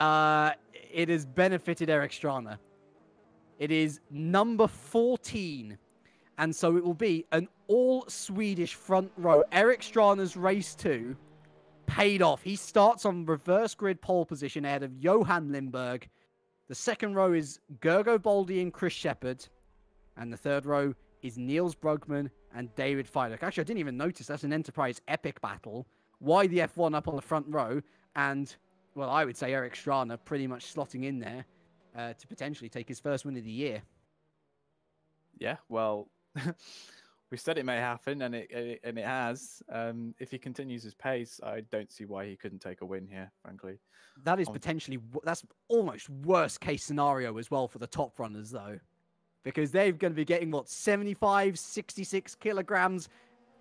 it has benefited Eric Strana. It is number 14. And so it will be an all-Swedish front row. Eric Strana's race 2 paid off. He starts on reverse grid pole position ahead of Johan Lindbergh. The second row is Gergo Baldi and Chris Shepard. And the third row is Niels Brugman and David Feiluk. Actually, I didn't even notice that's an Enterprise epic battle. Why the F1 up on the front row? And, well, I would say Eric Strana pretty much slotting in there to potentially take his first win of the year. Yeah, well... We said it may happen, and it has. If he continues his pace, I don't see why he couldn't take a win here, frankly. That is potentially, that's almost worst case scenario as well for the top runners, though. Because they're going to be getting, 75, 66 kilograms,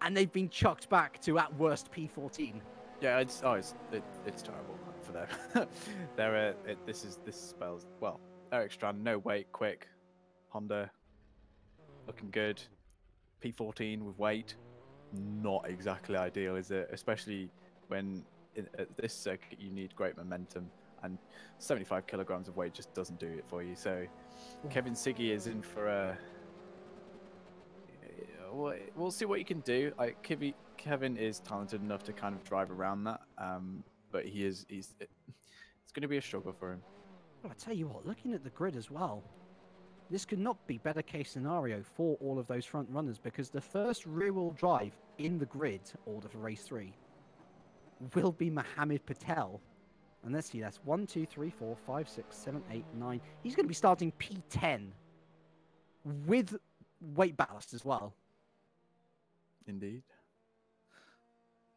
and they've been chucked back to, at worst, P14. Yeah, it's terrible for them. This spells, well, Eric Strand, no weight, quick. Honda, looking good. P14 with weight, not exactly ideal, is it? Especially when at this circuit you need great momentum, and 75 kilograms of weight just doesn't do it for you. So Kevin Siggy is in for a... We'll see what he can do. Kevin is talented enough to kind of drive around that, but it's going to be a struggle for him. Well, I tell you what, looking at the grid as well, this could not be better case scenario for all of those front runners, because the first rear-wheel drive in the grid order for race 3 will be Mohammed Patel. And let's see, that's 1, 2, 3, 4, 5, 6, 7, 8, 9. He's going to be starting P10 with weight ballast as well. Indeed.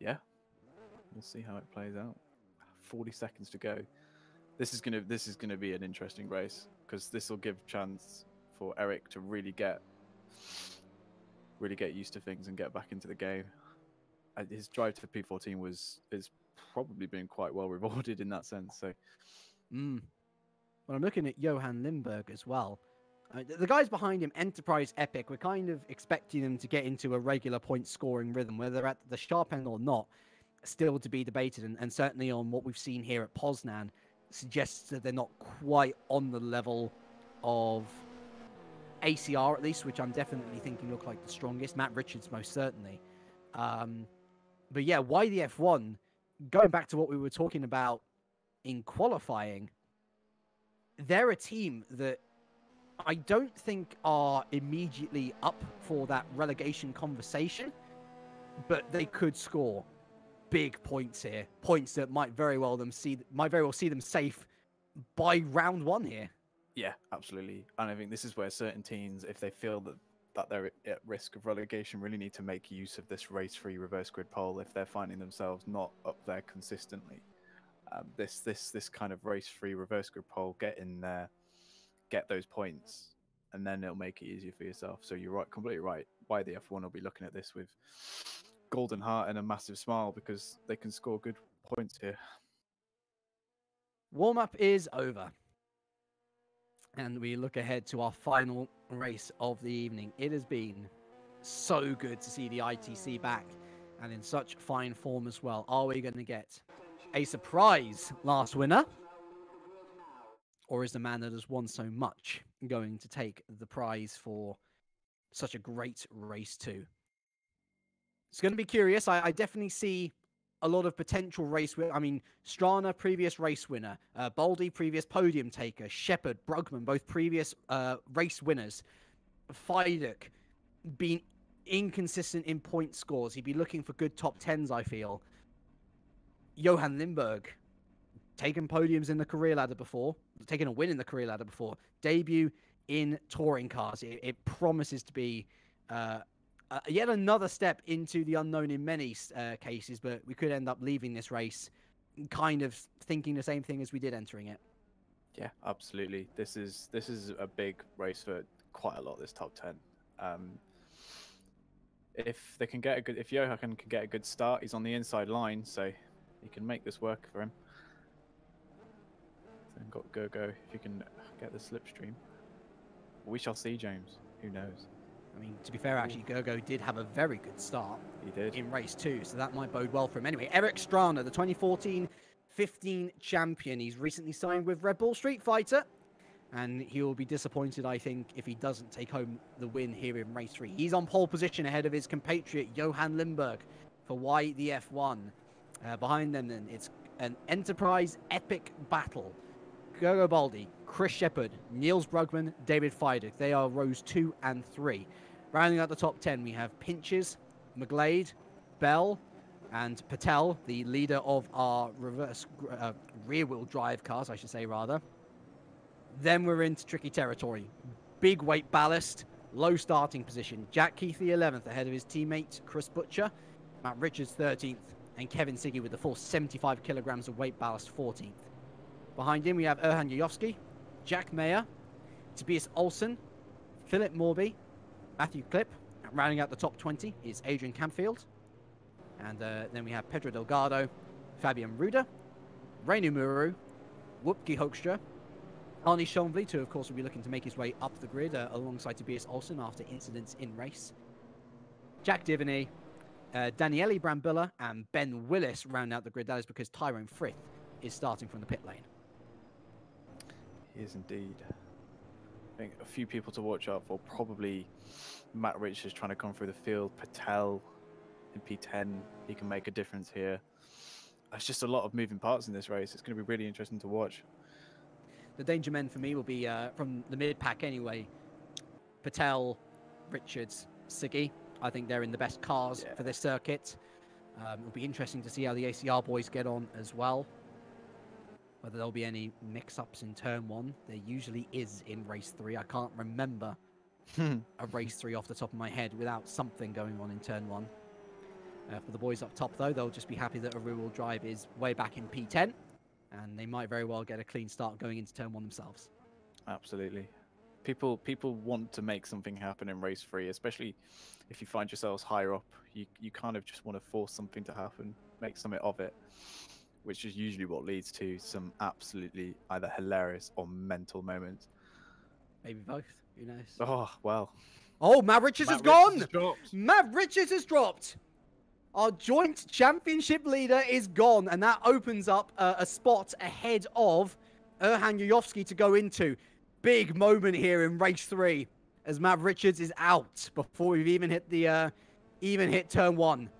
Yeah. We'll see how it plays out. 40 seconds to go. This is gonna be an interesting race because this will give chance for Eric to really get used to things and get back into the game. His drive to P14 is probably been quite well rewarded in that sense. So, Well, I'm looking at Johan Lindberg as well. The guys behind him, Enterprise, Epic, we're kind of expecting them to get into a regular point scoring rhythm, whether they're at the sharp end or not, still to be debated. And certainly on what we've seen here at Poznan, suggests that they're not quite on the level of ACR, at least, which I'm definitely thinking look like the strongest. Matt Richards, most certainly. But yeah, why the F1? Going back to what we were talking about in qualifying, they're a team that I don't think are immediately up for that relegation conversation, but they could score big points here. Points that might very well see them safe by round one here. Yeah, absolutely. And I think this is where certain teams, if they feel that they're at risk of relegation, really need to make use of this race-free reverse grid pole if they're finding themselves not up there consistently. This kind of race-free reverse grid pole, get in there, get those points, and then it'll make it easier for yourself. So you're right, completely right. Why the F1 will be looking at this with golden heart and a massive smile because they can score good points here. Warm-up is over. And we look ahead to our final race of the evening. It has been so good to see the ITC back and in such fine form as well. Are we going to get a surprise last winner? Or is the man that has won so much going to take the prize for such a great race too? It's going to be curious. I definitely see a lot of potential race. I mean, Strana, previous race winner. Baldy, previous podium taker. Shepard, Brugman, both previous race winners. Fidek, being inconsistent in point scores. He'd be looking for good top 10s, I feel. Johan Lindberg, taken podiums in the career ladder before. Taken a win in the career ladder before. Debut in touring cars. It promises to be yet another step into the unknown in many cases, but we could end up leaving this race kind of thinking the same thing as we did entering it. Yeah, absolutely. This is a big race for quite a lot of this top 10. If they can get if Johan can get a good start, he's on the inside line, so he can make this work for him. Then got Gergo if you can get the slipstream. We shall see, James. Who knows? I mean, to be fair, actually, Gergo did have a very good start. He did. In race 2, so that might bode well for him. Anyway, Eric Strana, the 2014-15 champion. He's recently signed with Red Bull Street Fighter, and he will be disappointed, I think, if he doesn't take home the win here in race 3. He's on pole position ahead of his compatriot, Johan Lindberg, for why the F1. Behind them, then, it's an Enterprise epic battle. Gergo Baldi, Chris Shepard, Niels Brugman, David Fidek. They are rows 2 and 3. Rounding out the top 10, we have Pinches, McGlade, Bell, and Patel, the leader of our rear-wheel drive cars, I should say, rather. Then we're into tricky territory. Big weight ballast, low starting position. Jack Keith, the 11th, ahead of his teammate Chris Butcher. Matt Richards, 13th. And Kevin Siggy with the full 75 kilograms of weight ballast, 14th. Behind him, we have Erhan Yajovski, Jack Mayer, Tobias Olsen, Philip Morby, Matthew Klipp. Rounding out the top 20 is Adrian Campfield. And then we have Pedro Delgado, Fabian Ruder, Reinu Muru, Wupke Hoekstra, Arnie Schoenvliet, who of course will be looking to make his way up the grid alongside Tobias Olsen after incidents in race. Jack Diviney, Daniele Brambilla, and Ben Willis round out the grid. That is because Tyrone Frith is starting from the pit lane. He is indeed. I think a few people to watch out for. Probably Matt Richards trying to come through the field. Patel in P10. He can make a difference here. There's just a lot of moving parts in this race. It's going to be really interesting to watch. The danger men for me will be from the mid-pack anyway. Patel, Richards, Siggy. I think they're in the best cars for this circuit. It'll be interesting to see how the ACR boys get on as well. Whether there'll be any mix-ups in turn 1. There usually is in race 3. I can't remember a race 3 off the top of my head without something going on in turn 1. For the boys up top, though, they'll just be happy that a rear-wheel drive is way back in P10, and they might very well get a clean start going into turn 1 themselves. Absolutely. People want to make something happen in race 3, especially if you find yourselves higher up. You kind of just want to force something to happen, make something of it, which is usually what leads to some absolutely either hilarious or mental moments. Maybe both. Who knows? Oh, well. Oh, Matt Richards has gone! Matt Richards has dropped! Our joint championship leader is gone, and that opens up a spot ahead of Erhan Yuyovski to go into. Big moment here in race 3 as Matt Richards is out before we've even hit the hit turn 1.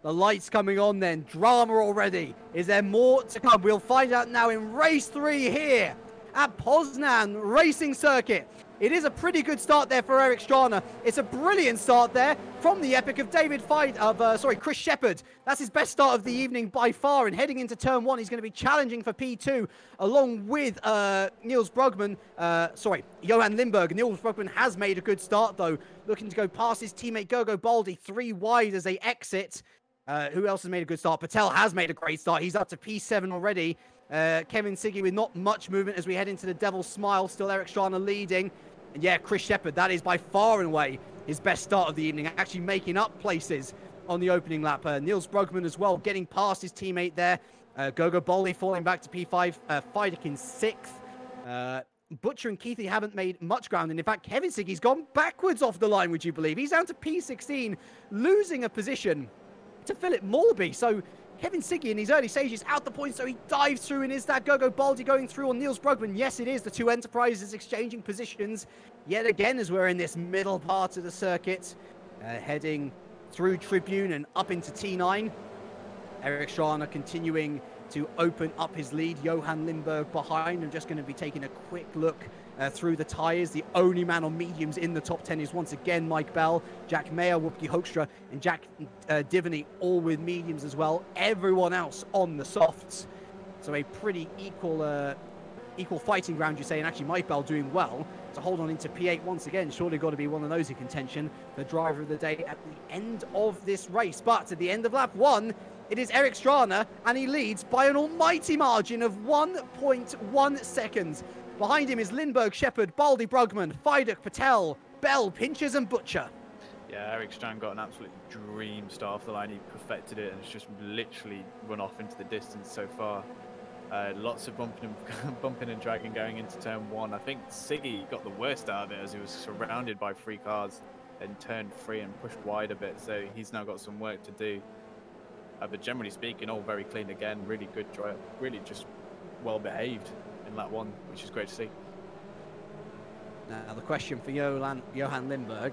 The lights coming on then. Drama already. Is there more to come? We'll find out now in race 3 here at Poznan Racing Circuit. It is a pretty good start there for Eric Strana. It's a brilliant start there from the epic of Chris Shepherd. That's his best start of the evening by far. And heading into turn 1, he's going to be challenging for P2 along with Johan Lindberg. Niels Brugman has made a good start though, looking to go past his teammate Gogo Baldi 3 wide as they exit. Who else has made a good start? Patel has made a great start. He's up to P7 already. Kevin Siggy with not much movement as we head into the Devil's Smile. Still Eric Strana leading. And yeah, Chris Shepherd, that is by far and away his best start of the evening, actually making up places on the opening lap. Niels Brugman as well, getting past his teammate there. Gogo Bolli falling back to P5, Fidek in 6th. Butcher and Keithy haven't made much ground, and in fact, Kevin Siggy's gone backwards off the line, would you believe? He's down to P16, losing a position to Philip Morby. So Kevin Siggy in his early stages out the point, so he dives through, and is that Gogo Baldi going through on Niels Brugman? Yes, it is. The two enterprises exchanging positions yet again as we're in this middle part of the circuit, heading through Tribune and up into T9. Eric Strana continuing to open up his lead. Johan Lindberg behind. I'm just going to be taking a quick look through the tyres. The only man on mediums in the top 10 is once again Mike Bell, Jack Mayer, Whoopke Hoekstra, and Jack Divany, all with mediums as well. Everyone else on the softs. So a pretty equal fighting ground, you say, and actually Mike Bell doing well to hold on into P8 once again. Surely got to be one of those in contention, the driver of the day at the end of this race. But at the end of lap 1, it is Eric Strana, and he leads by an almighty margin of 1.1 seconds. Behind him is Lindberg, Shepherd, Baldi, Brugman, Fidek, Patel, Bell, Pinchers, and Butcher. Yeah, Eric Strana got an absolute dream start off the line. He perfected it and it's just literally run off into the distance so far. Lots of bumping and dragging going into turn 1. I think Siggy got the worst out of it as he was surrounded by 3 cars in turn 3 and pushed wide a bit. So he's now got some work to do. But generally speaking, all very clean again. Really good drive. Really just well behaved in lap 1, which is great to see. Now the question for Johan Lindberg,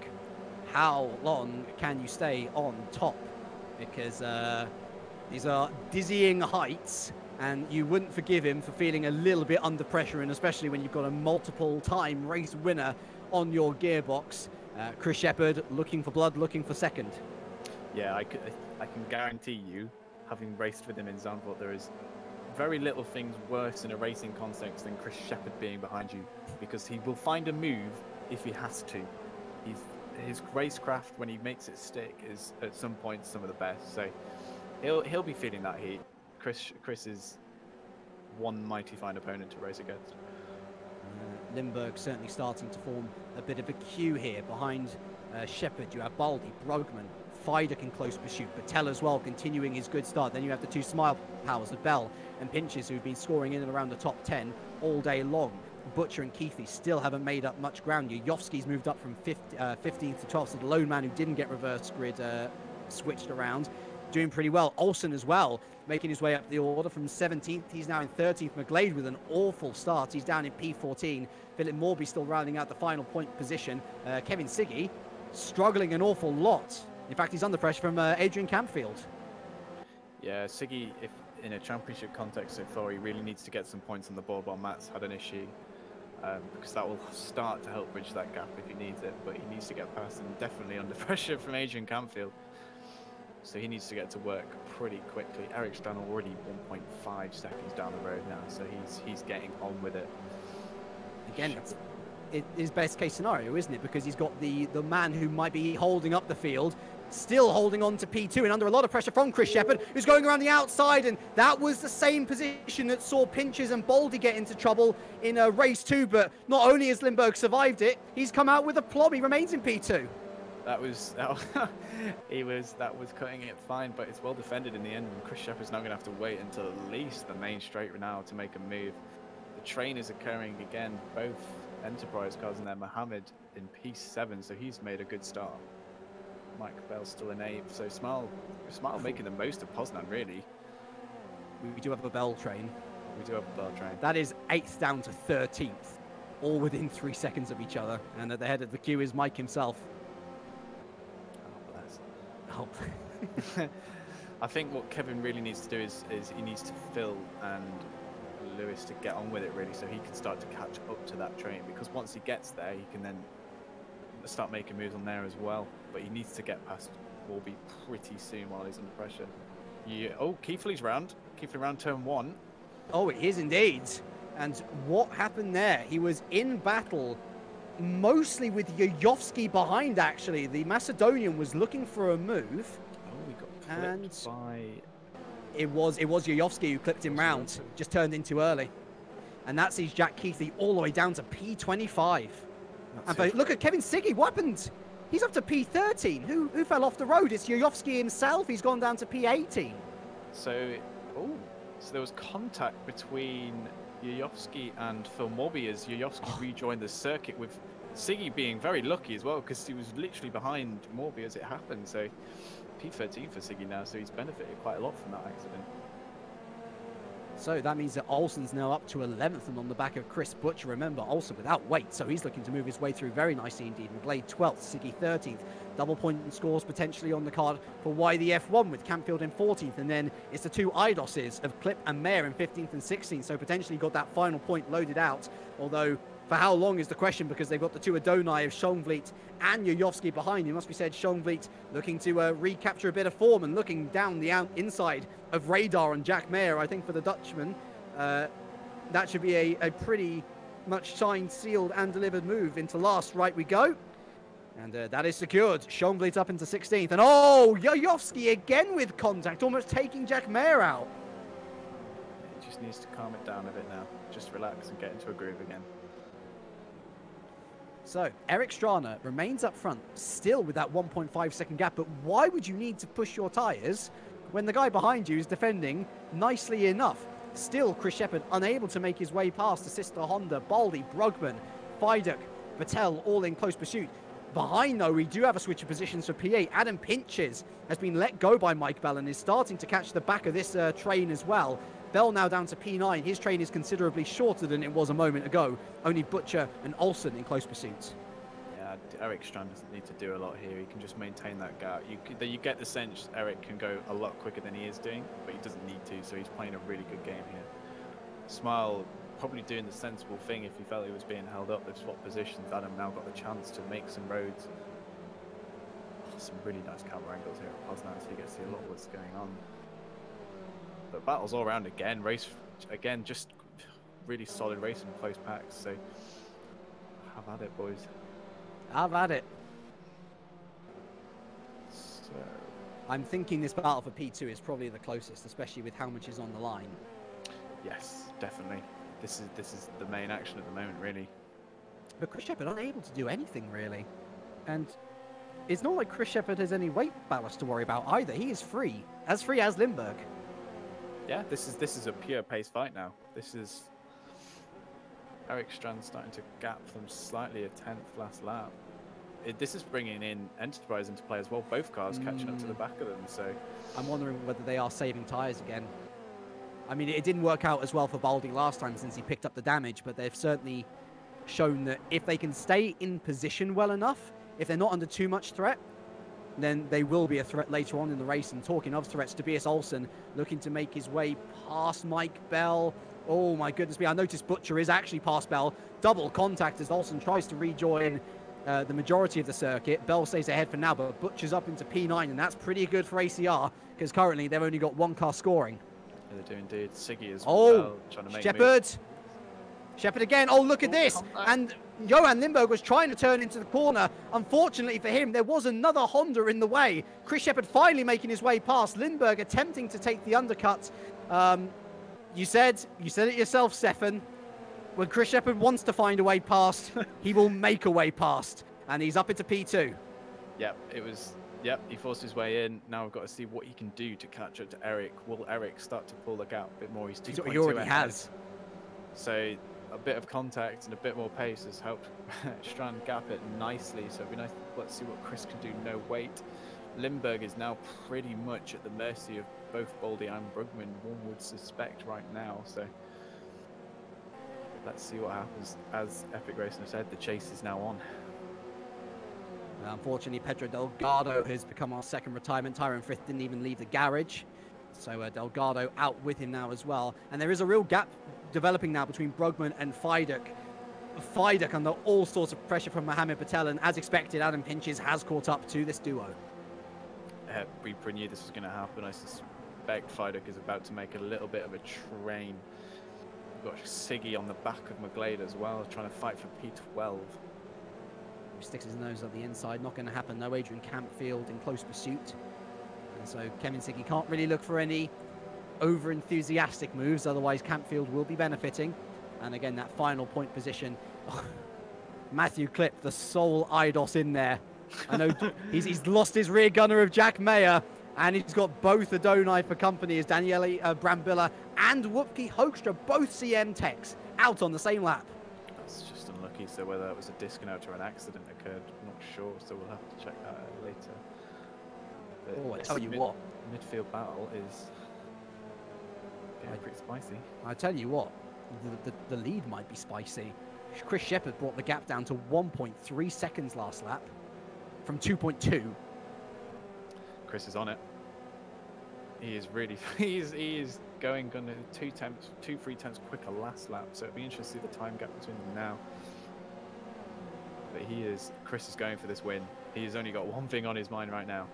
how long can you stay on top? Because these are dizzying heights, and you wouldn't forgive him for feeling a little bit under pressure, and especially when you've got a multiple-time race winner on your gearbox. Chris Shepherd looking for blood, looking for second. Yeah, I can guarantee you, having raced with him in Zandvoort, there is very little things worse in a racing context than Chris Shepherd being behind you, because he will find a move if he has to. His racecraft, when he makes it stick, is at some point some of the best. So he'll be feeling that heat. Chris is one mighty fine opponent to race against. Lindberg certainly starting to form a bit of a queue here. Behind Shepherd, you have Baldi, Brugman, Fidek in close pursuit. Patel as well, continuing his good start. Then you have the 2 Smile Powers of Bell and Pinches, who've been scoring in and around the top 10 all day long. Butcher and Keithy still haven't made up much ground. Yuyovski's moved up from 15th to 12th, so the lone man who didn't get reverse grid switched around, doing pretty well. Olsen as well, making his way up the order from 17th. He's now in 13th. McGlade with an awful start. He's down in P14. Philip Morby still rounding out the final point position. Kevin Siggy struggling an awful lot. In fact, he's under pressure from Adrian Campfield. Yeah, Siggy, if in a championship context so far, he really needs to get some points on the board while Matt's had an issue. Because that will start to help bridge that gap if he needs it. But he needs to get past and definitely under pressure from Adrian Campfield. So he needs to get to work pretty quickly. Eric Strana already 1.5 seconds down the road now, so he's getting on with it. Again, his best case scenario, isn't it? Because he's got the man who might be holding up the field, still holding on to P2 and under a lot of pressure from Chris Shepherd, who's going around the outside, and that was the same position that saw Pinches and Baldy get into trouble in race 2. But not only has Lindbergh survived it, he's come out with a plum. He remains in P2. That was cutting it fine, but it's well defended in the end. And Chris Shepherd's now going to have to wait until at least the main straight now to make a move. The train is occurring again, both Enterprise cars and then Mohammed in P7, so he's made a good start. Mike Bell's still in 8th, so Smile making the most of Poznan, really. We do have a Bell train. We do have a Bell train. That is 8th down to 13th, all within 3 seconds of each other. And at the head of the queue is Mike himself. Oh, bless. I think what Kevin really needs to do is he needs to Phil and Lewis to get on with it, really, so he can start to catch up to that train. Because once he gets there, he can then start making moves on there as well. But he needs to get past Warby pretty soon while he's under pressure. Oh, Keithley's round. Keithley round turn 1. Oh, it is indeed. And what happened there? He was in battle, mostly with Yayovsky behind, actually. The Macedonian was looking for a move. Oh, we got clipped by... It was Yayovsky who clipped him round. Just turned in too early. And that sees Jack Keithley all the way down to P25. And look at Kevin Siggy. What happened? He's up to P13. Who fell off the road? It's Yayovsky himself. He's gone down to P18. So there was contact between Yayovsky and Phil Morby as Yayovsky rejoined the circuit, with Siggy being very lucky as well, because he was literally behind Morby as it happened. So P13 for Siggy now, so he's benefited quite a lot from that accident. So that means that Olsen's now up to 11th and on the back of Chris Butcher. Remember, Olsen without weight, so he's looking to move his way through very nicely indeed. McGlade 12th, Siggy 13th. Double point scores potentially on the card for YDF1 with Campfield in 14th. And then it's the 2 IDOSes of Clip and Mayer in 15th and 16th. So potentially got that final point loaded out. Although, for how long is the question, because they've got the 2 Adonai of Schoenvliet and Yayovsky behind. It must be said, Schoenvliet looking to recapture a bit of form and looking down the inside of radar on Jack Mayer. I think for the Dutchman, that should be a pretty much signed, sealed and delivered move into last. Right we go. And that is secured. Schoenvliet up into 16th. And oh, Yayovsky again with contact, almost taking Jack Mayer out. He just needs to calm it down a bit now. Just relax and get into a groove again. So, Eric Strana remains up front, still with that 1.5 second gap. But why would you need to push your tyres when the guy behind you is defending nicely enough? Still, Chris Shepherd unable to make his way past the sister Honda, Baldy, Brugman, Fiduk, Patel, all in close pursuit. Behind, though, we do have a switch of positions for P8. Adam Pinches has been let go by Mike Bell and is starting to catch the back of this train as well. Bell now down to P9. His train is considerably shorter than it was a moment ago. Only Butcher and Olsen in close pursuit. Yeah, Eric Strand doesn't need to do a lot here. He can just maintain that gap. You get the sense Eric can go a lot quicker than he is doing, but he doesn't need to, so he's playing a really good game here. Smile probably doing the sensible thing. If he felt he was being held up, they've swapped positions. Adam now got the chance to make some roads. Oh, some really nice camera angles here at Poznan, so you get to see a lot of what's going on. But battles all around again. Race again, just really solid race in close packs. So have at it, boys. Have at it. So I'm thinking this battle for P2 is probably the closest, especially with how much is on the line. Yes, definitely. This is the main action at the moment, really. But Chris Shepherd unable to do anything really, and it's not like Chris Shepherd has any weight ballast to worry about either. He is free as Lindbergh. Yeah, this is a pure pace fight now. This is Eric Strand starting to gap them slightly, a 10th last lap. This is bringing in Enterprise into play as well. Both cars catching up to the back of them. So I'm wondering whether they are saving tyres again. I mean, it didn't work out as well for Baldy last time since he picked up the damage, but they've certainly shown that if they can stay in position well enough, if they're not under too much threat, then they will be a threat later on in the race. And talking of threats, Tobias Olsen looking to make his way past Mike Bell. Oh my goodness me, I noticed Butcher is actually past Bell. Double contact as Olsen tries to rejoin the majority of the circuit. Bell stays ahead for now, but Butcher's up into P9, and that's pretty good for ACR because currently they've only got 1 car scoring. Yeah, they do indeed. Siggy is well trying to make Shepherd again. Oh, look at this. And Johan Lindberg was trying to turn into the corner. Unfortunately for him, there was another Honda in the way. Chris Shepherd finally making his way past. Lindberg attempting to take the undercut. You said it yourself, Stefan. When Chris Shepherd wants to find a way past, he will make a way past. And he's up into P2. Yep, he forced his way in. Now we've got to see what he can do to catch up to Eric. Will Eric start to pull the gap a bit more? He's 2.2 He already ahead. has. So a bit of contact and a bit more pace has helped Strand gap it nicely. So it'd be nice. Let's see what Chris can do. No weight. Lindberg is now pretty much at the mercy of both Baldy and Brugman, one would suspect right now. So let's see what happens. As Epic Racing have said, the chase is now on. Unfortunately, Pedro Delgado has become our second retirement. Tyrone Frith didn't even leave the garage. So Delgado out with him now as well. And there is a real gap developing now between Brugman and Fidek. Fidek under all sorts of pressure from Mohamed Patel. And as expected, Adam Pinches has caught up to this duo. We knew this was going to happen. I suspect Fidek is about to make a little bit of a train. We've got Siggy on the back of McGlade as well, trying to fight for P12. Sticks his nose up the inside, not going to happen. No Adrian Campfield in close pursuit. And so Kevin Siggy can't really look for any over-enthusiastic moves, otherwise Campfield will be benefiting. And again, that final point position. Matthew Klipp, the sole IDOS in there. I know he's lost his rear gunner of Jack Mayer, and he's got both Adonai for company as Daniele Brambilla and Wupke Hoekstra, both CM techs, out on the same lap. That's just unlucky. So whether that was a disconnect or an accident occurred, I'm not sure. So we'll have to check that out later. But oh, I tell you what, midfield battle is getting pretty spicy. I tell you what, the lead might be spicy. Chris Shepherd brought the gap down to 1.3 seconds last lap from 2.2. Chris is on it. He is really, he is going on 2-3 tenths quicker last lap. So it'll be interesting to see the time gap between them now. But Chris is going for this win. He's only got one thing on his mind right now.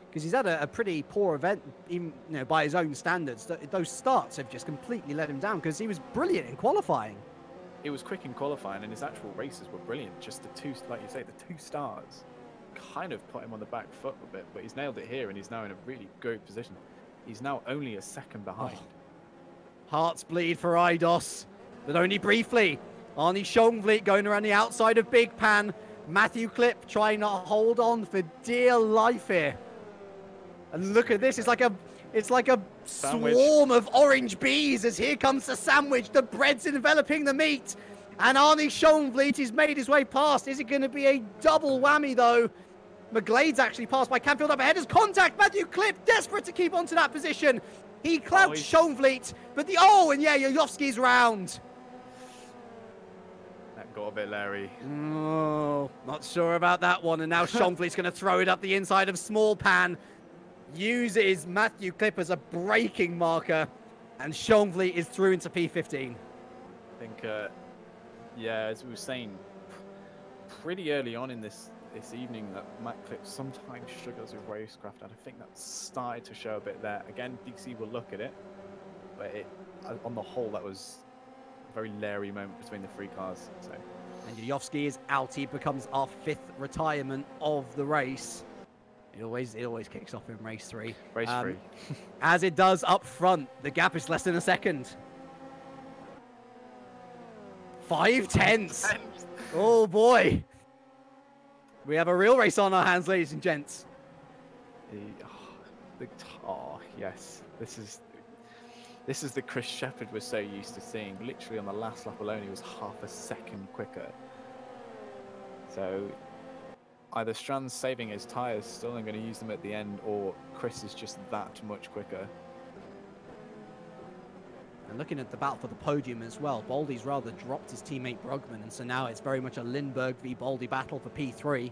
Because he's had a pretty poor event, even, by his own standards. Those starts have just completely let him down because he was brilliant in qualifying. It was quick in qualifying, and his actual races were brilliant. Just the two, like you say, the two starts kind of put him on the back foot a bit, but he's nailed it here, and he's now in a really good position. He's now only a second behind. Oh. Hearts bleed for IDOS, but only briefly. Arnie Schoenvliet going around the outside of Big Pan. Matthew Klipp trying to hold on for dear life here. And look at this, it's like a sandwich. Swarm of orange bees as here comes the sandwich. The bread's enveloping the meat. And Arnie Schoenvliet has made his way past. Is it going to be a double whammy though? McGlade's actually passed by Campfield up ahead as contact. Matthew Klipp desperate to keep onto that position. He clouts Schoenvliet, but Yojovski's round. That got a bit Larry. Oh, not sure about that one. And now Schoenvliet's going to throw it up the inside of Small Pan. Uses Matthew Klipp as a braking marker, and Schoenvliet is through into P15. I think, as we were saying, pretty early on in this evening that Matt Klipp sometimes struggles with racecraft, and I think that started to show a bit there. Again, DC will look at it, but on the whole, that was a very Larry moment between the three cars. So. And Yojovski is out. He becomes our 5th retirement of the race. It always kicks off in race 3. Race 3. As it does up front. The gap is less than a second. 5 tenths. Oh boy. We have a real race on our hands, ladies and gents. Yes. This is the Chris Shepherd we're so used to seeing. Literally on the last lap alone, he was half a second quicker. So either Strand's saving his tyres still and going to use them at the end, or Chris is just that much quicker. And looking at the battle for the podium as well, Baldy's rather dropped his teammate Brugman, and so now it's very much a Lindberg v Baldy battle for P3.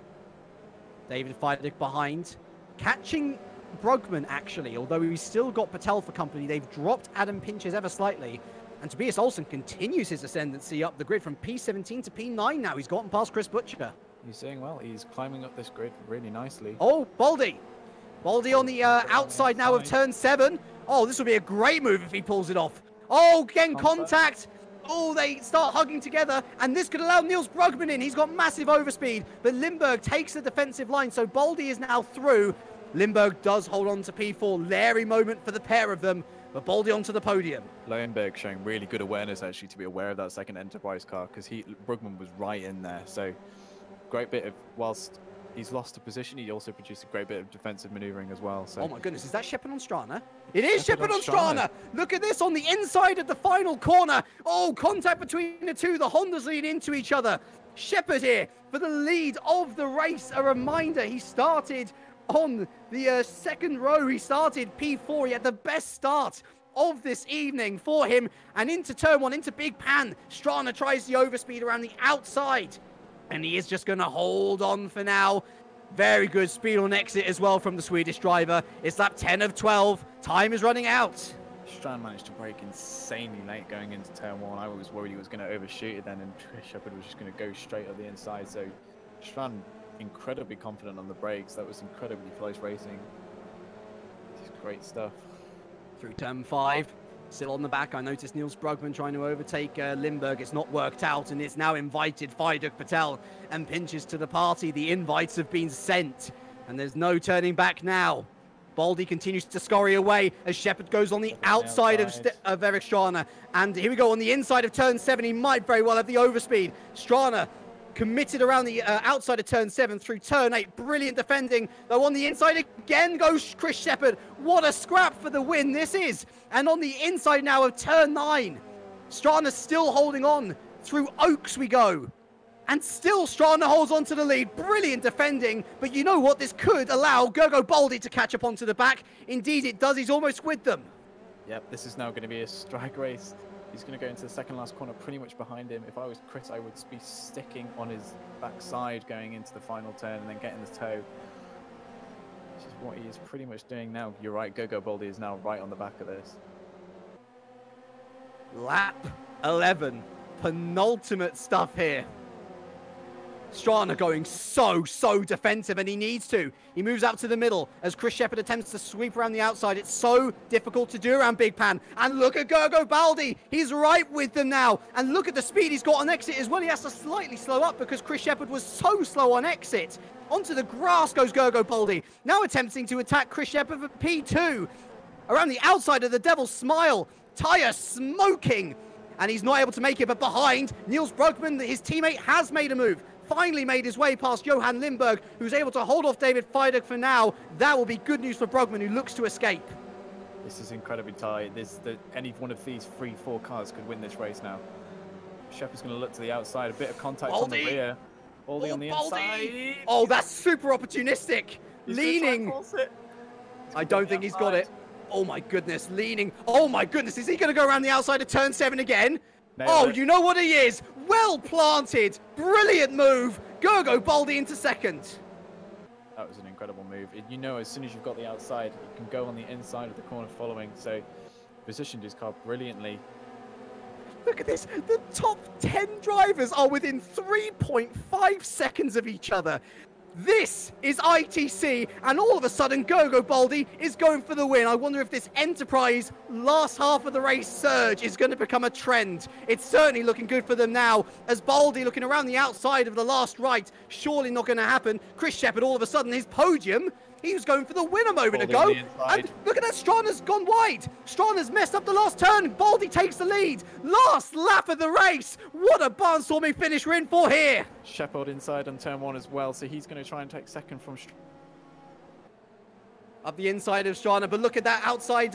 David Fidek behind, catching Brugman actually, although he's still got Patel for company. They've dropped Adam Pinches ever slightly, and Tobias Olsen continues his ascendancy up the grid from P17 to P9 now. He's gotten past Chris Butcher. He's doing well. He's climbing up this grid really nicely. Oh, Baldy on the outside now of turn 7. Oh, this will be a great move if he pulls it off. Oh, again, contact. Oh, they start hugging together, and this could allow Niels Brugman in. He's got massive overspeed, but Lindberg takes the defensive line, so Baldy is now through. Lindberg does hold on to P4. Leery moment for the pair of them, but Baldy onto the podium. Lindberg showing really good awareness, actually, to be aware of that second Enterprise car, because Brugman was right in there. So great bit of, whilst he's lost a position, he also produced a great bit of defensive maneuvering as well. So. Oh my goodness, is that Shepard on Strana? It is Shepard on Strana. Look at this on the inside of the final corner. Oh, contact between the two. The Hondas lead into each other. Shepard here for the lead of the race. A reminder, he started on the second row. He started P4. He had the best start of this evening for him. And into turn one, into Big Pan. Strana tries the overspeed around the outside. And he is just going to hold on for now. Very good speed on exit as well from the Swedish driver. It's lap 10 of 12. Time is running out. Strand managed to brake insanely late going into turn one. I was worried he was going to overshoot it then, and Shepard was just going to go straight up the inside. So Strand incredibly confident on the brakes. That was incredibly close racing. Just great stuff. Through turn 5. Still on the back, I noticed Niels Brugman trying to overtake Lindberg. It's not worked out, and it's now invited Faiduk Patel and Pinches to the party. The invites have been sent, and there's no turning back now. Baldy continues to scurry away as Shepard goes on the outside of Eric Strana. And here we go on the inside of turn 7. He might very well have the overspeed. Strana committed around the outside of turn 7 through turn 8. Brilliant defending, though on the inside again goes Chris Shepard. What a scrap for the win this is. And on the inside now of turn 9, Strana still holding on. Through Oaks we go. And still Strana holds on to the lead. Brilliant defending, but you know what? This could allow Gergo Baldy to catch up onto the back. Indeed it does, he's almost with them. Yep, this is now going to be a strike race. He's going to go into the second last corner pretty much behind him. If I was Chris, I would be sticking on his backside going into the final turn and then getting the toe. Which is what he is pretty much doing now. You're right, Gergo Baldy is now right on the back of this. Lap 11. Penultimate stuff here. Strana going so defensive, and he needs to. He moves out to the middle as Chris Shepard attempts to sweep around the outside. It's so difficult to do around Big Pan. And look at Gergo Baldy. He's right with them now. And look at the speed he's got on exit as well. He has to slightly slow up because Chris Shepard was so slow on exit. Onto the grass goes Gergo Baldy. Now attempting to attack Chris Shepard for P2. Around the outside of the Devil's Smile. Tyre smoking. And he's not able to make it, but behind, Niels Brugman, his teammate, has made a move. Finally made his way past Johan Lindberg, who's able to hold off David Faiduk for now. That will be good news for Brugman, who looks to escape. This is incredibly tight. Any one of these 3-4 cars could win this race now. Shepard's going to look to the outside. A bit of contact on the rear. Baldy on the inside. Oh, that's super opportunistic. Leaning. I don't think he's got it. Oh my goodness, leaning. Oh my goodness, is he going to go around the outside of turn 7 again? Oh, you know what he is. Well planted. Brilliant move. Gergo Baldy into second. That was an incredible move. You know, as soon as you've got the outside, you can go on the inside of the corner following. So, positioned his car brilliantly. Look at this. The top 10 drivers are within 3.5 seconds of each other. This is ITC, and all of a sudden Gergo Baldy is going for the win. I wonder if this Enterprise last half of the race surge is going to become a trend. It's certainly looking good for them now, as Baldy looking around the outside of the last right. Surely not going to happen. Chris Shepard, all of a sudden, his podium. He was going for the win a moment ago. And look at that, Strana's gone wide. Strana's messed up the last turn. Baldy takes the lead. Last lap of the race. What a barnstorming finish we're in for here. Shepard inside on turn 1 as well, so he's going to try and take second from up the inside of Strana, but look at that outside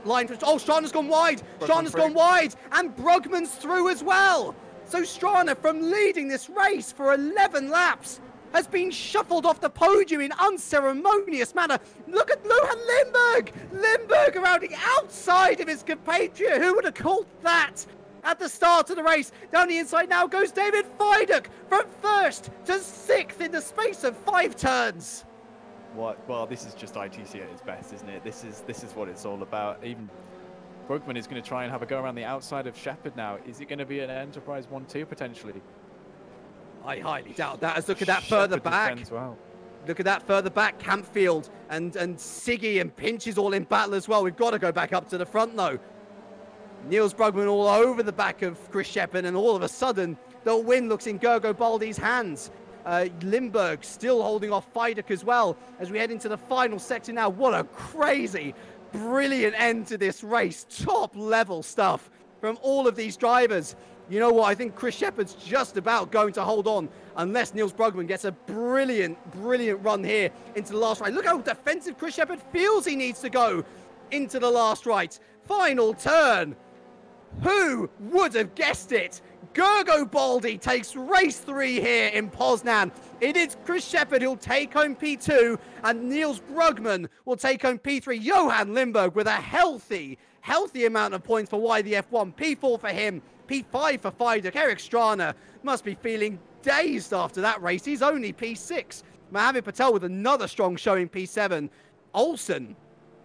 line. Oh, Strana's gone wide. Strana's gone wide, and Brugman's through as well. So Strana, from leading this race for 11 laps, has been shuffled off the podium in unceremonious manner. Look at Johan Lindberg! Lindberg around the outside of his compatriot. Who would have called that? At the start of the race, down the inside now goes David Faiduk from 1st to 6th in the space of 5 turns. What? Well, this is just ITC at its best, isn't it? This is what it's all about. Even Brugman is going to try and have a go around the outside of Shepard now. Is it going to be an Enterprise 1-2 potentially? I highly doubt that. As look at that further back. Well. Look at that further back. Campfield and Siggy and Pinch is all in battle as well. We've got to go back up to the front though. Niels Brugman all over the back of Chris Shepherd, and all of a sudden, the win looks in Gergo Baldi's hands. Limburg still holding off Feidek as well as we head into the final sector now. What a crazy, brilliant end to this race. Top level stuff from all of these drivers. You know what? I think Chris Shepherd's just about going to hold on unless Niels Brugman gets a brilliant, brilliant run here into the last right. Look how defensive Chris Shepherd feels he needs to go into the last right. Final turn. Who would have guessed it? Gergo Baldi takes race 3 here in Poznan. It is Chris Shepherd who'll take home P2, and Niels Brugman will take home P3. Johan Limburg with a healthy amount of points for YDF1. P4 for him, P5 for Feidek. Eric Strana must be feeling dazed after that race. He's only P6. Mohamed Patel with another strong showing, P7. Olsen,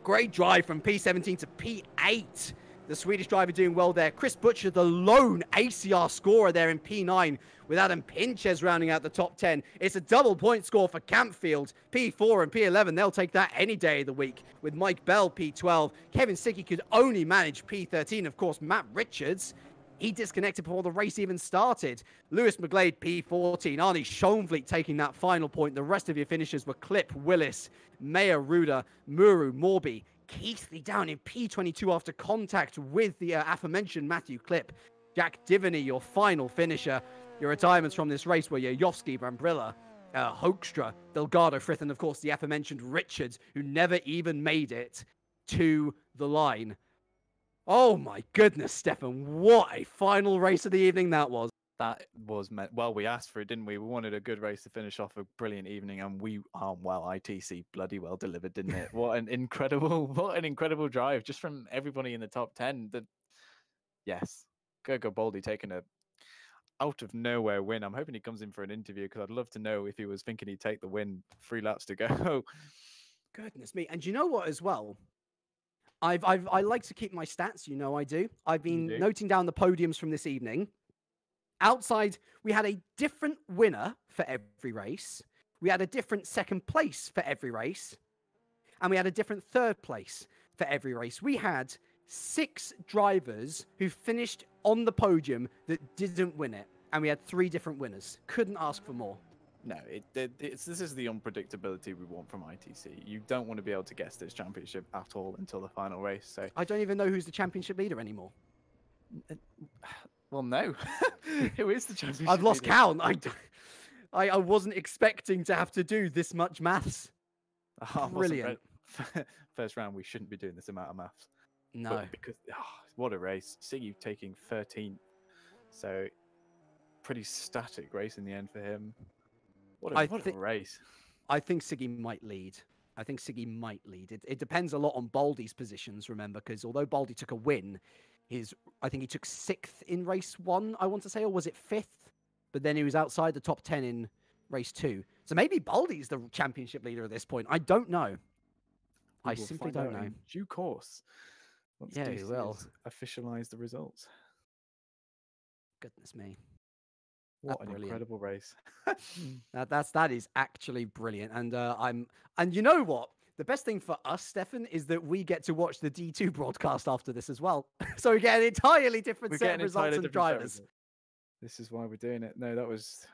great drive from P17 to P8. The Swedish driver doing well there. Chris Butcher, the lone ACR scorer there in P9, with Adam Pinches rounding out the top 10. It's a double point score for Campfield. P4 and P11, they'll take that any day of the week. With Mike Bell, P12. Kevin Sicky could only manage P13. Of course, Matt Richards, he disconnected before the race even started. Lewis McGlade, P14. Arnie Schoenvliet taking that final point. The rest of your finishers were Clip, Willis, Mayer, Ruda, Muru, Morby, Keithley down in P22 after contact with the aforementioned Matthew Clip. Jack Divany, your final finisher. Your retirements from this race were Yovsky, Brambrilla, Hoekstra, Delgado, Frith, and of course the aforementioned Richards, who never even made it to the line. Oh my goodness, Stefan, what a final race of the evening that was. That was meant. Well, we asked for it, didn't we? We wanted a good race to finish off a brilliant evening, and well, ITC bloody well delivered, didn't it? What an incredible drive just from everybody in the top 10. Yes, Gergo Baldi taking a out of nowhere win. I'm hoping he comes in for an interview because I'd love to know if he was thinking he'd take the win. 3 laps to go. Goodness me! And you know what as well? I like to keep my stats. You know I do. I've been noting down the podiums from this evening. Outside, we had a different winner for every race. We had a different second place for every race. And we had a different third place for every race. We had 6 drivers who finished on the podium that didn't win it. And we had 3 different winners. Couldn't ask for more. No, this is the unpredictability we want from ITC. You don't want to be able to guess this championship at all until the final race. So I don't even know who's the championship leader anymore. Well, no. Who is the championship I've lost leader? count. I wasn't expecting to have to do this much maths. Brilliant. First round, we shouldn't be doing this amount of maths. No. But because what a race. Siggy taking 13th. So pretty static race in the end for him. What a race. I think Siggy might lead. It depends a lot on Baldi's positions, remember, because although Baldi took a win, I think he took 6th in race 1, I want to say, or was it 5th? But then he was outside the top 10 in race 2. So maybe Baldi's the championship leader at this point. I don't know. I simply don't know. In due course. Yeah, he will. Officialize the results. Goodness me. What an incredible race. that is actually brilliant. And you know what? The best thing for us, Stefan, is that we get to watch the D2 broadcast after this as well. So we get an entirely different set of results and drivers. This is why we're doing it. No, that was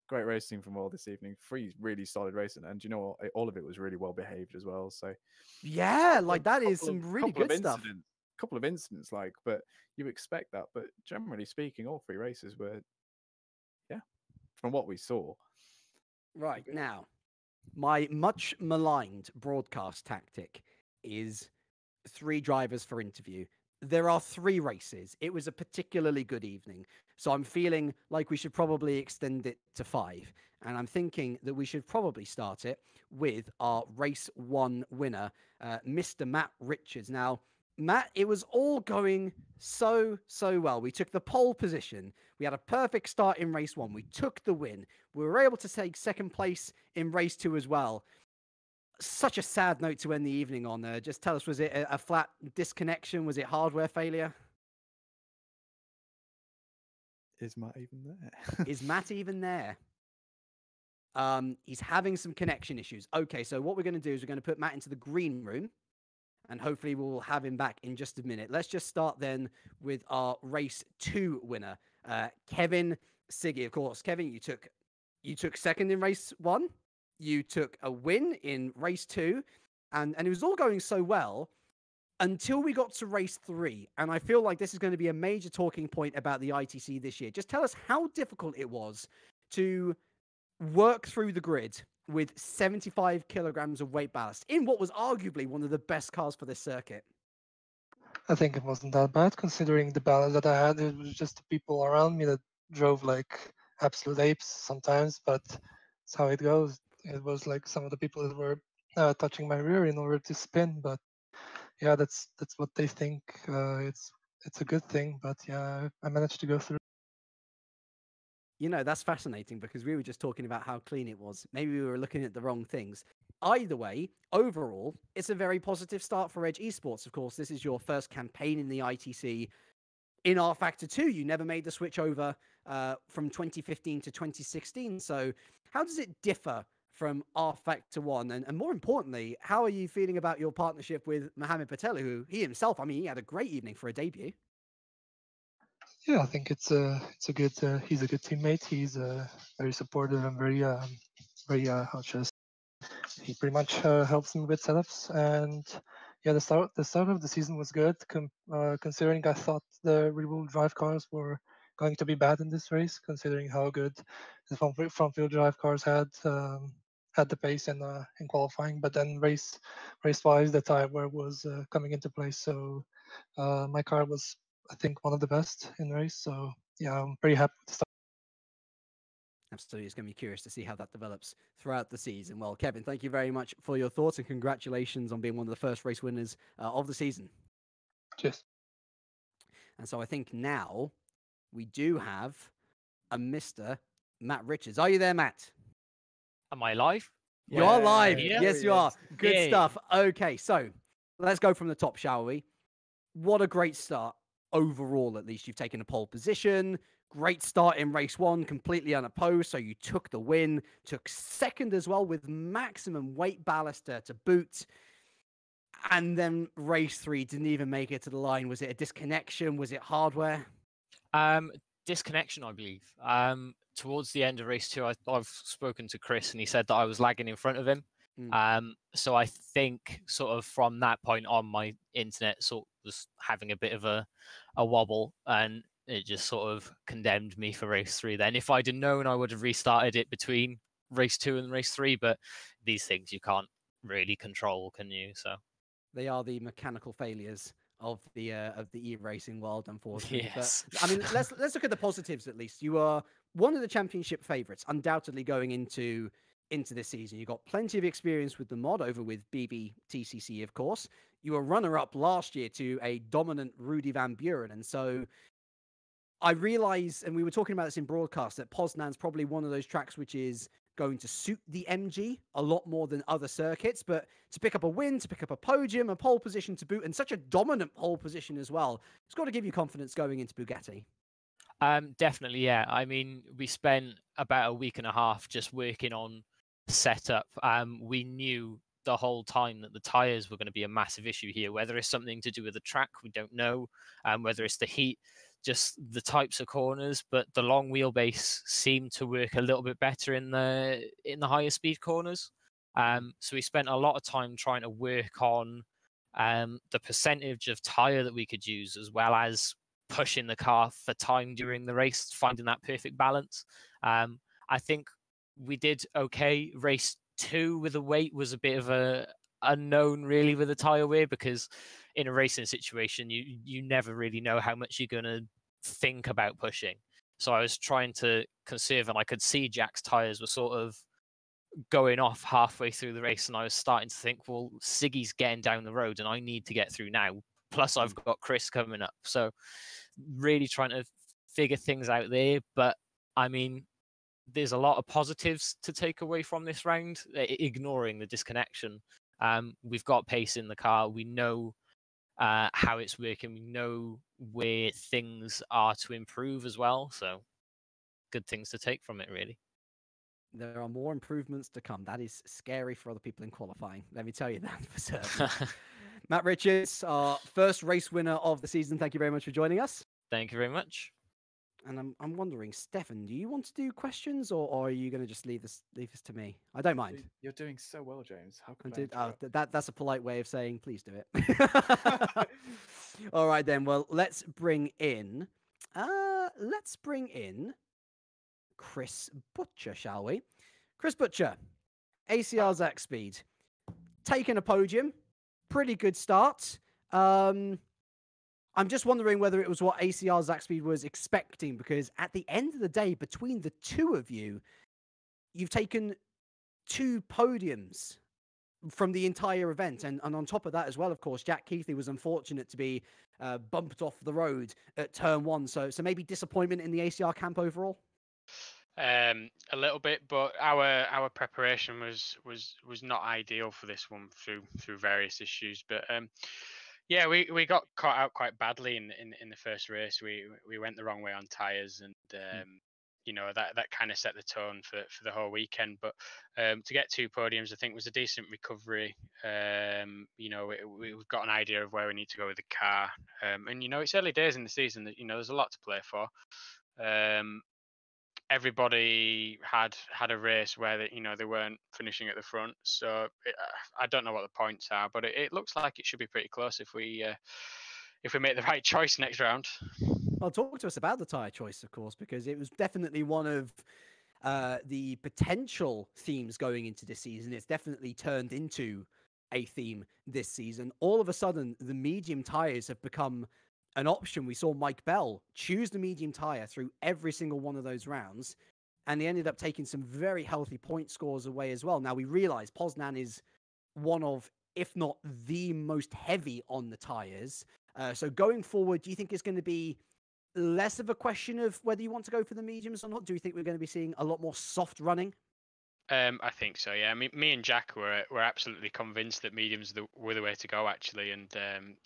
great racing from all this evening. 3 really solid racing. And you know what? All of it was really well behaved as well. So yeah, like that is some really good stuff. Couple of incidents, but you expect that. But generally speaking, all 3 races were, from what we saw. Right, now, my much maligned broadcast tactic is 3 drivers for interview. There are 3 races. It was a particularly good evening. So I'm feeling like we should probably extend it to 5. And I'm thinking that we should probably start it with our race 1 winner, Mr. Matt Richards. Now, Matt, it was all going so well. We took the pole position. We had a perfect start in race 1. We took the win. We were able to take 2nd place in race 2 as well. Such a sad note to end the evening on. Just tell us, was it a flat disconnection? Was it hardware failure? Is Matt even there? Is Matt even there? He's having some connection issues. Okay, so what we're going to do is we're going to put Matt into the green room. and hopefully we'll have him back in just a minute. Let's just start then with our race 2 winner, Kevin Siggy. Of course, Kevin, you took second in race 1, you took a win in race 2, and it was all going so well until we got to race 3. And I feel like this is going to be a major talking point about the ITC this year. Just tell us how difficult it was to work through the grid with 75 kilograms of weight ballast in what was arguably one of the best cars for this circuit. I think it wasn't that bad considering the balance that I had. It was just the people around me that drove like absolute apes sometimes, but it's how it goes. It was like some of the people that were touching my rear in order to spin, but yeah, that's what they think. It's a good thing, but yeah, I managed to go through. You know, that's fascinating because we were just talking about how clean it was. Maybe we were looking at the wrong things. Either way, overall, it's a very positive start for Edge Esports. Of course, this is your first campaign in the ITC. In R Factor 2, you never made the switch over from 2015 to 2016. So how does it differ from R Factor 1? And more importantly, how are you feeling about your partnership with Mohamed Patel, who he himself, I mean, he had a great evening for a debut. Yeah, I think it's a good. He's a good teammate. He's very supportive and very how should I say? He pretty much helps me with setups. And yeah, the start of the season was good. Considering I thought the rear-wheel drive cars were going to be bad in this race, considering how good the front-wheel drive cars had the pace in qualifying. But then race-wise, the tire wear was coming into place. So my car was, I think, one of the best in the race. So yeah, I'm pretty happy with the start. Absolutely. It's going to be curious to see how that develops throughout the season. Well, Kevin, thank you very much for your thoughts and congratulations on being one of the first race winners of the season. Cheers. And so I think now we do have a Mr. Matt Richards. Are you there, Matt? Am I live? You are live. Yeah. Yes, you are. Good Yay. stuff. Okay, so let's go from the top, shall we? What a great start overall, at least. You've taken a pole position. Great start in race 1, completely unopposed. So you took the win, took second as well with maximum weight ballast to boot. And then race 3 didn't even make it to the line. Was it a disconnection? Was it hardware? Disconnection, I believe. Towards the end of race 2, I've spoken to Chris and he said that I was lagging in front of him. So I think sort of from that point on, my internet sort of was having a bit of a wobble and it just sort of condemned me for race 3 then. If I'd have known, I would have restarted it between race 2 and race 3, but these things you can't really control, can you? So they are the mechanical failures of the e-racing world, unfortunately. Yes. But, I mean, let's look at the positives at least. You are one of the championship favorites, undoubtedly going into this season. You got plenty of experience with the mod over with BBTCC, of course. You were runner-up last year to a dominant Rudy Van Buren, and so I realize, and we were talking about this in broadcast, that Poznan's probably one of those tracks which is going to suit the MG a lot more than other circuits, but to pick up a win, to pick up a podium, a pole position to boot, and such a dominant pole position as well, it's got to give you confidence going into Bugatti. Definitely, yeah. I mean, we spent about a week and a half just working on setup. We knew the whole time that the tires were going to be a massive issue here, whether it's something to do with the track, we don't know, whether it's the heat, just the types of corners, but the long wheelbase seemed to work a little bit better in the higher speed corners. So we spent a lot of time trying to work on the percentage of tire that we could use, as well as pushing the car for time during the race, finding that perfect balance. I think we did okay. Race 2 with the weight was a bit of a unknown really with the tire wear, because in a racing situation you never really know how much you're going to think about pushing. So I was trying to conserve, and I could see Jack's tires were sort of going off halfway through the race, and I was starting to think, well, Siggy's getting down the road and I need to get through now, plus I've got Chris coming up. So really trying to figure things out there. But I mean, there's a lot of positives to take away from this round, ignoring the disconnection. We've got pace in the car. We know how it's working. We know where things are to improve as well. So good things to take from it, really. There are more improvements to come. That is scary for other people in qualifying. Let me tell you that for certain. Matt Richards, our first race winner of the season. Thank you very much for joining us. Thank you very much. And I'm wondering, Stefan, do you want to do questions, or are you going to just leave this to me? I don't mind. You're doing so well, James. How could I interrupt? That's a polite way of saying please do it. All right then. Well, let's bring in Chris Butcher, shall we? Chris Butcher, ACR Zach Speed, taking a podium, pretty good start. I'm just wondering whether it was what ACR Zach Speed was expecting, because at the end of the day, between the two of you, you've taken 2 podiums from the entire event. And on top of that as well, of course, Jack Keithley was unfortunate to be bumped off the road at turn 1. So maybe disappointment in the ACR camp overall? A little bit, but our preparation was not ideal for this one through various issues. But yeah, we got caught out quite badly in the first race. We went the wrong way on tyres, and you know, that kind of set the tone for the whole weekend. But to get 2 podiums, I think, was a decent recovery. You know, we've got an idea of where we need to go with the car, and you know, it's early days in the season. That, you know, there's a lot to play for. Everybody had a race where they weren't finishing at the front, so I don't know what the points are, but it looks like it should be pretty close if we make the right choice next round. Well, talk to us about the tyre choice, of course, because it was definitely one of the potential themes going into this season. It's definitely turned into a theme this season. All of a sudden, the medium tyres have become an option. We saw Mike Bell choose the medium tyre through every single one of those rounds, and he ended up taking some very healthy point scores away as well. Now, we realize Poznan is one of, if not the most heavy on the tyres. So going forward, do you think it's going to be less of a question of whether you want to go for the mediums or not? Do you think we're going to be seeing a lot more soft running? I think so, yeah. I mean, me and Jack were absolutely convinced that mediums were the way to go, actually, and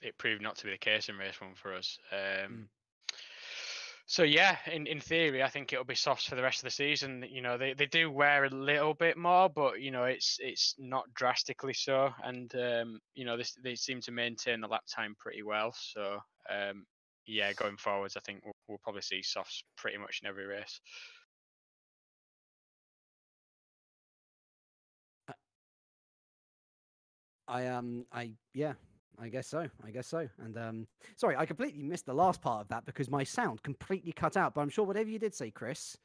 it proved not to be the case in race 1 for us. So yeah, in theory, I think it'll be softs for the rest of the season. You know, they do wear a little bit more, but you know, it's not drastically so, and you know, they seem to maintain the lap time pretty well. So yeah, going forwards, I think we'll probably see softs pretty much in every race. I guess so. And sorry, I completely missed the last part of that because my sound completely cut out. But I'm sure whatever you did say, Chris,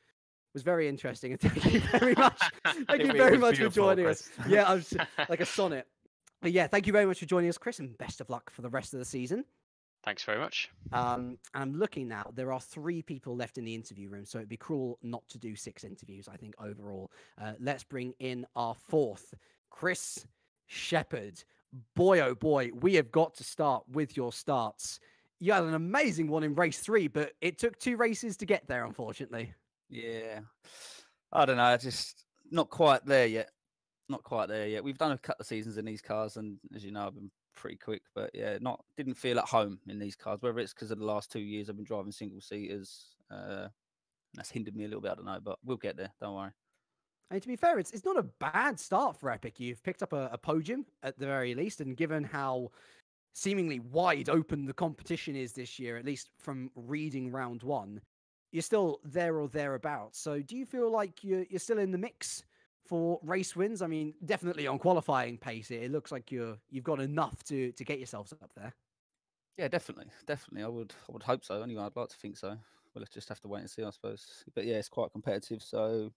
was very interesting. And thank you very much. Thank you very much for joining us. Yeah, I was like a sonnet. But yeah, thank you very much for joining us, Chris, and best of luck for the rest of the season. Thanks very much. I'm looking now. There are 3 people left in the interview room, so it'd be cruel not to do 6 interviews, I think, overall. Let's bring in our 4th, Chris Shepherd. Boy, oh boy, we have got to start with your starts. You had an amazing one in race 3, but it took 2 races to get there, unfortunately. Yeah. I don't know, just not quite there yet. We've done a couple of seasons in these cars, and as you know, I've been pretty quick, but yeah, didn't feel at home in these cars, whether it's because of the last 2 years I've been driving single seaters. That's hindered me a little bit, I don't know, but we'll get there, don't worry. And to be fair, it's not a bad start for Epic. You've picked up a podium at the very least, and given how seemingly wide open the competition is this year, at least from reading round 1, you're still there or thereabouts. So do you feel like you're still in the mix for race wins? I mean, definitely on qualifying pace, it looks like you've got enough to get yourselves up there. Yeah, definitely. I would hope so. Anyway, I'd like to think so. We'll just have to wait and see, I suppose. But yeah, it's quite competitive, so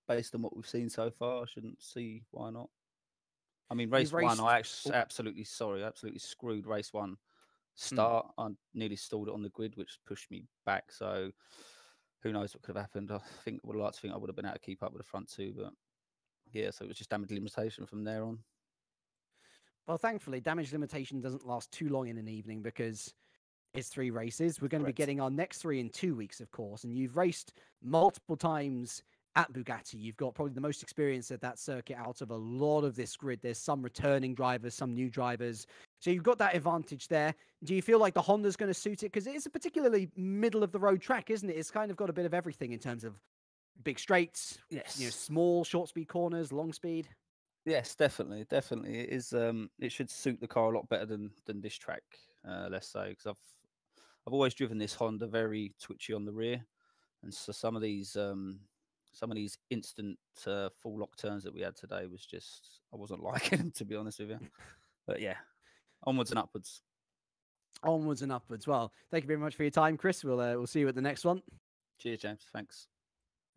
based on what we've seen so far, I shouldn't see why not. I mean, race 1, I actually absolutely screwed race 1 start. I nearly stalled it on the grid, which pushed me back. So who knows what could have happened? I would like to think I would have been able to keep up with the front 2, but yeah, so it was just damage limitation from there on. Well, thankfully, damage limitation doesn't last too long in an evening because it's 3 races. We're going to be getting our next 3 in 2 weeks, of course. And you've raced multiple times at Bugatti. You've got probably the most experience at that circuit out of a lot of this grid. There's some returning drivers, some new drivers. So you've got that advantage there. Do you feel like the Honda's going to suit it? Because it's a particularly middle of the road track, isn't it? It's kind of got a bit of everything in terms of big straights, yes, small, short speed corners, long speed. Yes, definitely, definitely. It is. It should suit the car a lot better than this track. Let's say, because I've always driven this Honda very twitchy on the rear, and so some of these instant full lock turns that we had today was just I wasn't liking them, to be honest with you. But yeah, onwards and upwards. Onwards and upwards. Well, thank you very much for your time, Chris. We'll see you at the next one. Cheers, James. Thanks.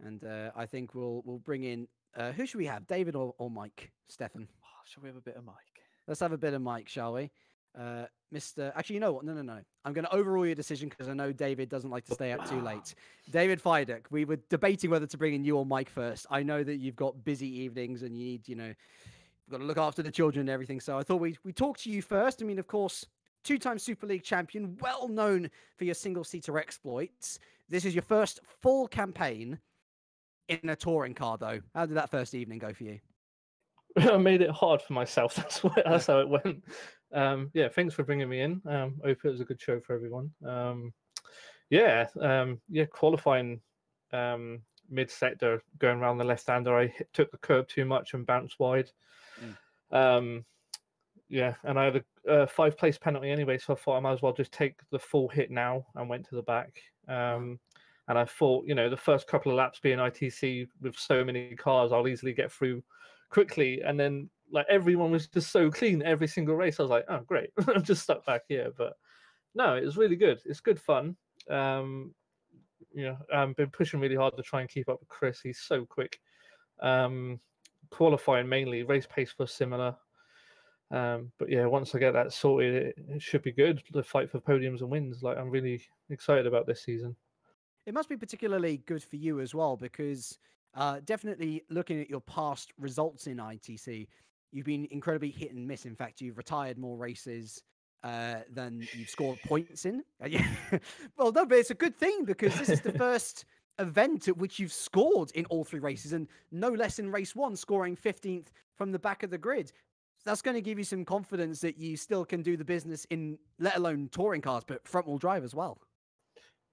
And I think we'll bring in who should we have, David or Mike? Stefan. Oh, shall we have a bit of Mike? Let's have a bit of Mike, shall we? Mr. Actually, you know what? No. I'm going to overrule your decision because I know David doesn't like to stay up too late. David Fidek, we were debating whether to bring in you or Mike first. I know that you've got busy evenings and you need, you've got to look after the children and everything. So I thought we talk to you first. I mean, of course, two-time Super League champion, well known for your single-seater exploits. This is your first full campaign in a touring car, though. How did that first evening go for you? I made it hard for myself. That's how it went. Yeah, thanks for bringing me in. Hope it was a good show for everyone. Qualifying mid-sector, going around the left-hander, I took the curb too much and bounced wide. And I had a 5-place penalty anyway, so I thought I might as well just take the full hit now and went to the back. And I thought, the first couple of laps being ITC with so many cars, I'll easily get through quickly. And then like everyone was just so clean every single race. I was like, oh great, I'm just stuck back here. But no, it was really good. It's good fun. I've been pushing really hard to try and keep up with Chris. He's so quick. Qualifying mainly, race pace was similar. But yeah, once I get that sorted, it should be good. The fight for podiums and wins. Like, I'm really excited about this season. It must be particularly good for you as well, because definitely looking at your past results in ITC, you've been incredibly hit and miss. In fact, you've retired more races than you've scored points in. Well, no, but it's a good thing because this is the first event at which you've scored in all 3 races, and no less in race 1, scoring 15th from the back of the grid. That's going to give you some confidence that you still can do the business in, let alone touring cars, but front-wheel drive as well.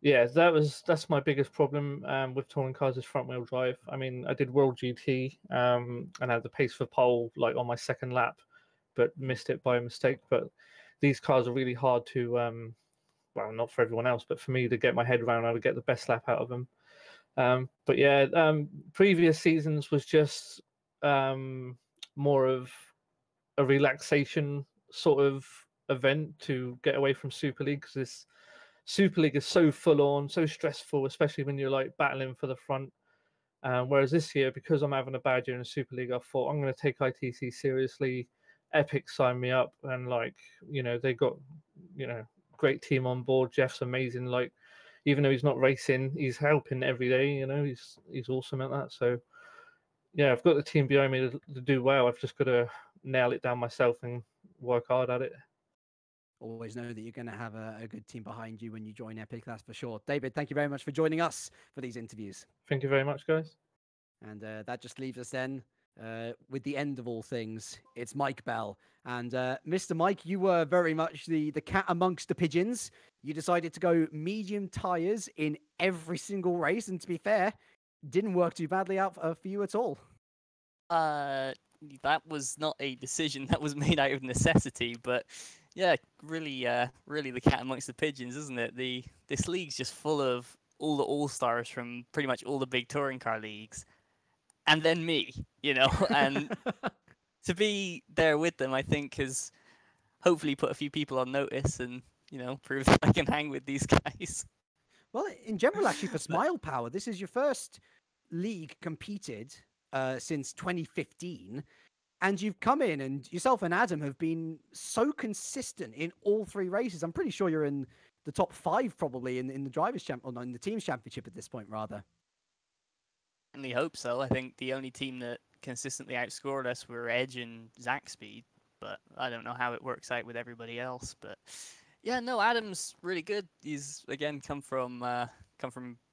Yeah, that's my biggest problem with touring cars is front-wheel drive. I mean, I did World GT and had the pace for pole like on my second lap, but missed it by a mistake. But these cars are really hard to, well, not for everyone else, but for me to get my head around how to get the best lap out of them. But yeah, previous seasons was just more of a relaxation sort of event to get away from Super League, because this Super League is so full on, so stressful, especially when you're like battling for the front. Whereas this year, because I'm having a bad year in Super League, I thought I'm going to take ITC seriously. Epic signed me up, and they got great team on board. Jeff's amazing. Like, even though he's not racing, he's helping every day. He's awesome at that. So yeah, I've got the team behind me to do well. I've just got to nail it down myself and work hard at it. Always know that you're going to have a good team behind you when you join Epic, that's for sure. David, thank you very much for joining us for these interviews. Thank you very much, guys. And that just leaves us then with the end of all things. It's Mike Bell. And Mr. Mike, you were very much the cat amongst the pigeons. You decided to go medium tyres in every single race. And to be fair, didn't work too badly out for you at all. That was not a decision that was made out of necessity, but yeah, really the cat amongst the pigeons, isn't it? This league's just full of all the all-stars from pretty much all the big touring car leagues, and then me, and to be there with them, I think, has hopefully put a few people on notice and, prove that I can hang with these guys. Well, in general, actually, for Smile Power, this is your first league competed since 2015. And you've come in, and yourself and Adam have been so consistent in all 3 races. I'm pretty sure you're in the top 5 probably in the drivers' or in the team's championship at this point, rather. I certainly hope so. I think the only team that consistently outscored us were Edge and Zaxby, but I don't know how it works out with everybody else. But yeah, no, Adam's really good. He's again come from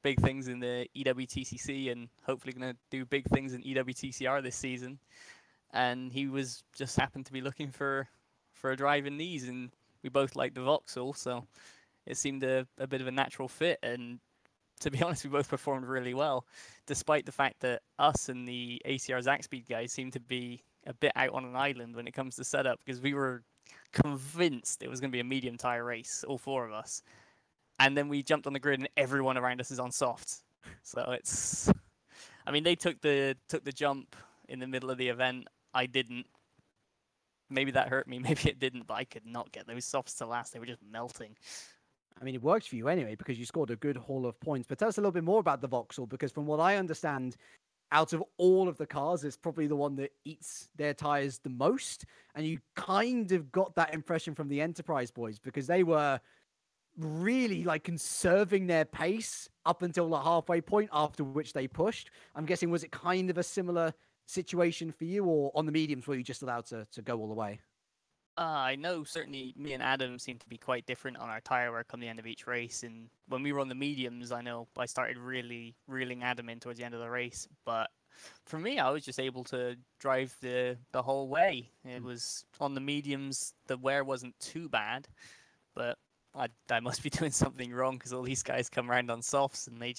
big things in the EWTCC and hopefully going to do big things in EWTCR this season. And he was just happened to be looking for a drive in these, and we both liked the Vauxhall, so it seemed a bit of a natural fit. And to be honest, we both performed really well, despite the fact that us and the ACR Zaxpeed guys seem to be a bit out on an island when it comes to setup, because we were convinced it was going to be a medium tire race, all 4 of us. And then we jumped on the grid and everyone around us is on softs. So it's, I mean, they took the jump in the middle of the event. I didn't. Maybe that hurt me, maybe it didn't, but I could not get those softs to last. They were just melting. I mean, it worked for you anyway, because you scored a good haul of points. But tell us a little bit more about the Vauxhall, because from what I understand, out of all of the cars, it's probably the one that eats their tires the most. And you kind of got that impression from the Enterprise boys, because they were really like conserving their pace up until the halfway point, after which they pushed. I'm guessing, was it kind of a similar situation for you, or on the mediums were you just allowed to go all the way? I know certainly me and Adam seem to be quite different on our tyre wear come the end of each race. And when we were on the mediums, I know I started really reeling Adam in towards the end of the race. But for me, I was just able to drive the whole way. It was on the mediums, the wear wasn't too bad, but I must be doing something wrong, because all these guys come around on softs and they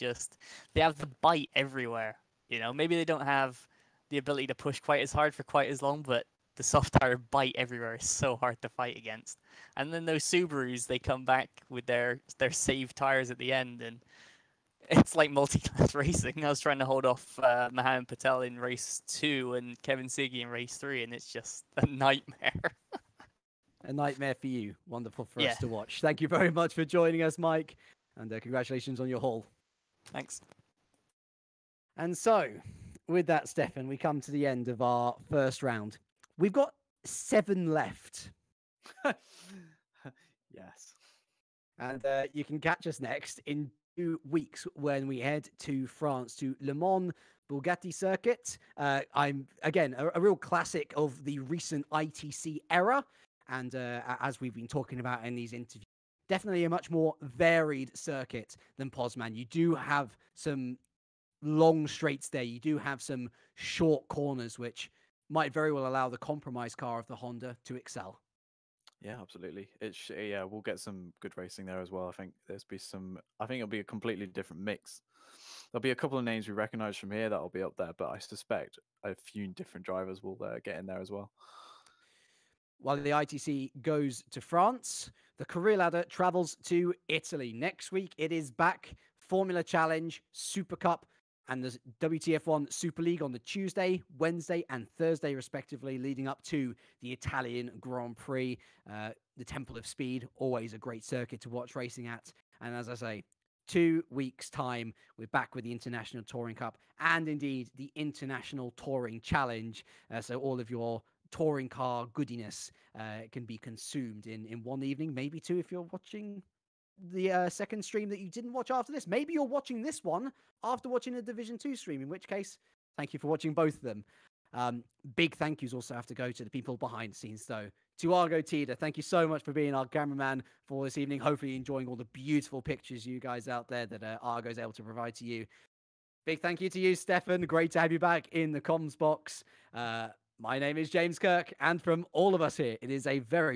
have the bite everywhere. You know, maybe they don't have the ability to push quite as hard for quite as long, but the soft tire bite everywhere is so hard to fight against. And then those Subarus, they come back with their saved tires at the end, and it's like multi-class racing. I was trying to hold off Mohammed Patel in race 2 and Kevin Siggy in race 3, and it's just a nightmare. A nightmare for you. Wonderful for Yeah. us to watch. Thank you very much for joining us, Mike, and congratulations on your haul. Thanks. And so, with that, Stefan, we come to the end of our first round. We've got 7 left. Yes. And you can catch us next in 2 weeks when we head to France, to Le Mans Bugatti Circuit. I'm, again, a real classic of the recent ITC era. And as we've been talking about in these interviews, definitely a much more varied circuit than Poznan. You do have some long straights there. You do have some short corners, which might very well allow the compromise car of the Honda to excel. Yeah, absolutely. Yeah, we'll get some good racing there as well. I think it'll be a completely different mix. There'll be a couple of names we recognize from here that'll be up there, but I suspect a few different drivers will get in there as well. While the ITC goes to France, the career ladder travels to Italy. Next week, it is back. Formula Challenge, Super Cup, and the WTF1 Super League on the Tuesday, Wednesday, and Thursday, respectively, leading up to the Italian Grand Prix. The Temple of Speed, always a great circuit to watch racing at. And as I say, 2 weeks' time, we're back with the International Touring Cup and indeed the International Touring Challenge. So all of your touring car goodiness can be consumed in one evening, maybe 2 if you're watching the second stream that you didn't watch after this. Maybe you're watching this one after watching a Division 2 stream, in which case, thank you for watching both of them. Big thank yous also have to go to the people behind the scenes, though. To Argo Tida, thank you so much for being our cameraman for this evening. Hopefully enjoying all the beautiful pictures you guys out there that Argo's able to provide to you. Big thank you to you, Stefan. Great to have you back in the comms box. My name is James Kirk, and from all of us here, it is a very